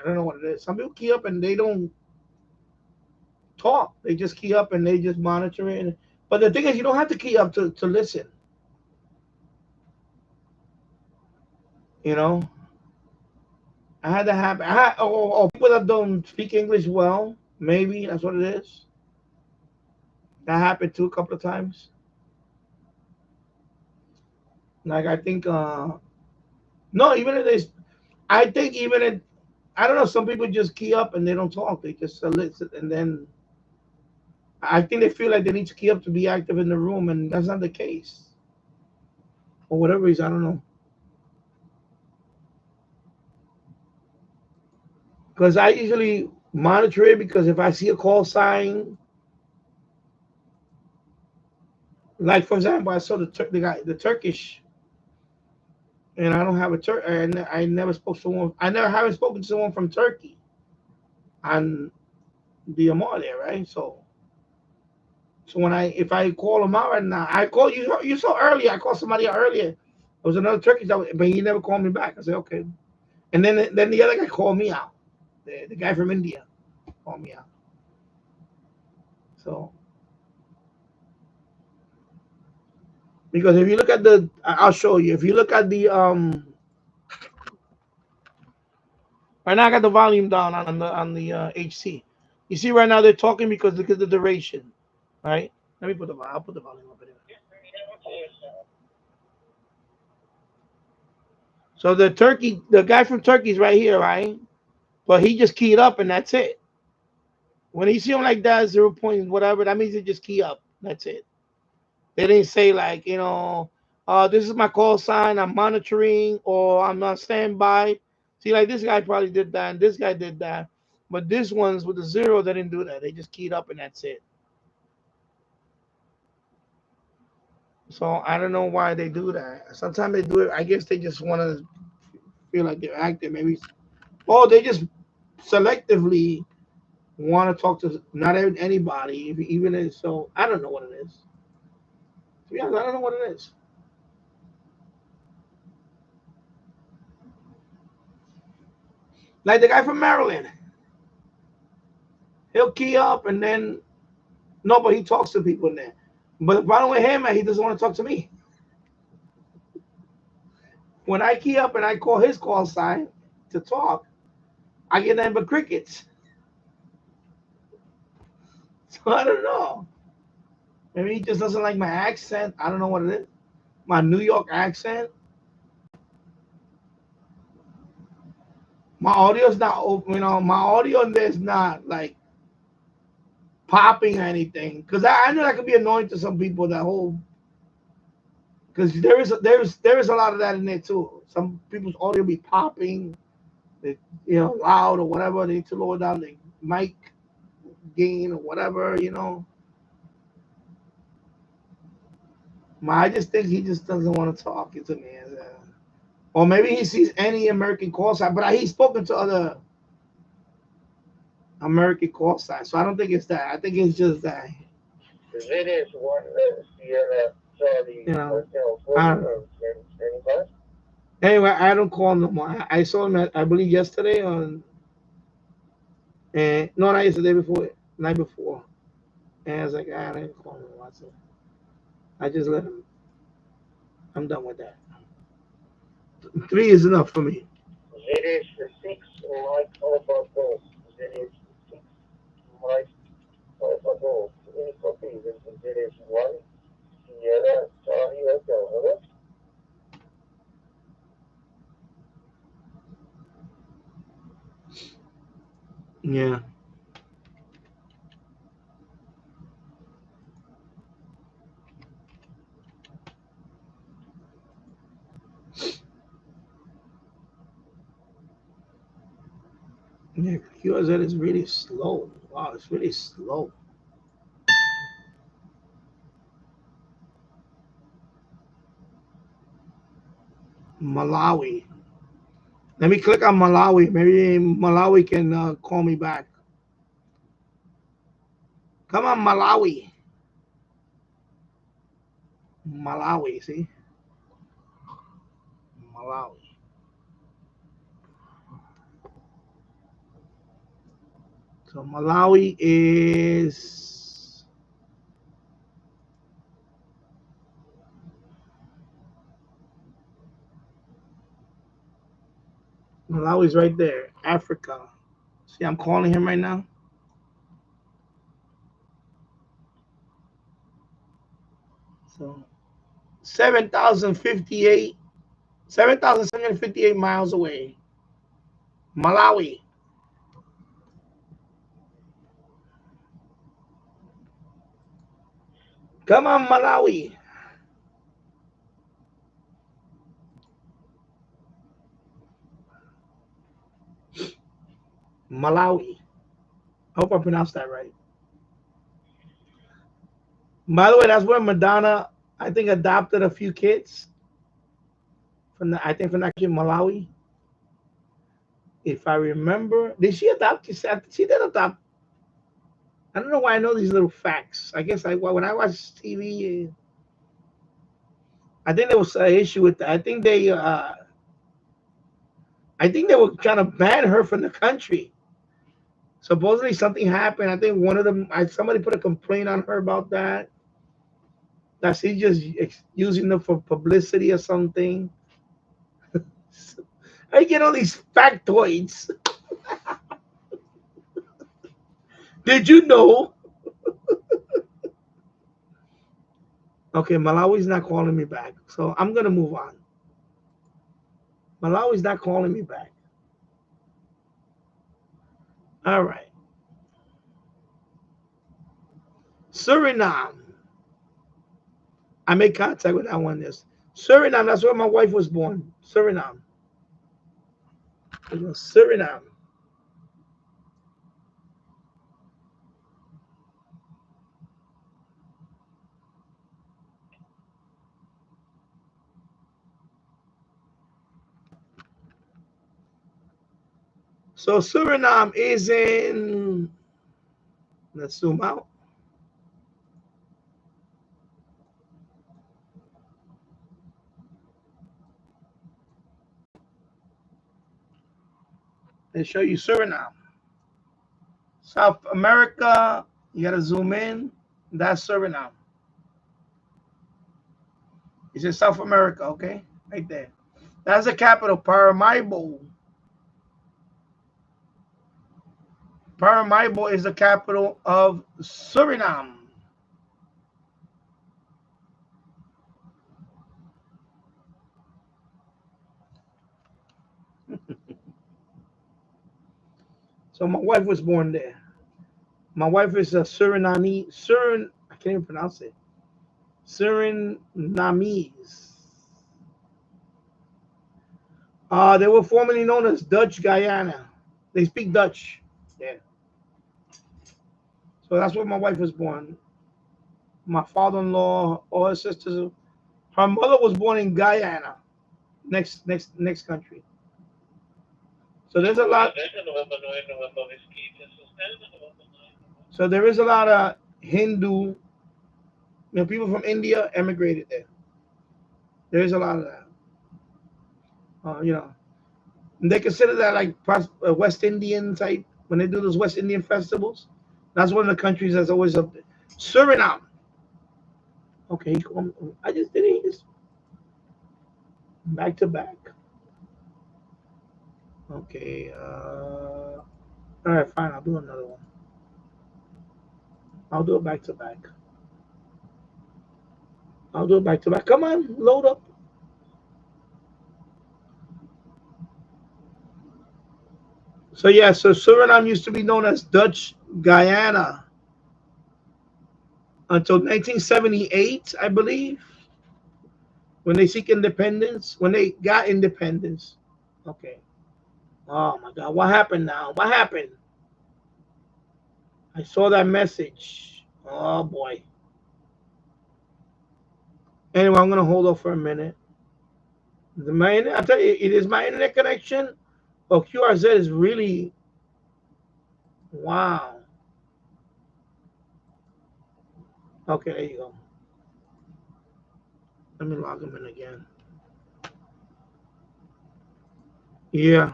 don't know what it is. Some people key up and they don't talk. They just key up and they just monitor it. But the thing is, you don't have to key up to listen. You know, I had to have. People that don't speak English well. Maybe that's what it is. That happened too a couple of times. Like I think, no, even if they, I think even if I don't know, some people just key up and they don't talk. They just listen, and then I think they feel like they need to key up to be active in the room, and that's not the case. For whatever reason, I don't know. Because I usually monitor it because if I see a call sign, like for example, I saw the guy, the Turkish, and I don't have a Turk. I never spoke to someone. I never haven't spoken to someone from Turkey on the Amar there, right? So when if I call him out right now, I call you. You saw earlier. I called somebody out earlier. There was another Turkish, but he never called me back. I said okay. And then the other guy called me out. The guy from India called me out. So because if you look at I'll show you. If you look at the right now I got the volume down on the HC. You see right now they're talking because look at the duration, right? Let me I'll put the volume up anyway. So the guy from Turkey is right here, right? But he just keyed up and that's it. When you see him like that, 0 point whatever, that means they just key up. That's it. They didn't say like, This is my call sign. I'm monitoring, or I'm on standby. See, like this guy probably did that, and this guy did that. But this one's with the zero, they didn't do that. They just keyed up and that's it. So I don't know why they do that. Sometimes they do it. I guess they just want to feel like they're active. Maybe, oh, they just selectively want to talk to not anybody, even if so. I don't know what it is. To be honest, I don't know what it is. Like the guy from Maryland, he'll key up and then no, but he talks to people in there. But the problem with him, he doesn't want to talk to me. When I key up and I call his call sign to talk, I get nothing but crickets. So I don't know. Maybe he just doesn't like my accent. I don't know what it is. My New York accent. My audio's not open. My audio in there is not like popping or anything. Because I know that could be annoying to some people. That whole because there is a lot of that in there too. Some people's audio be popping, they, loud or whatever. They need to lower down the mic gain or whatever. I just think he just doesn't want to talk to me. Or maybe he sees any American call sign, but he's spoken to other American call signs, so I don't think it's that. I think it's just that. It is one Sierra Charlie You know, Hotel I 40 don't know. 25. Anyway, I don't call him no more. I saw him, I believe, yesterday and no, not yesterday, before, night before. And I was like, I didn't call him no more. I just let him. I'm done with that. 3 is enough for me. It is 6 Mike Alpha Golf. It is 6 Mike Alpha Golf. Any copies? It is 1 Sierra Charlie Hotel. Hello? Yeah. Yeah, QRZ is really slow. Wow, it's really slow. Malawi. Let me click on Malawi. Maybe Malawi can call me back. Come on, Malawi. Malawi, see? Malawi. So Malawi's right there. Africa. See, I'm calling him right now. So 7,058, 7,758 miles away. Malawi. Come on, Malawi. Malawi. I hope I pronounced that right. By the way, that's where Madonna, I think, adopted a few kids I think from that country, Malawi. If I remember, did she adopt? She did adopt. I don't know why I know these little facts. I guess when I watch TV, I think there was an issue with that. I think they were trying to ban her from the country. Supposedly something happened. I think one of them, somebody put a complaint on her about that. That she's just using them for publicity or something. I get all these factoids. Did you know? Okay, Malawi's not calling me back, so I'm gonna move on. Malawi's not calling me back. All right, Suriname. I made contact with that one. This Suriname, that's where my wife was born. Suriname. Suriname. So Suriname is in, let's zoom out and show you Suriname. South America, you gotta zoom in. That's Suriname. It's in South America, okay? Right there. That's the capital, Paramaribo. Paramaribo is the capital of Suriname. So my wife was born there. My wife is a Suriname, I can't even pronounce it. Surinamese. They were formerly known as Dutch Guyana. They speak Dutch. Yeah. So that's where my wife was born. My father-in-law, all her sisters. Her mother was born in Guyana, next country. So there's a lot. So there is a lot of Hindu, people from India emigrated there. There is a lot of that. You know, and they consider that like West Indian type when they do those West Indian festivals. That's one of the countries that's always up there. Suriname. Okay, I just did it. Just back to back. Okay. All right, fine. I'll do another one. I'll do it back to back. I'll do it back to back. Come on, load up. So yeah, so Suriname used to be known as Dutch Guyana until 1978, I believe, when they seek independence. When they got independence. Okay. Oh my God, what happened now? What happened? I saw that message. Oh boy. Anyway, I'm gonna hold off for a minute. I tell you, it is my internet connection. Oh, QRZ is really wow. Okay, there you go. Let me log them in again. Yeah.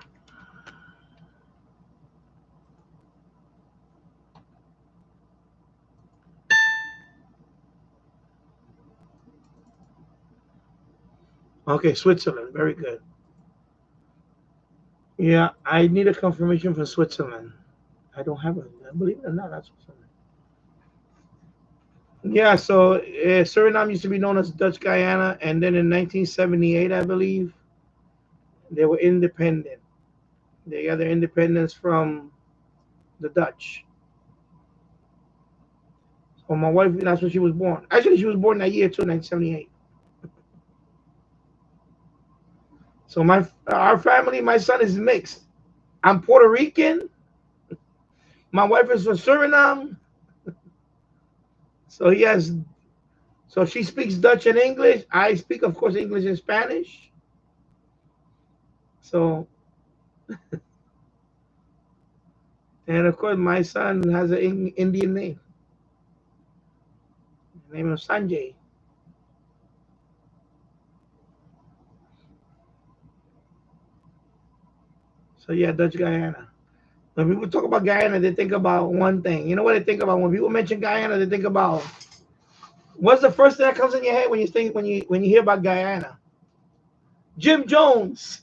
Okay, Switzerland. Very good. Yeah, I need a confirmation from Switzerland. I don't have it. Believe it or not, that's Switzerland. Yeah, so Suriname used to be known as Dutch Guyana, and then in 1978, I believe, they were independent. They got their independence from the Dutch. So my wife, that's when she was born. Actually, she was born that year too, 1978. So our family, my son is mixed. I'm Puerto Rican. My wife is from Suriname. So he has. So she speaks Dutch and English. I speak, of course, English and Spanish. So, and of course, my son has an Indian name. The name of Sanjay. So yeah, Dutch Guyana. When people talk about Guyana, they think about one thing. You know what they think about when people mention Guyana? They think about what's the first thing that comes in your head when you think when you hear about Guyana? Jim Jones.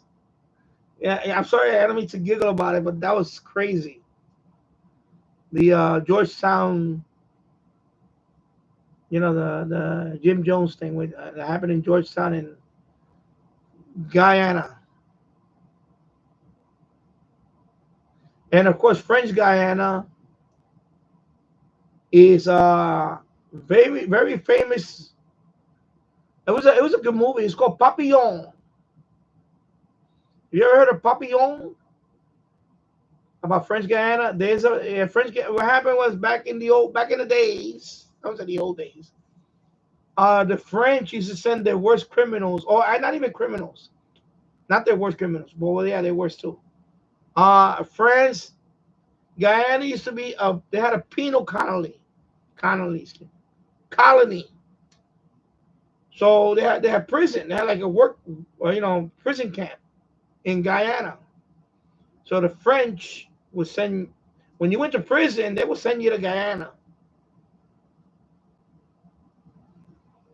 Yeah, I'm sorry, I don't mean to giggle about it, but that was crazy. The Georgetown, the Jim Jones thing that happened in Georgetown in Guyana, and of course French Guyana is very very famous It was a good movie. It's called Papillon. You ever heard of Papillon? About French Guyana? There's a French. What happened was back in the days. I was in the old days. The French used to send their worst criminals, or not even criminals, not their worst criminals, but well, yeah, their worst too. France, Guyana used to be they had a penal colony, colony. So they had prison. They had like a work, or, prison camp in Guyana. So the French would send when you went to prison, they would send you to Guyana.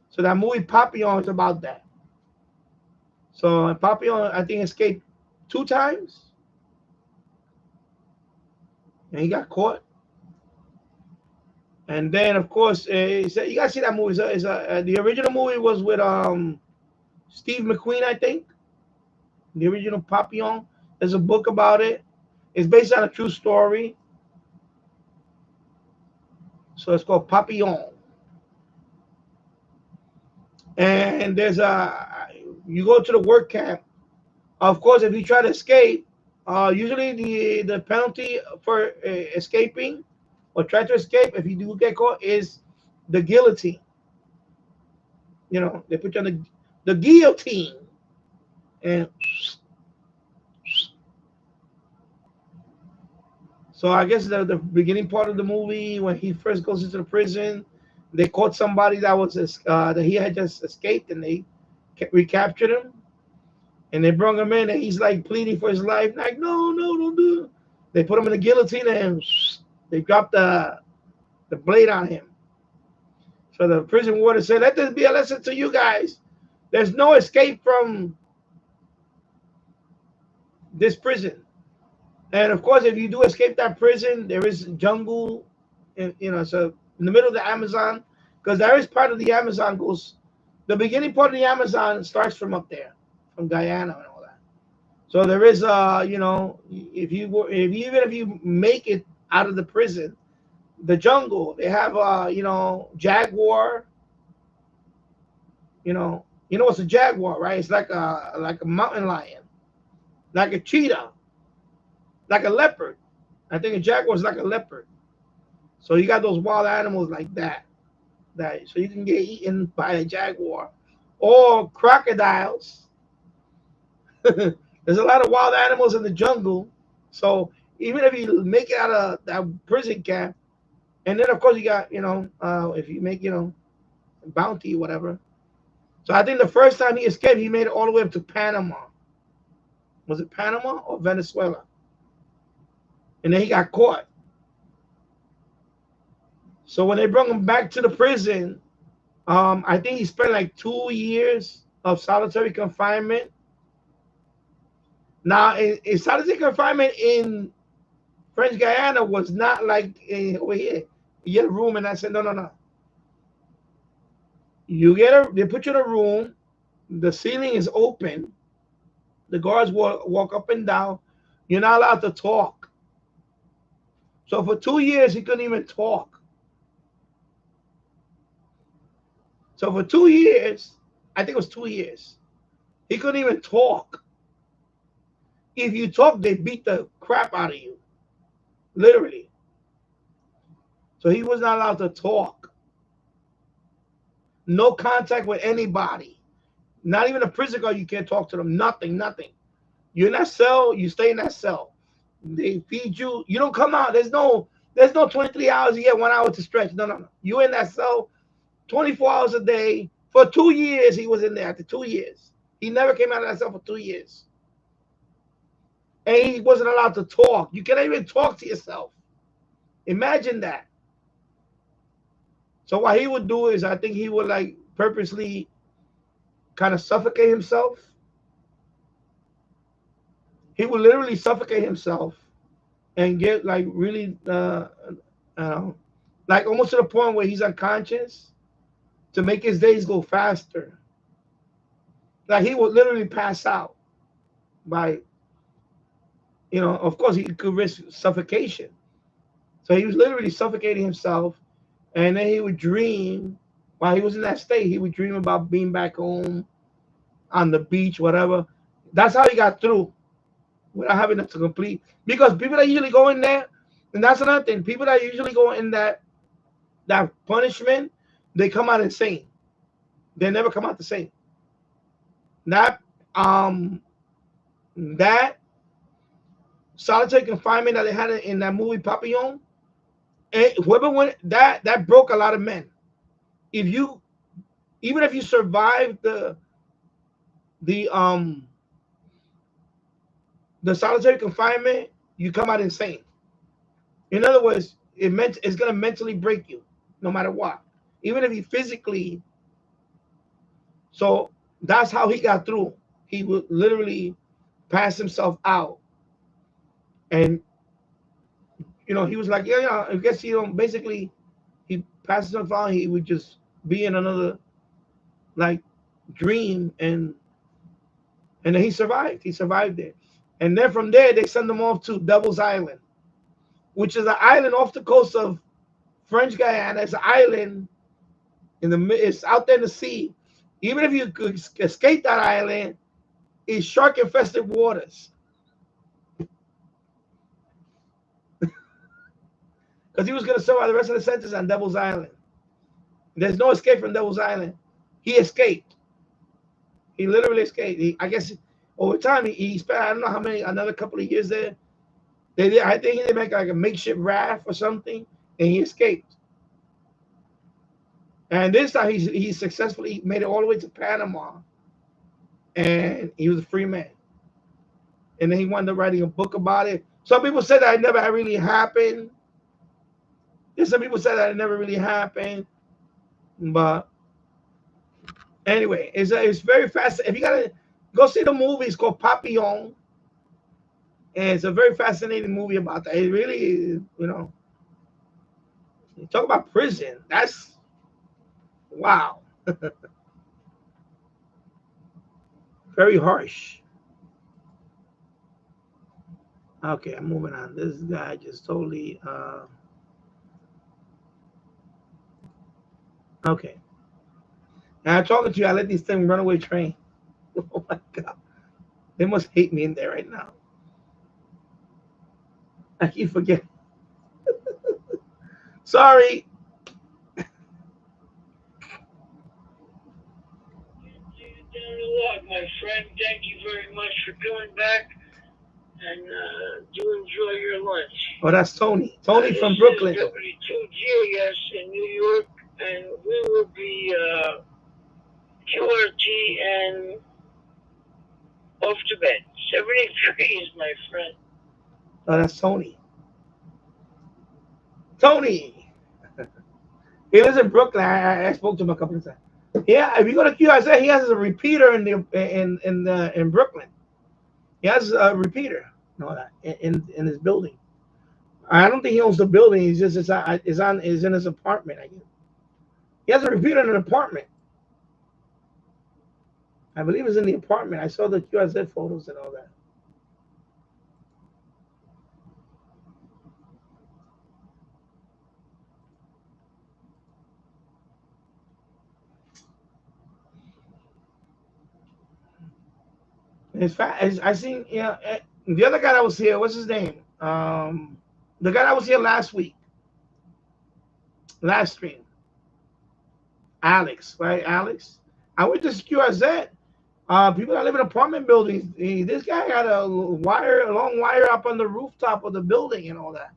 So that movie Papillon is about that. So Papillon, I think, escaped 2 times, and he got caught. And then, of course, you gotta see that movie. The original movie was with Steve McQueen, I think. The original Papillon. There's a book about it. It's based on a true story. So it's called Papillon. And you go to the work camp. Of course, if you try to escape, usually the penalty for escaping or try to escape, if you do get caught, is the guillotine. They put you on the guillotine. And so I guess the beginning part of the movie, when he first goes into the prison, they caught somebody that he had just escaped, and they recaptured him, and they brought him in, and he's like pleading for his life, like, no, no, don't do it. They put him in the guillotine, and they dropped the blade on him. So the prison warden said, let this be a lesson to you guys. There's no escape from this prison. And of course, if you do escape that prison, there is jungle, so in the middle of the Amazon, because there is part of the Amazon goes, the beginning part of the Amazon starts from up there, from Guyana and all that. So there is, if you make it out of the prison, the jungle, they have, jaguar. What's a jaguar, right? It's like a mountain lion, like a cheetah, like a leopard. I think a jaguar is like a leopard. So you got those wild animals like that. So you can get eaten by a jaguar or crocodiles. There's a lot of wild animals in the jungle. So even if you make it out of that prison camp, and then of course you got if you make bounty or whatever. So I think the first time he escaped, he made it all the way up to Panama. Was it Panama or Venezuela? And then he got caught. So when they brought him back to the prison, I think he spent like 2 years of solitary confinement. Now, in solitary confinement in French Guyana was not like over here. You get a room, and I said, no, no, no. They put you in a room. The ceiling is open. The guards walk up and down. You're not allowed to talk. So for 2 years, he couldn't even talk. So for 2 years, I think it was 2 years, he couldn't even talk. If you talk, they beat the crap out of you, literally. So he was not allowed to talk. No contact with anybody. Not even a prison guard, you can't talk to them. Nothing, nothing. You're in that cell, you stay in that cell. They feed you. You don't come out. There's no 23 hours, you get 1 hour to stretch. No, no, no. You're in that cell 24 hours a day. For 2 years, he was in there. After 2 years, he never came out of that cell for 2 years. And he wasn't allowed to talk. You can't even talk to yourself. Imagine that. So what he would do is, I think he would like purposely kind of suffocate himself. He would literally suffocate himself and get like really, like almost to the point where he's unconscious, to make his days go faster. Like he would literally pass out by, of course he could risk suffocation. So he was literally suffocating himself, and then he would dream While he was in that state, he would dream about being back home on the beach, whatever. That's how he got through without having to complete. Because people that usually go in there, and that's another thing, people that usually go in that punishment, they come out insane. They never come out the same. That um that solitary confinement that they had in that movie Papillon, whoever went that broke a lot of men. If you even if you survive the the solitary confinement, you come out insane. In other words, it's gonna mentally break you, no matter what. Even if you physically. So that's how he got through. He would literally pass himself out, and he was like, yeah. I guess basically he passed himself out. He would just be in another like dream, and then he survived. He survived it, and then from there they send him off to Devil's Island, which is an island off the coast of French Guyana. It's an island it's out there in the sea. Even if you could escape that island, it's shark infested waters. Because he was going to survive the rest of the sentence on Devil's Island. There's no escape from Devil's Island. He escaped. He literally escaped. I guess over time he spent, I don't know how many, another couple of years there. I think they make like a makeshift raft or something, and he escaped. And this time he successfully made it all the way to Panama, and he was a free man. And then he wound up writing a book about it. Some people said that it never really happened. And some people said that it never really happened. But anyway, it's very fascinating. If you gotta go see the movie, it's called Papillon. And it's a very fascinating movie about that. It really is, you talk about prison. That's wow. Very harsh. Okay, I'm moving on. This guy just totally okay. And I'm talking to you, I let these things runaway train. Oh my god. They must hate me in there right now. I keep forgetting. Sorry. My friend, thank you very much for coming back, and do enjoy your lunch. Oh, that's Tony. Tony from Brooklyn. This is WTGAS in New York, and we will be QRT and off to bed. 73, my friend. Oh, that's Tony. Tony. He lives in Brooklyn. I spoke to him a couple of times. Yeah, if you go to QRT, he has a repeater in Brooklyn. He has a repeater. In his building. I don't think he owns the building. He's just is in his apartment. I guess he has a repeater in an apartment. I believe it's in the apartment. I saw the QRZ photos and all that. In fact, I seen the other guy that was here. What's his name? The guy that was here last week, last stream. Alex, right? Alex. I went to QRZ. People that live in apartment buildings. This guy got a long wire up on the rooftop of the building and all that,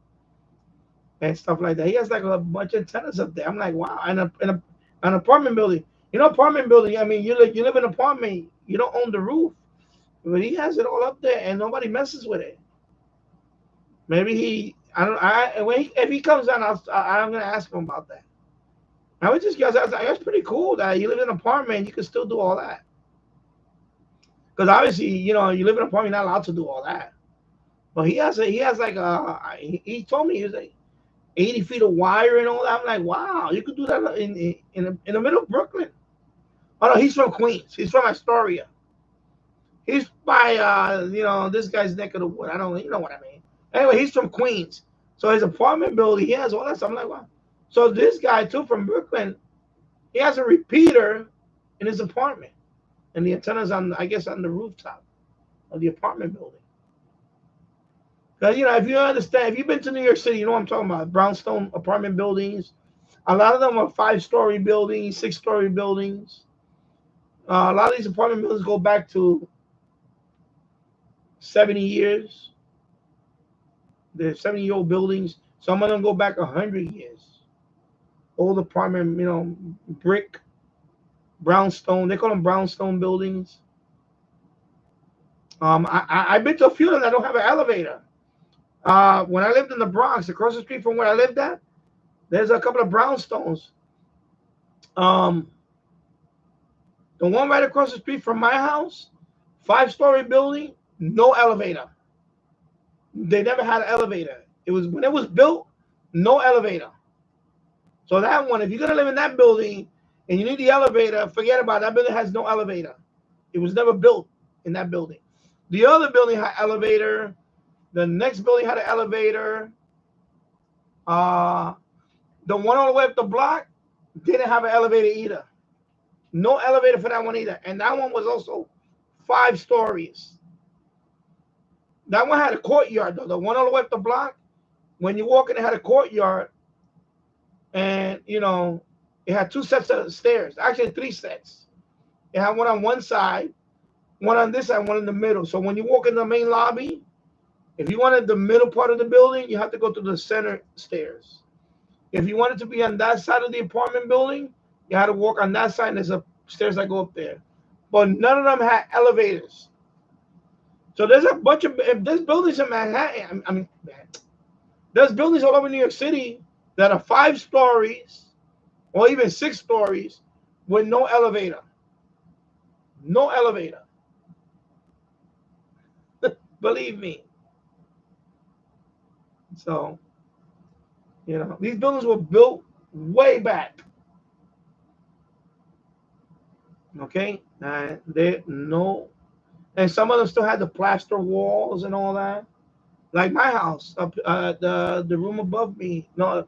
and stuff like that. He has like a bunch of antennas up there. I'm like, wow. And an apartment building. Apartment building. I mean, you live in an apartment. You don't own the roof, but he has it all up there, and nobody messes with it. Maybe I don't. If he comes down, I'm gonna ask him about that. I was just, I was like, that's pretty cool that you live in an apartment, you can still do all that. Because obviously, you live in an apartment, you're not allowed to do all that. But he has like he told me he was like 80 feet of wire and all that. I'm like, wow, you could do that in the middle of Brooklyn. Oh no, he's from Queens. He's from Astoria. He's by this guy's neck of the wood. I don't, you know what I mean. Anyway, he's from Queens, so his apartment building, he has all that stuff. I'm like, wow. So this guy too from Brooklyn, He has a repeater in his apartment, and the antenna's on, I guess, on the rooftop of the apartment building. Because if you understand, if you've been to New York City, you know what I'm talking about. Brownstone apartment buildings. A lot of them are 5-story buildings, 6-story buildings. A lot of these apartment buildings go back to 70 years. They're 70-year-old buildings. Some of them go back 100 years. Old apartment, brick, brownstone. They call them brownstone buildings. I've been to a few of them that don't have an elevator. When I lived in the Bronx, across the street from where I lived at, there's a couple of brownstones. Um, the one right across the street from my house, 5-story building, no elevator. They never had an elevator. It was when it was built, no elevator. So that one, if you're gonna live in that building and you need the elevator, forget about it. That building has no elevator. It was never built in that building. The other building had elevator. The next building had an elevator. The one all the way up the block didn't have an elevator either. No elevator for that one either. And that one was also 5 stories. That one had a courtyard though. The one all the way up the block, when you walk in, it had a courtyard, and it had 2 sets of stairs. Actually, 3 sets. It had one on one side, one on this side, one in the middle. So when you walk in the main lobby, if you wanted the middle part of the building, you have to go to the center stairs. If you wanted to be on that side of the apartment building, you had to walk on that side, and there's stairs that go up there. But none of them had elevators. So there's a bunch of there's buildings in Manhattan. I mean, there's buildings all over New York City that are 5 stories or even 6 stories with no elevator. No elevator. Believe me. So, these buildings were built way back. Okay? And and some of them still had the plaster walls and all that. Like my house, the room above me, no,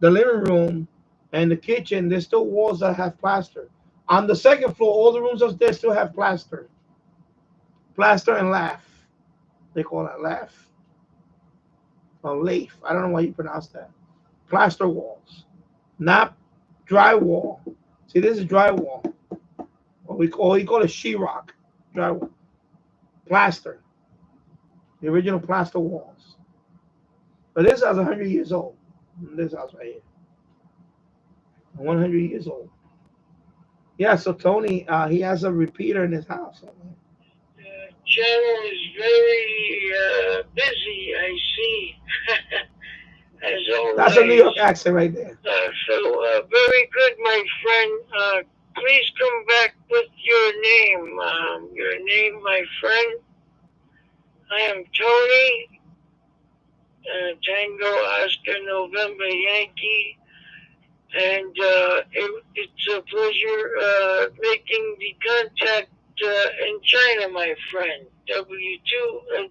the living room and the kitchen, there's still walls that have plaster. On the second floor, all the rooms upstairs still have plaster. Plaster and lath. They call that lath. Or lath. I don't know why you pronounce that. Plaster walls. Not drywall. See, this is drywall. What we call it sheetrock. Drywall. Plaster. The original plaster walls. But this house is 100 years old. This house right here. 100 years old. Yeah, so Tony, he has a repeater in his house. Channel is very busy, I see. As always. That's a New York accent right there. Very good, my friend. Please come back with your name. Your name, my friend. I am Tony, Tango Oscar November Yankee, and it's a pleasure making the contact in China, my friend. W2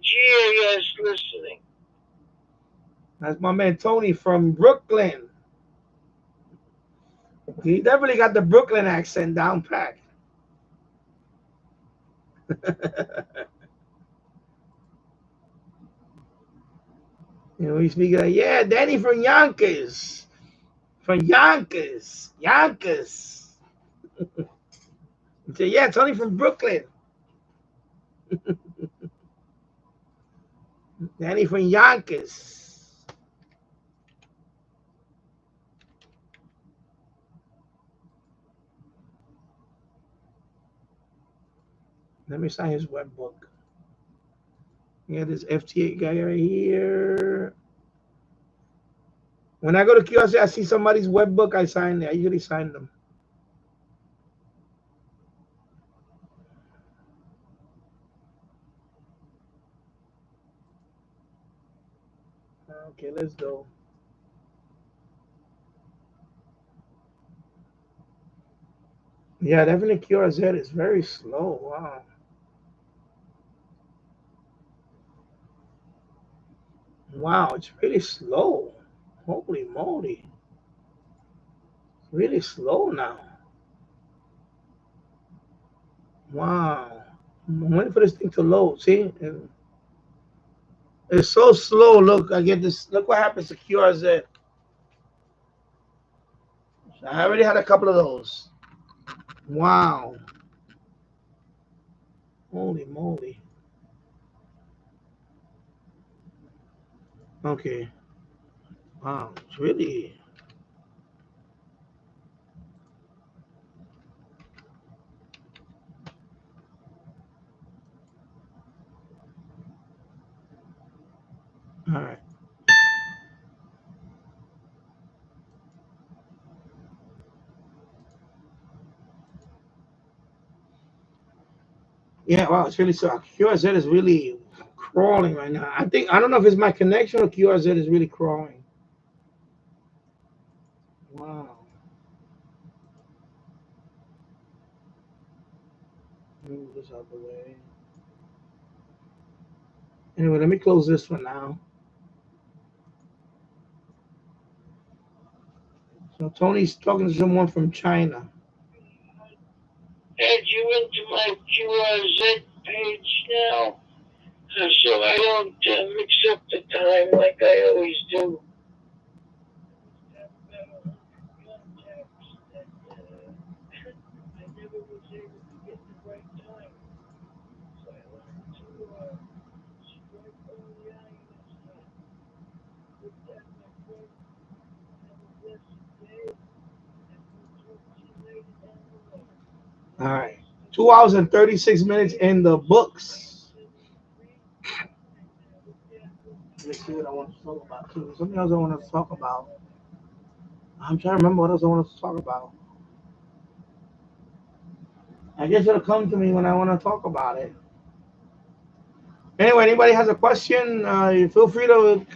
GAS listening. That's my man Tony from Brooklyn. He definitely got the Brooklyn accent down pat. We speak like, yeah, Danny from Yonkers. From Yonkers. Yonkers. Say, yeah, Tony from Brooklyn. Danny from Yonkers. Let me sign his web book. Yeah, this FTA guy right here. When I go to QRC, I see somebody's web book, I sign it. I usually sign them. Okay, let's go. Yeah, definitely QRZ is very slow. Wow. Wow, it's really slow. Holy moly. It's really slow now. Wow. I'm waiting for this thing to load. See? It's so slow. Look, I get this. Look what happens to QRZ. I already had a couple of those. Wow. Holy moly. Okay. Wow. It's really. All right. Yeah, wow. It's really so. QRZ is really crawling right now. I don't know if it's my connection or QRZ is really crawling. Wow. Move this out the way. Anyway, let me close this one now. So Tony's talking to someone from China. Add you into my QRZ page now, so I don't mix up the time like I always do. All right. 2 hours and 36 minutes in the books. Let me see what I want to talk about too. Something else I want to talk about. I'm trying to remember what else I want to talk about. I guess it'll come to me when I want to talk about it. Anyway, anybody has a question, you feel free to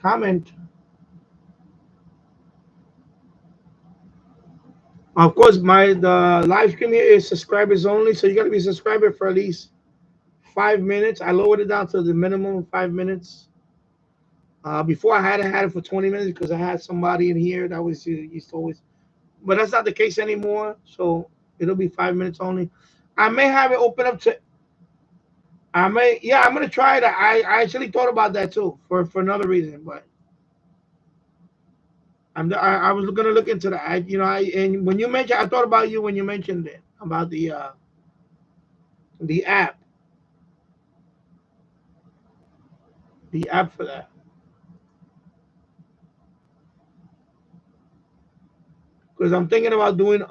comment. Of course, my the live stream here is subscribers only, so you got to be a subscriber for at least 5 minutes. I lowered it down to the minimum of 5 minutes. Before I had it for 20 minutes because I had somebody in here that was used to always, but that's not the case anymore. So it'll be 5 minutes only. I may have it open up to. I may, yeah, I'm gonna try that. I actually thought about that too for another reason, but I was gonna look into that. And when you mentioned, I thought about you when you mentioned it about the app, the app for that. Because I'm thinking about doing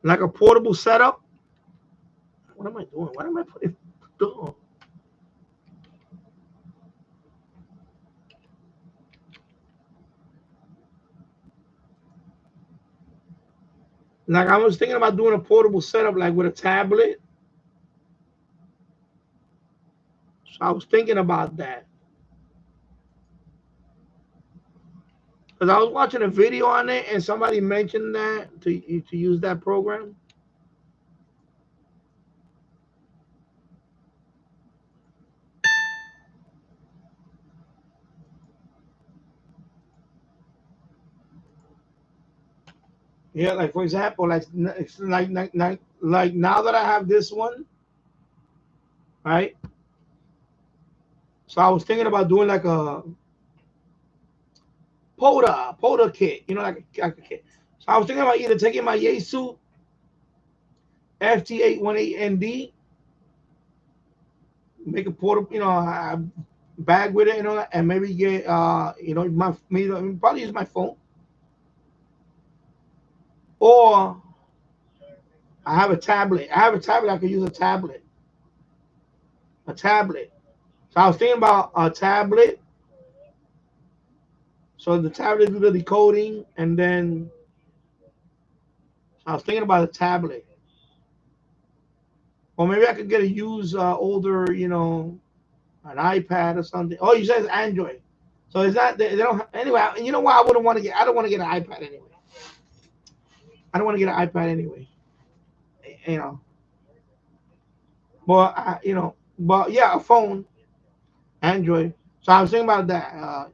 like a portable setup. What am I doing? What am I putting? Oh. Like I was thinking about doing a portable setup, like with a tablet. So I was thinking about that because I was watching a video on it, and somebody mentioned that to use that program. Yeah, like for example, like it's like now that I have this one, right? So I was thinking about doing like a POTA kit, like a kit. So I was thinking about either taking my Yaesu FT818ND, make a portable, bag with it, and maybe get, my maybe probably use my phone, or I have a tablet. I have a tablet. I could use a tablet. So I was thinking about a tablet. So the tablet do the decoding, and then I was thinking about a tablet, or maybe I could get a used older, an iPad or something. Oh, you said it's Android, so it's not they don't anyway. You know why I wouldn't want to get? I don't want to get an iPad anyway. I don't want to get an iPad anyway. You know, but yeah, a phone, Android. So I was thinking about that,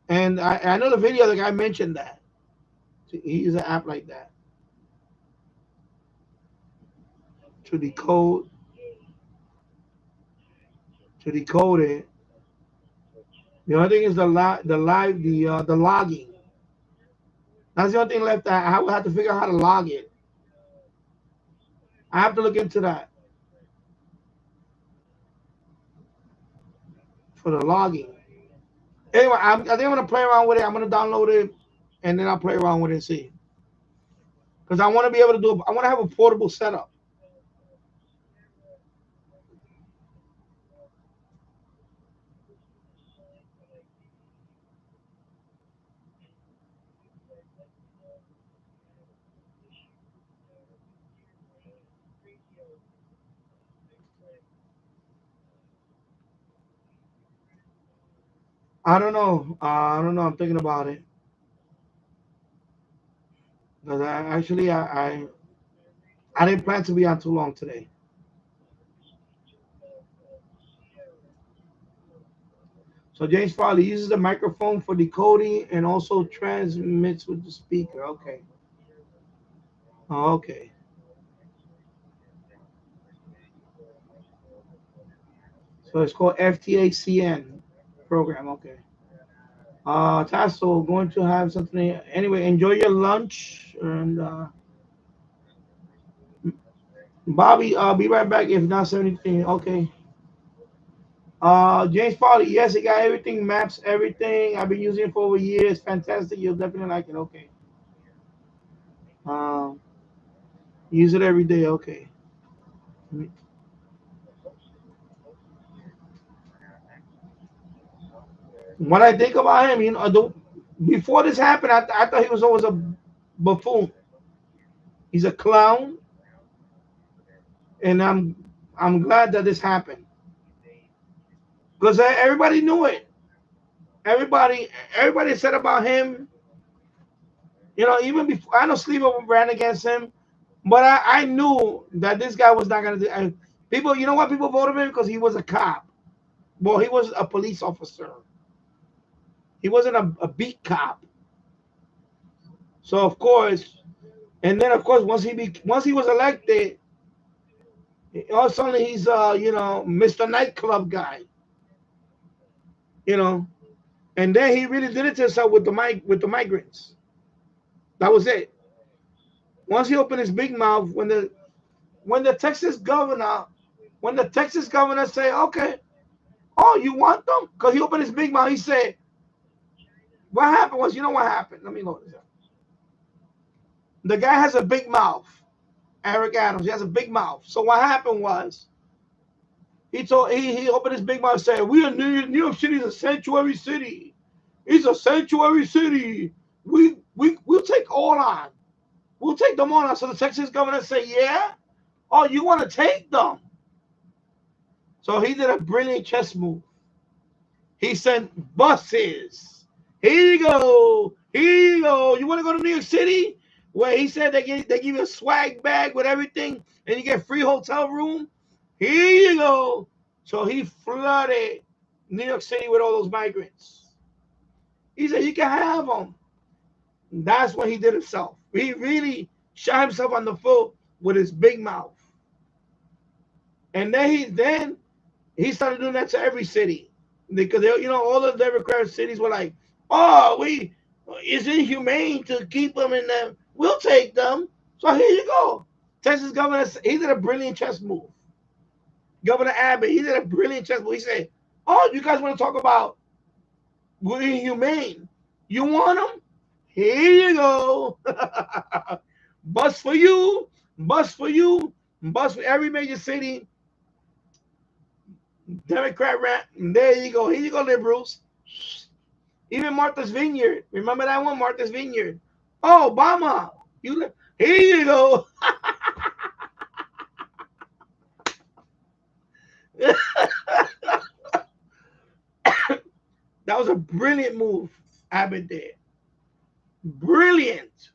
and I know the video the guy mentioned that. He uses an app like that to decode it. The only thing is the logging. That's the only thing left. I would have to figure out how to log it. I have to look into that for the logging. Anyway, I think I'm gonna play around with it. I'm gonna download it, and then I'll play around with it and see. Because I want to be able to do. I want to have a portable setup. I don't know. I don't know. I'm thinking about it. Because I didn't plan to be on too long today. So James Farley uses the microphone for decoding and also transmits with the speaker. Okay. Oh, okay. So it's called FTACN program. Okay. Tasso, going to have something. Anyway, enjoy your lunch. And Bobby, I'll be right back if not 17. Okay. James Farley, yes, it got everything, maps, everything. I've been using it for over years. Fantastic. You'll definitely like it. Okay. Um, use it every day. Okay. When I think about him, before this happened, I thought he was always a buffoon. He's a clown, and I'm glad that this happened because everybody knew it. Everybody everybody said about him. Even before I know Sleeper ran against him, but I knew that this guy was not gonna do. People, you know what? People voted him because he was a cop. Well, he was a police officer. He wasn't a beat cop. So of course, and then of course once he was elected, all of a sudden he's Mr. Nightclub guy, you know, and then he really did it to himself with the migrants. That was it. Once he opened his big mouth, when the Texas governor when the Texas governor said, okay, oh, you want them? Because he opened his big mouth, he said, what happened was, you know what happened? Let me look this up. The guy has a big mouth. Eric Adams, he has a big mouth. So what happened was he opened his big mouth and said, we are New York City is a sanctuary city. It's a sanctuary city. We'll take all on. We'll take them on. So the Texas governor said, yeah? Oh, you want to take them? So he did a brilliant chess move. He sent buses. Here you go. Here you go. You want to go to New York City? Where he said they give you a swag bag with everything and you get free hotel room? Here you go. So he flooded New York City with all those migrants. He said, you can have them. That's what he did himself. He really shot himself on the foot with his big mouth. And then he started doing that to every city. Because all the Democratic cities were like, oh, it's inhumane to keep them in them. We'll take them. So here you go. Texas governor, he did a brilliant chess move. Governor Abbott, he did a brilliant chess move. He said, oh, you guys want to talk about we're inhumane? You want them? Here you go. Bus for you, bus for you, bus for every major city. Democrat ran. There you go. Here you go, liberals. Even Martha's Vineyard. Remember that one, Martha's Vineyard? Oh, Obama. Here you go. That was a brilliant move Abbott did. Brilliant.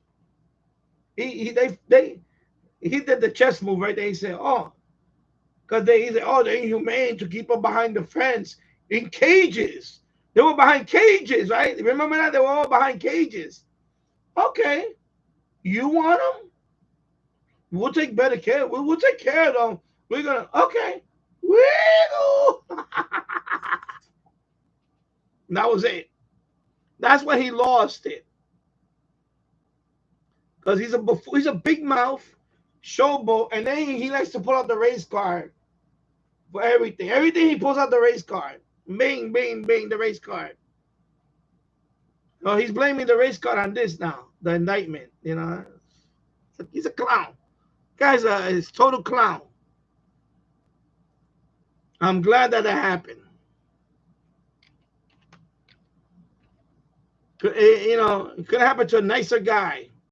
He did the chess move right there. He said, oh, because he said, oh, they're inhumane to keep them behind the fence in cages. They were behind cages, right? Remember that? They were all behind cages. Okay. You want them? We'll take better care. We'll take care of them. We're gonna okay. Wiggle. That was it. That's when he lost it. Because he's a big mouth, showboat, and then he likes to pull out the race card for everything. Everything he pulls out the race card. Bing, bing, bing, the race card. Oh, he's blaming the race card on this now. The indictment, you know. He's a clown. Guy's a total clown. I'm glad that happened. You know, it could happen to a nicer guy.